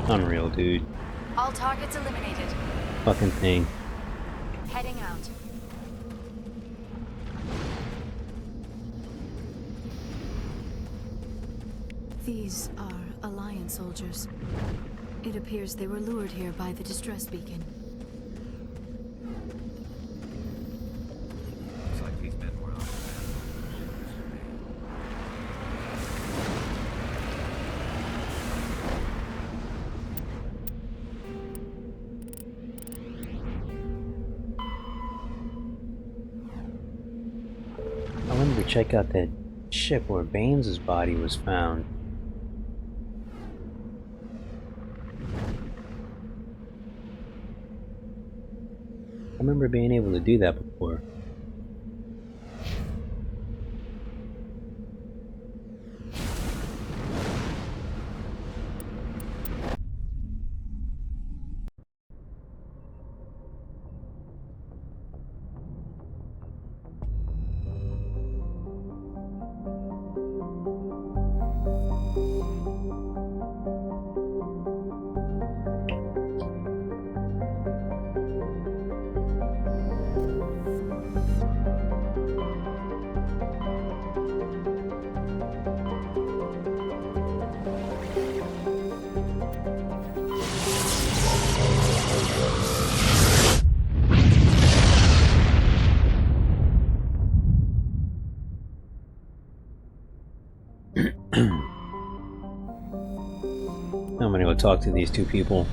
Unreal, dude. All targets eliminated. Fucking thing. Heading out. These are Alliance soldiers. It appears they were lured here by the distress beacon. Looks like these men were on I wanted to check out that ship where Baines' body was found. I remember being able to do that before. I'm gonna go talk to these two people.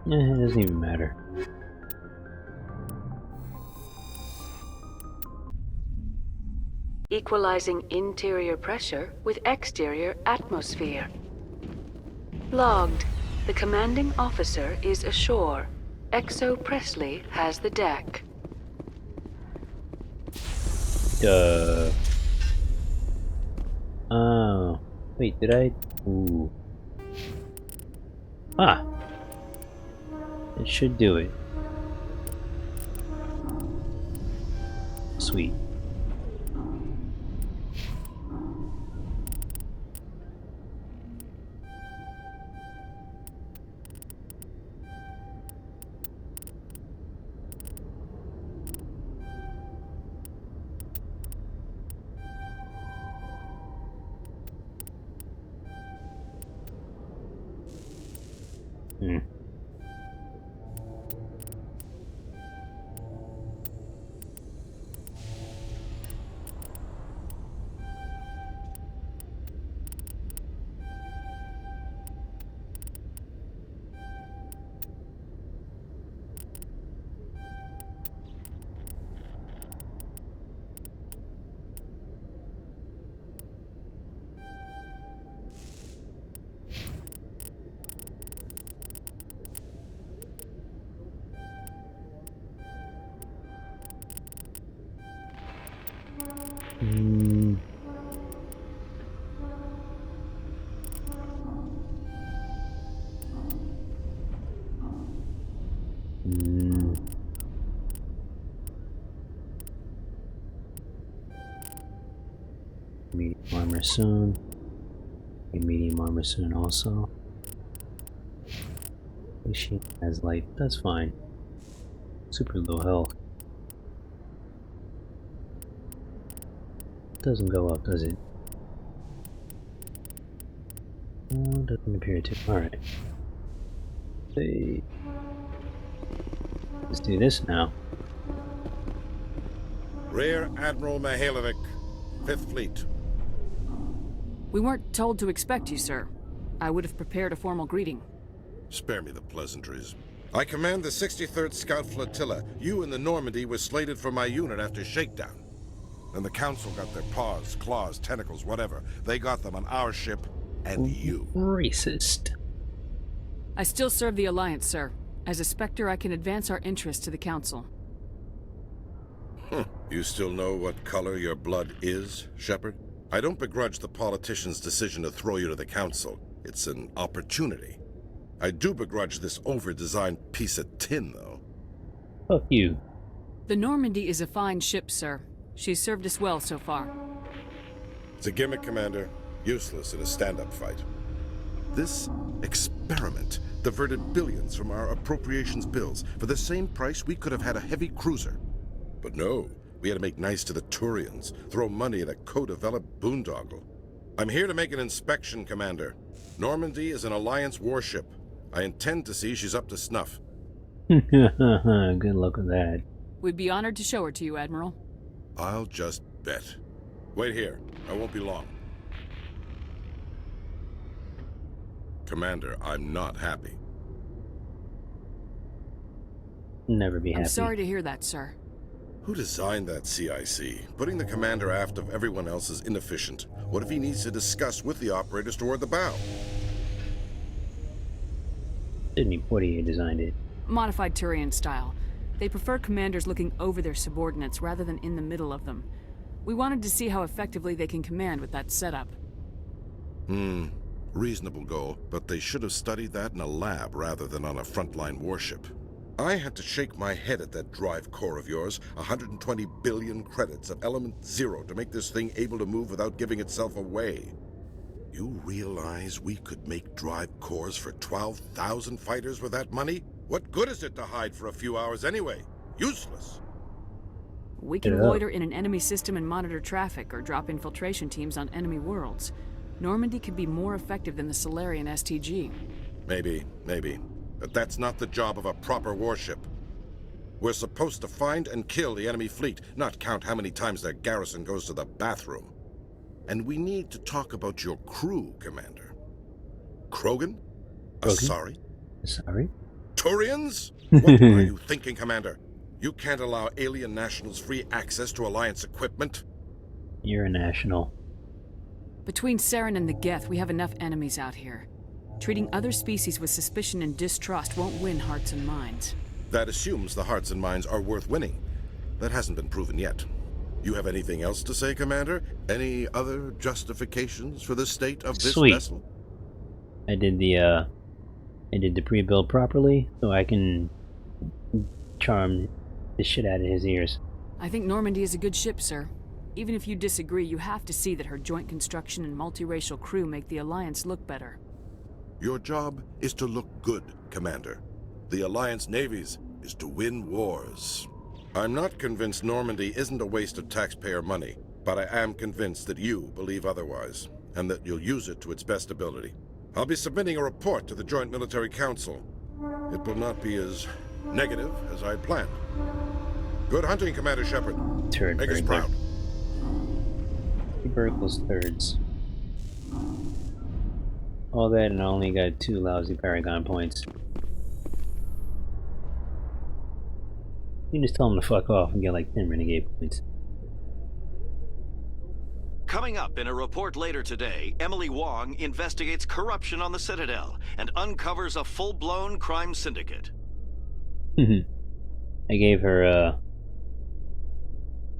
It doesn't even matter. Equalizing interior pressure with exterior atmosphere. Logged. The commanding officer is ashore. Exo Presley has the deck. Duh. Oh. Wait, did I? Ooh. Ah. It should do it. Sweet. Medium armor soon. Medium armor soon also. She has light. That's fine. Super low health. Doesn't go up, does it? Doesn't appear to. Alright. Let's do this now. Rear Admiral Mihailovic, 5th Fleet. We weren't told to expect you, sir. I would have prepared a formal greeting. Spare me the pleasantries. I command the 63rd Scout Flotilla. You and the Normandy were slated for my unit after shakedown. Then the Council got their paws, claws, tentacles, whatever. They got them on our ship, and you. Racist. I still serve the Alliance, sir. As a Spectre, I can advance our interests to the Council. You still know what color your blood is, Shepard? I don't begrudge the politician's decision to throw you to the Council. It's an opportunity. I do begrudge this over-designed piece of tin, though. Fuck you. The Normandy is a fine ship, sir. She's served us well so far. It's a gimmick, Commander. Useless in a stand-up fight. This experiment diverted billions from our appropriations bills. For the same price, we could have had a heavy cruiser. But no, we had to make nice to the Turians, throw money at a co-developed boondoggle. I'm here to make an inspection, Commander. Normandy is an Alliance warship. I intend to see she's up to snuff. Good luck with that. We'd be honored to show her to you, Admiral. I'll just bet. Wait here. I won't be long. Commander, I'm not happy. Never be happy. I'm sorry to hear that, sir. Who designed that CIC? Putting the commander aft of everyone else is inefficient. What if he needs to discuss with the operators toward the bow? Sidney Poitier designed it. Modified Turian style. They prefer commanders looking over their subordinates rather than in the middle of them. We wanted to see how effectively they can command with that setup. Reasonable goal, but they should have studied that in a lab rather than on a frontline warship. I had to shake my head at that drive core of yours. 120 billion credits of element 0 to make this thing able to move without giving itself away. You realize we could make drive cores for 12,000 fighters with that money? What good is it to hide for a few hours anyway? Useless. We can loiter in an enemy system and monitor traffic or drop infiltration teams on enemy worlds. Normandy could be more effective than the Solarian STG. Maybe. But that's not the job of a proper warship. We're supposed to find and kill the enemy fleet, not count how many times their garrison goes to the bathroom. And we need to talk about your crew, Commander. Krogan? Asari? Asari? Turians? What are you thinking, Commander? You can't allow alien nationals free access to Alliance equipment? You're a national. Between Saren and the Geth, we have enough enemies out here. Treating other species with suspicion and distrust won't win hearts and minds. That assumes the hearts and minds are worth winning. That hasn't been proven yet. You have anything else to say, Commander? Any other justifications for the state of this vessel? I did the pre-build properly, so I can charm the shit out of his ears. I think Normandy is a good ship, sir. Even if you disagree, you have to see that her joint construction and multiracial crew make the Alliance look better. Your job is to look good, Commander. The Alliance navies is to win wars. I'm not convinced Normandy isn't a waste of taxpayer money, but I am convinced that you believe otherwise, and that you'll use it to its best ability. I'll be submitting a report to the Joint Military Council. It will not be as negative as I'd planned. Good hunting, Commander Shepard. Turd Make us burglar. proud. Tubercles thirds. All that, and I only got 2 lousy Paragaon points. You can just tell them to fuck off and get like 10 renegade points. Coming up in a report later today, Emily Wong investigates corruption on the Citadel and uncovers a full-blown crime syndicate. I gave her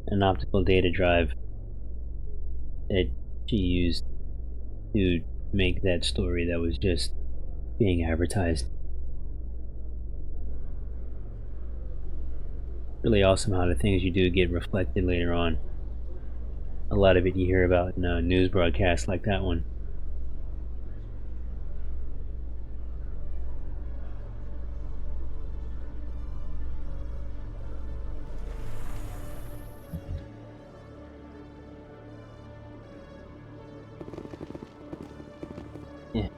an optical data drive that she used to make that story that was just being advertised. Really awesome how the things you do get reflected later on. A lot of it you hear about in news broadcasts like that one. Yeah.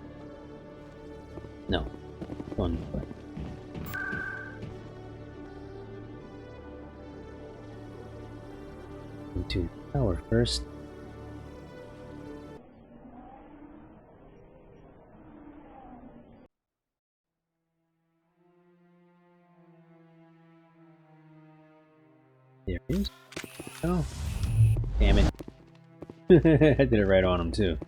No. One way. Into tower first. There it is. Oh. Damn it. I did it right on him too.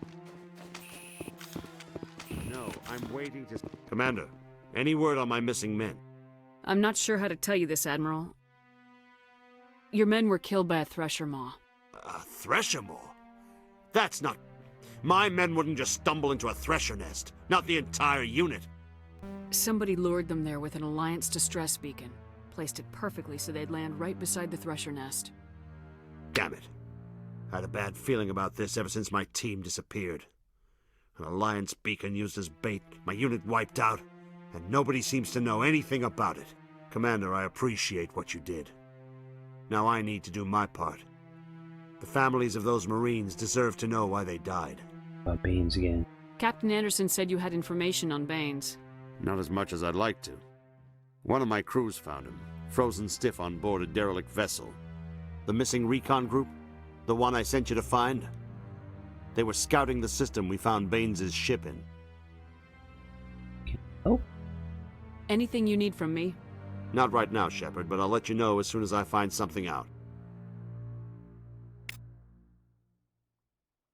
No, I'm waiting to... Commander, any word on my missing men? I'm not sure how to tell you this, Admiral. Your men were killed by a thresher maw. A thresher maw? That's not... My men wouldn't just stumble into a thresher nest. Not the entire unit. Somebody lured them there with an Alliance distress beacon. Placed it perfectly so they'd land right beside the thresher nest. Damn it. I had a bad feeling about this ever since my team disappeared. An Alliance beacon used as bait, my unit wiped out, and nobody seems to know anything about it. Commander, I appreciate what you did. Now I need to do my part. The families of those Marines deserve to know why they died. About Baines again. Captain Anderson said you had information on Baines. Not as much as I'd like to. One of my crews found him, frozen stiff on board a derelict vessel. The missing recon group? The one I sent you to find? They were scouting the system we found Baines' ship in. Oh. Anything you need from me? Not right now, Shepard, but I'll let you know as soon as I find something out.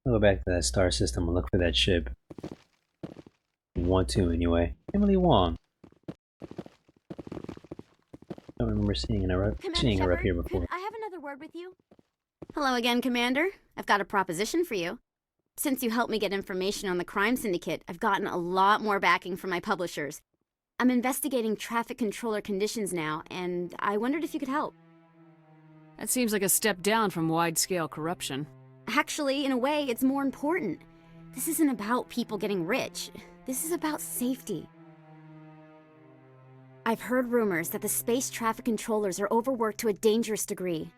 I'll go back to that star system and look for that ship. Want to, anyway. Emily Wong. I don't remember seeing her up here before. Could I have another word with you? Hello again, Commander. I've got a proposition for you. Since you helped me get information on the crime syndicate, I've gotten a lot more backing from my publishers. I'm investigating traffic controller conditions now, and I wondered if you could help. That seems like a step down from wide-scale corruption. Actually, in a way, it's more important. This isn't about people getting rich. This is about safety. I've heard rumors that the space traffic controllers are overworked to a dangerous degree.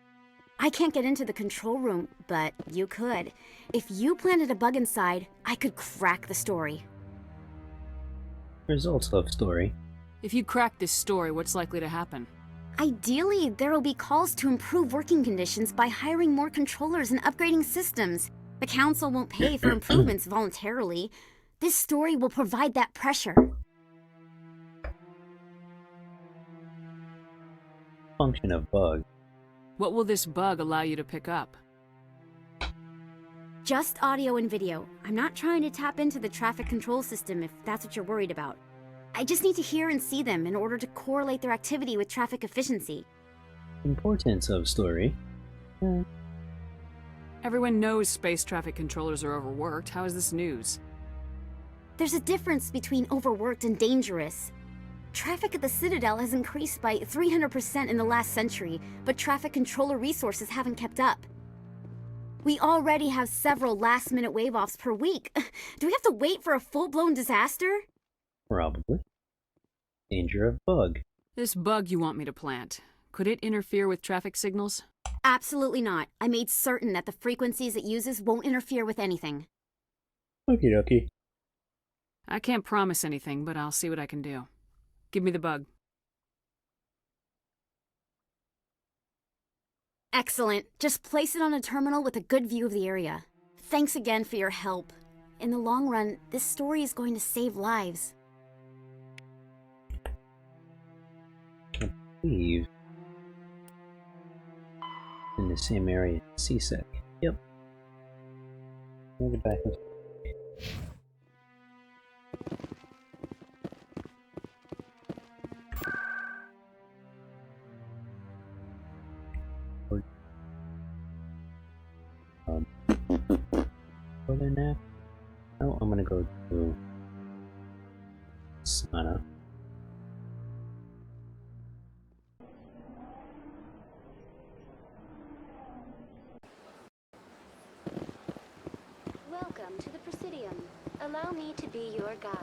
I can't get into the control room, but you could. If you planted a bug inside, I could crack the story. Results of story. If you crack this story, what's likely to happen? Ideally, there will be calls to improve working conditions by hiring more controllers and upgrading systems. The Council won't pay for improvements voluntarily. This story will provide that pressure. Function of bug. What will this bug allow you to pick up? Just audio and video. I'm not trying to tap into the traffic control system if that's what you're worried about. I just need to hear and see them in order to correlate their activity with traffic efficiency. Importance of story. Everyone knows space traffic controllers are overworked. How is this news? There's a difference between overworked and dangerous. Traffic at the Citadel has increased by 300% in the last century, but traffic controller resources haven't kept up. We already have several last-minute wave-offs per week. Do we have to wait for a full-blown disaster? Probably. Danger of bug. This bug you want me to plant, could it interfere with traffic signals? Absolutely not. I made certain that the frequencies it uses won't interfere with anything. Okie dokie. I can't promise anything, but I'll see what I can do. Give me the bug. Excellent. Just place it on a terminal with a good view of the area. Thanks again for your help. In the long run, this story is going to save lives. I believe in the same area. CSEC. Yep. We'll get back. Go there now. Oh, I'm gonna go to Sana. Welcome to the Presidium. Allow me to be your guide.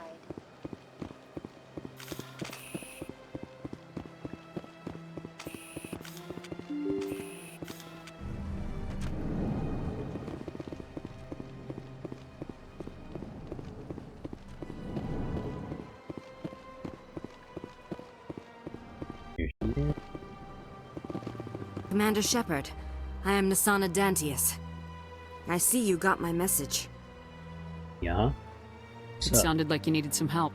Commander Shepard, I am Nasana Dantius. I see you got my message. Yeah? It sounded like you needed some help.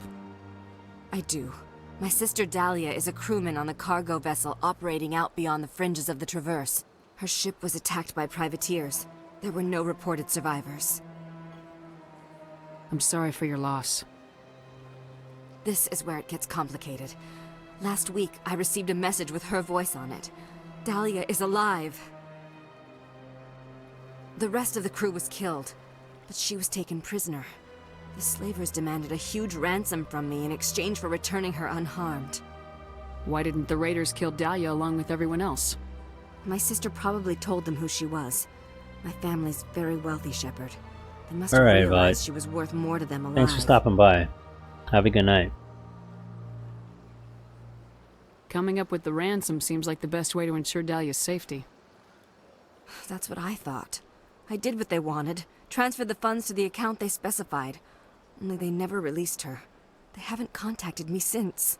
I do. My sister Dahlia is a crewman on the cargo vessel operating out beyond the fringes of the Traverse. Her ship was attacked by privateers. There were no reported survivors. I'm sorry for your loss. This is where it gets complicated. Last week, I received a message with her voice on it. Dahlia is alive. The rest of the crew was killed, but she was taken prisoner. The slavers demanded a huge ransom from me in exchange for returning her unharmed. Why didn't the raiders kill Dahlia along with everyone else? My sister probably told them who she was. My family's very wealthy, Shepard. They must All have right, realized bud. she was worth more to them alive. Thanks for stopping by. Have a good night. Coming up with the ransom seems like the best way to ensure Dahlia's safety. That's what I thought. I did what they wanted, transferred the funds to the account they specified. Only they never released her. They haven't contacted me since.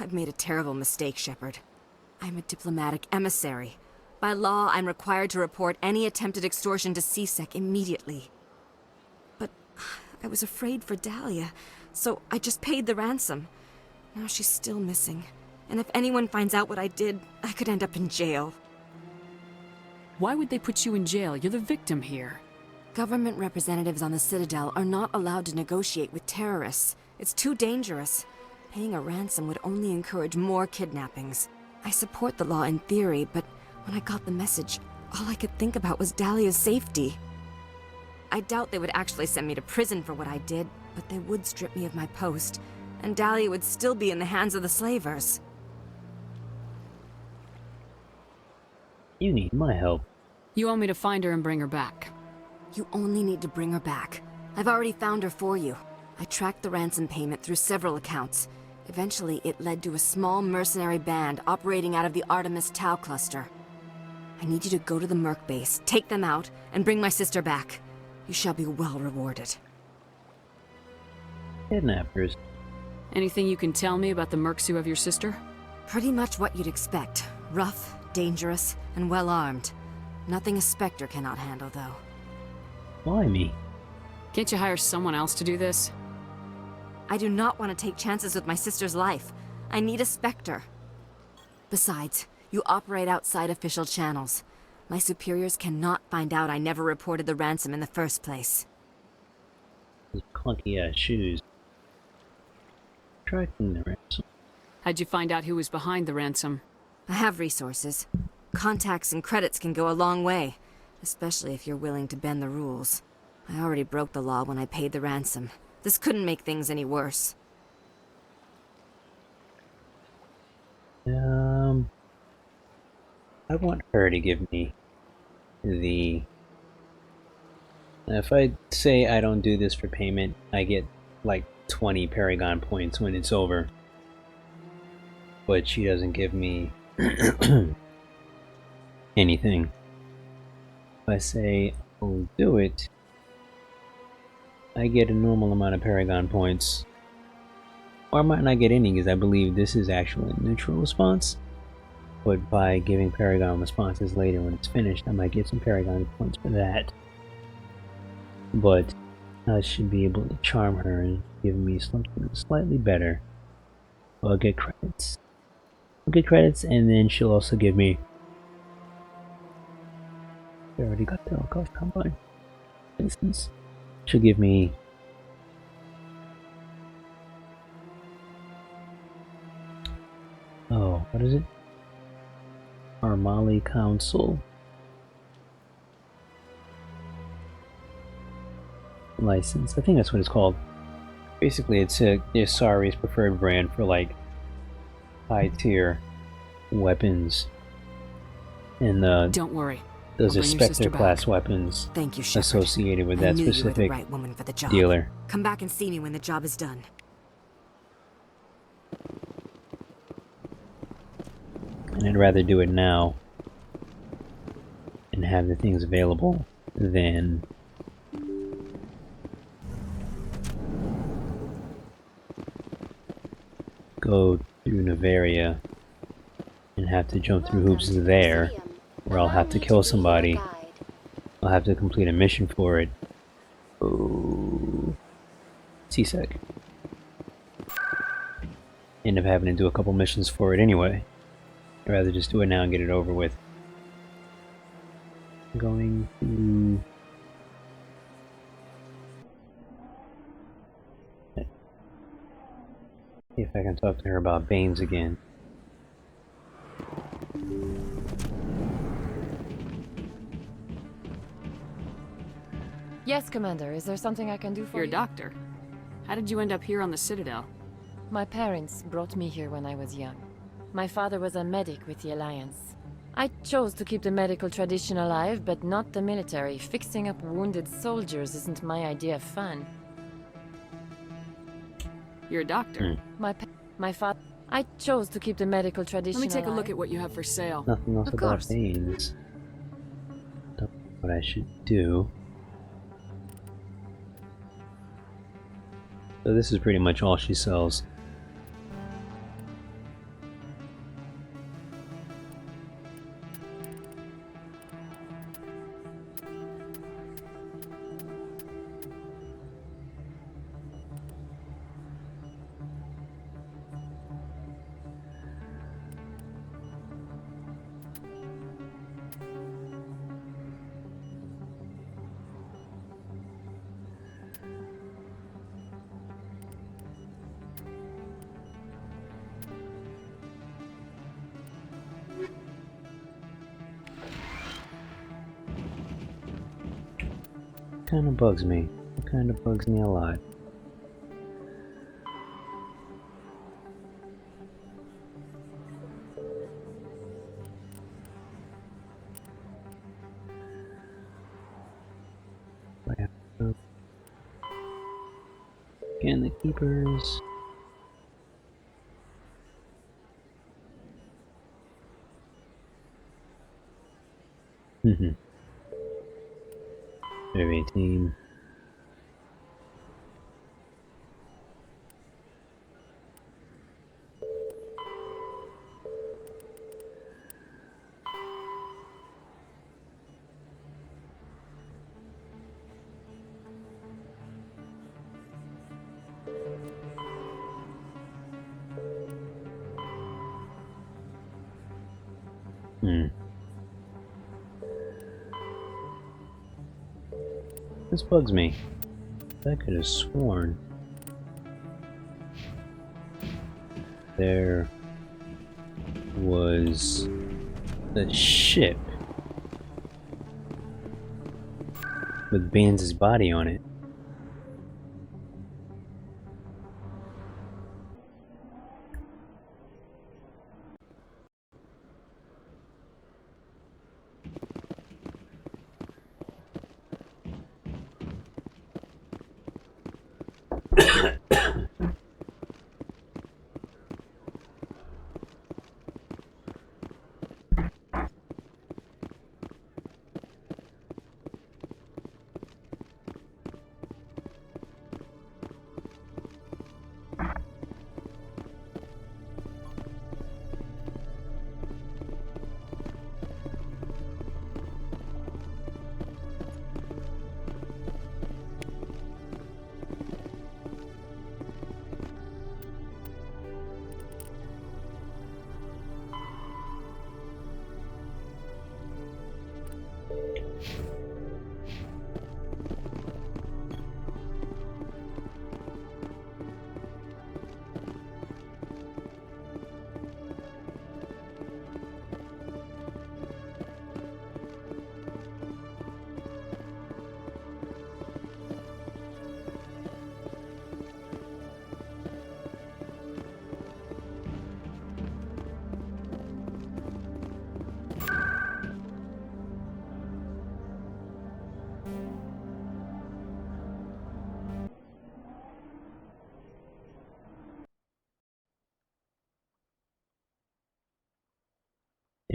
I've made a terrible mistake, Shepard. I'm a diplomatic emissary. By law, I'm required to report any attempted extortion to CSEC immediately. But I was afraid for Dahlia, so I just paid the ransom. Now she's still missing. And if anyone finds out what I did, I could end up in jail. Why would they put you in jail? You're the victim here. Government representatives on the Citadel are not allowed to negotiate with terrorists. It's too dangerous. Paying a ransom would only encourage more kidnappings. I support the law in theory, but when I got the message, all I could think about was Dahlia's safety. I doubt they would actually send me to prison for what I did, but they would strip me of my post, and Dahlia would still be in the hands of the slavers. You need my help. You want me to find her and bring her back? You only need to bring her back. I've already found her for you. I tracked the ransom payment through several accounts. Eventually, it led to a small mercenary band operating out of the Artemis Tau cluster. I need you to go to the Merc base, take them out, and bring my sister back. You shall be well rewarded. Kidnappers. Anything you can tell me about the mercs who have your sister? Pretty much what you'd expect. Rough, dangerous, and well-armed. Nothing a Spectre cannot handle, though. Why me? Can't you hire someone else to do this? I do not want to take chances with my sister's life. I need a Spectre. Besides, you operate outside official channels. My superiors cannot find out I never reported the ransom in the first place. Those clunky-ass shoes. Tracking the ransom. How'd you find out who was behind the ransom? I have resources. Contacts and credits can go a long way, especially if you're willing to bend the rules. I already broke the law when I paid the ransom. This couldn't make things any worse. I want her to give me the... If I say I don't do this for payment, I get like 20 Paragaon points when it's over. But she doesn't give me anything. If I say I'll do it, I get a normal amount of Paragaon points. Or I might not get any because I believe this is actually a neutral response. But by giving Paragaon responses later when it's finished, I might get some Paragaon points for that. But I should be able to charm her and give me something slightly better. I'll get credits. I'll get credits, and then she'll also give me. I already got the Alcoff Combine. For instance, she'll give me. Oh, what is it? Armali Council license. I think that's what it's called. Basically, it's the Asari's preferred brand for like high tier weapons, and don't worry. Those are Spectre class weapons. Thank you, Shepard. Associated with that specific you were the right woman for the job. dealer. Come back and see me when the job is done. And I'd rather do it now and have the things available than go through Nevaria and have to jump through hoops there, where I'll have to kill somebody. I'll have to complete a mission for it. Oh, CSEC. End up having to do a couple missions for it anyway. I'd rather just do it now and get it over with. Going to... See if I can talk to her about Banes again. Yes, Commander. Is there something I can do for you? You're a doctor. How did you end up here on the Citadel? My parents brought me here when I was young. My father was a medic with the Alliance. I chose to keep the medical tradition alive, but not the military. Fixing up wounded soldiers isn't my idea of fun. You're a doctor. My father... I chose to keep the medical tradition alive. Let me take a look at what you have for sale. Nothing else about Banes. Don't know what I should do. So this is pretty much all she sells. Kind of bugs me. It kind of bugs me a lot. Again, the keepers. Mm-hmm. 18. This bugs me. I could have sworn there was a ship with Baines' body on it.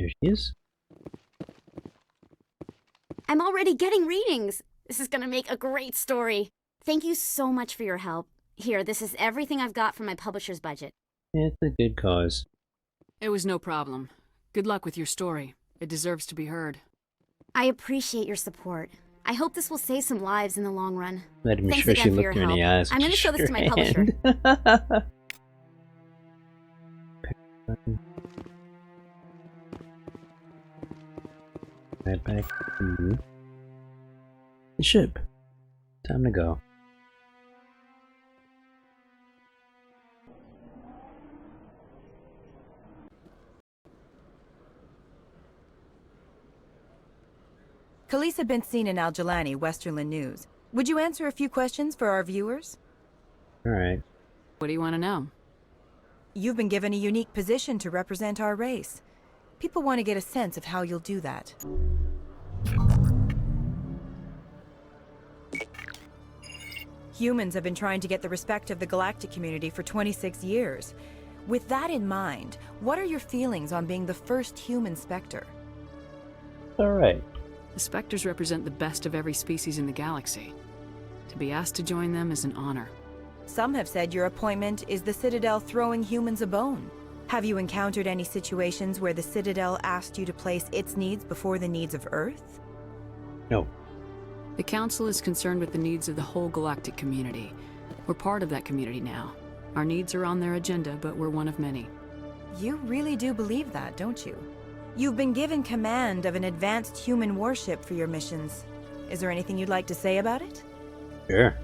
There she is. I'm already getting readings. This is gonna make a great story. Thank you so much for your help. Here, this is everything I've got from my publisher's budget. It's a good cause. It was no problem. Good luck with your story. It deserves to be heard. I appreciate your support. I hope this will save some lives in the long run. Let him Thanks sure she again for your looked her in help. the eyes. I'm gonna show this to my publisher. Right back to the ship. Time to go. Khaleesa been seen in Al-Jalani, Westerland News. Would you answer a few questions for our viewers? Alright. What do you want to know? You've been given a unique position to represent our race. People want to get a sense of how you'll do that. Humans have been trying to get the respect of the galactic community for 26 years. With that in mind, what are your feelings on being the first human Spectre? Alright. The Spectres represent the best of every species in the galaxy. To be asked to join them is an honor. Some have said your appointment is the Citadel throwing humans a bone. Have you encountered any situations where the Citadel asked you to place its needs before the needs of Earth? No. The Council is concerned with the needs of the whole galactic community. We're part of that community now. Our needs are on their agenda, but we're one of many. You really do believe that, don't you? You've been given command of an advanced human warship for your missions. Is there anything you'd like to say about it? Sure.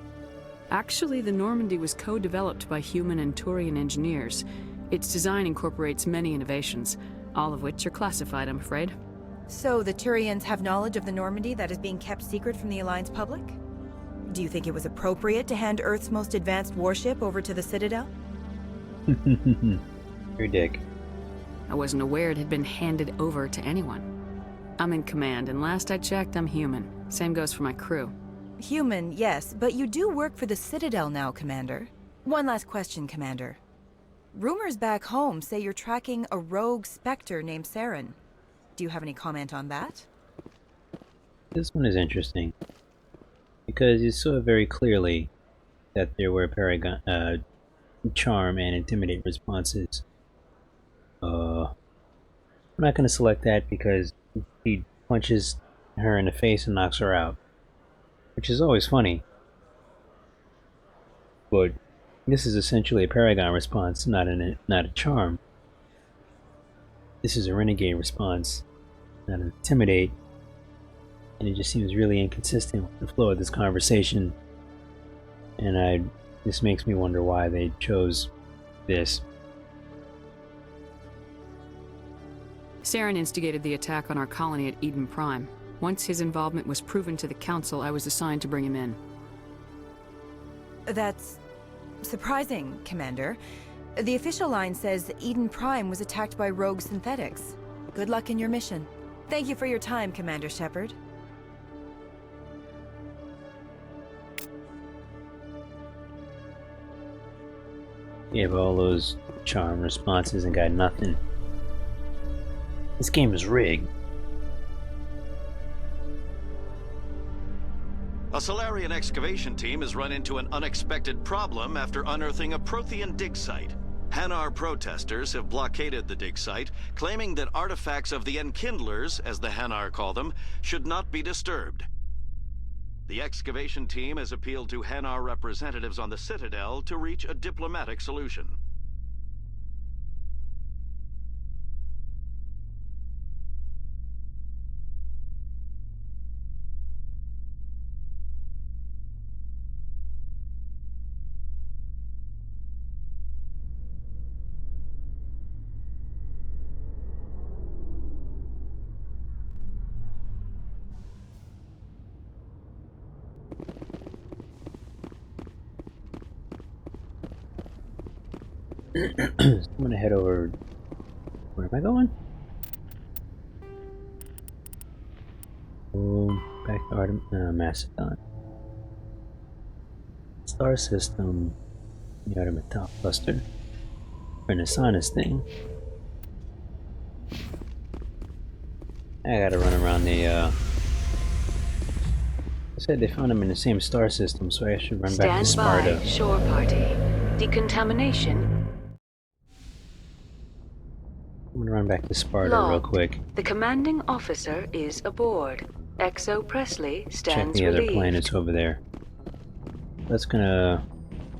Actually, the Normandy was co-developed by human and Turian engineers. Its design incorporates many innovations, all of which are classified, I'm afraid. So the Turians have knowledge of the Normandy that is being kept secret from the Alliance public? Do you think it was appropriate to hand Earth's most advanced warship over to the Citadel? Your dick. I wasn't aware it had been handed over to anyone. I'm in command, and last I checked, I'm human. Same goes for my crew. Human, yes, but you do work for the Citadel now, Commander. One last question, Commander. Rumors back home say you're tracking a rogue Spectre named Saren. Do you have any comment on that? This one is interesting. Because you saw very clearly that there were Paragaon, charm and intimidate responses. I'm not going to select that because he punches her in the face and knocks her out. Which is always funny. But this is essentially a Paragaon response, not a charm. This is a renegade response, not an intimidate. And it just seems really inconsistent with the flow of this conversation. And this makes me wonder why they chose this. Saren instigated the attack on our colony at Eden Prime. Once his involvement was proven to the Council, I was assigned to bring him in. That's surprising, Commander. The official line says Eden Prime was attacked by rogue synthetics. Good luck in your mission. Thank you for your time, Commander Shepard. Gave all those charm responses and got nothing. This game is rigged. A Solarian excavation team has run into an unexpected problem after unearthing a Prothean dig site. Hanar protesters have blockaded the dig site, claiming that artifacts of the Enkindlers, as the Hanar call them, should not be disturbed. The excavation team has appealed to Hanar representatives on the Citadel to reach a diplomatic solution. So I'm gonna head over. Where am I going? Oh, back to Macedon. Star system. The Artemetop cluster. Renaissance thing. I gotta run around the, I said they found him in the same star system, so I should run back to Sparta. Stand by, shore party. Decontamination. I'm gonna run back to Sparta real Logged. quick. The commanding officer is aboard. Exo Presley Check stands the other relieved. planets over there. That's gonna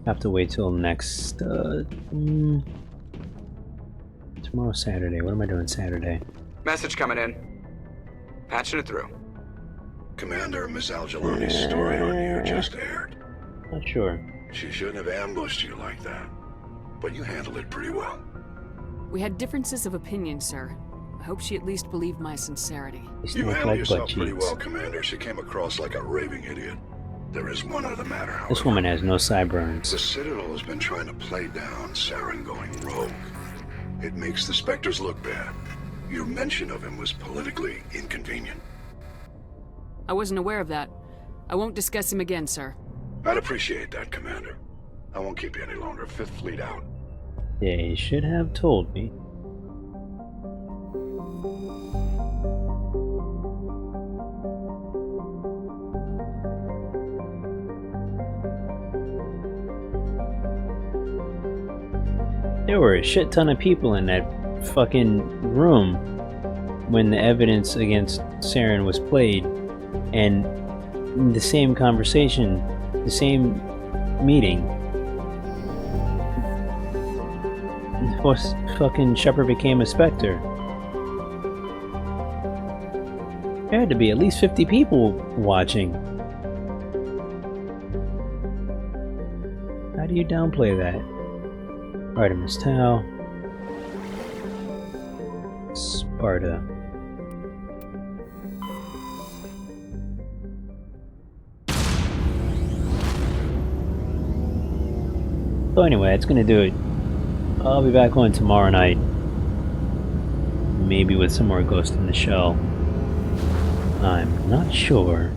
have to wait till next, tomorrow Saturday. What am I doing Saturday? Message coming in. Patching it through. Commander, Miss Al-Jalani's story on you just aired. Not sure. She shouldn't have ambushed you like that. But you handled it pretty well. We had differences of opinion, sir. I hope she at least believed my sincerity. You handled yourself pretty well, Commander. She came across like a raving idiot. There is one other matter, however. This woman has no sideburns. The Citadel has been trying to play down Saren going rogue. It makes the Spectres look bad. Your mention of him was politically inconvenient. I wasn't aware of that. I won't discuss him again, sir. I'd appreciate that, Commander. I won't keep you any longer. Fifth Fleet out. They should have told me. There were a shit ton of people in that fucking room when the evidence against Saren was played, and in the same conversation, the same meeting, fucking Shepard became a Spectre. There had to be at least 50 people watching. How do you downplay that? Artemis Tau. Sparta. So anyway, that's gonna do it. I'll be back on tomorrow night. Maybe with some more Ghost in the Shell. I'm not sure.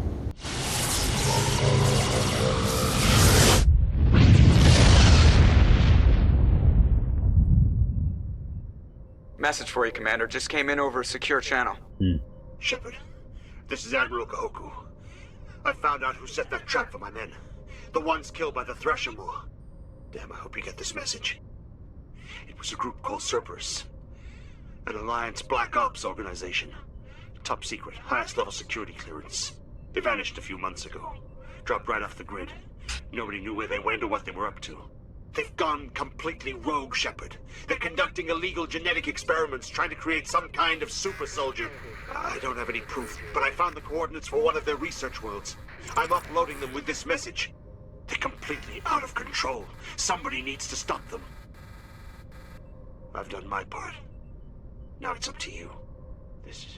Message for you, Commander. Just came in over a secure channel. Shepard, this is Admiral Kahoku. I found out who set that trap for my men. The ones killed by the Thresher War. Damn, I hope you get this message. It was a group called Cerberus. An Alliance Black Ops organization. Top secret, highest level security clearance. They vanished a few months ago. Dropped right off the grid. Nobody knew where they went or what they were up to. They've gone completely rogue, Shepard. They're conducting illegal genetic experiments, trying to create some kind of super soldier. I don't have any proof, but I found the coordinates for one of their research worlds. I'm uploading them with this message. They're completely out of control. Somebody needs to stop them. I've done my part. Now it's up to you. This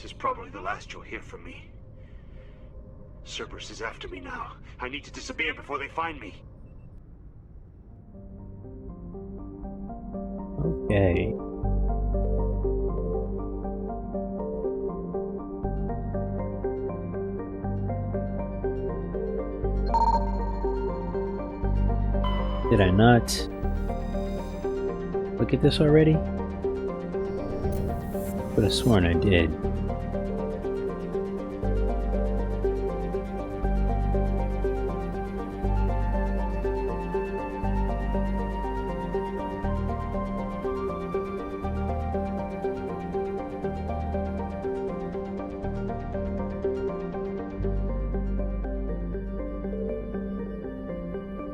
is probably the last you'll hear from me. Cerberus is after me now. I need to disappear before they find me. Okay. Did I not look at this already? Could have sworn I did.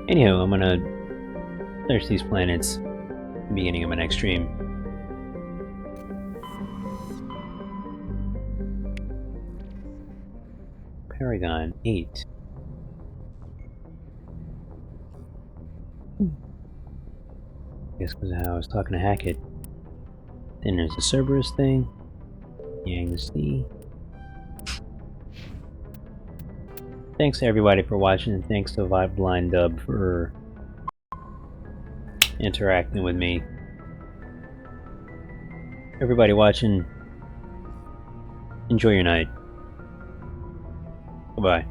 Anyhow, I'm gonna search these planets at the beginning of my next stream. Paragaon 8. Guess because I was talking to Hackett. Then there's the Cerberus thing. Yang C. Thanks to everybody for watching, and thanks to Vibe Blind Dub for interacting with me. Everybody watching, enjoy your night. Goodbye.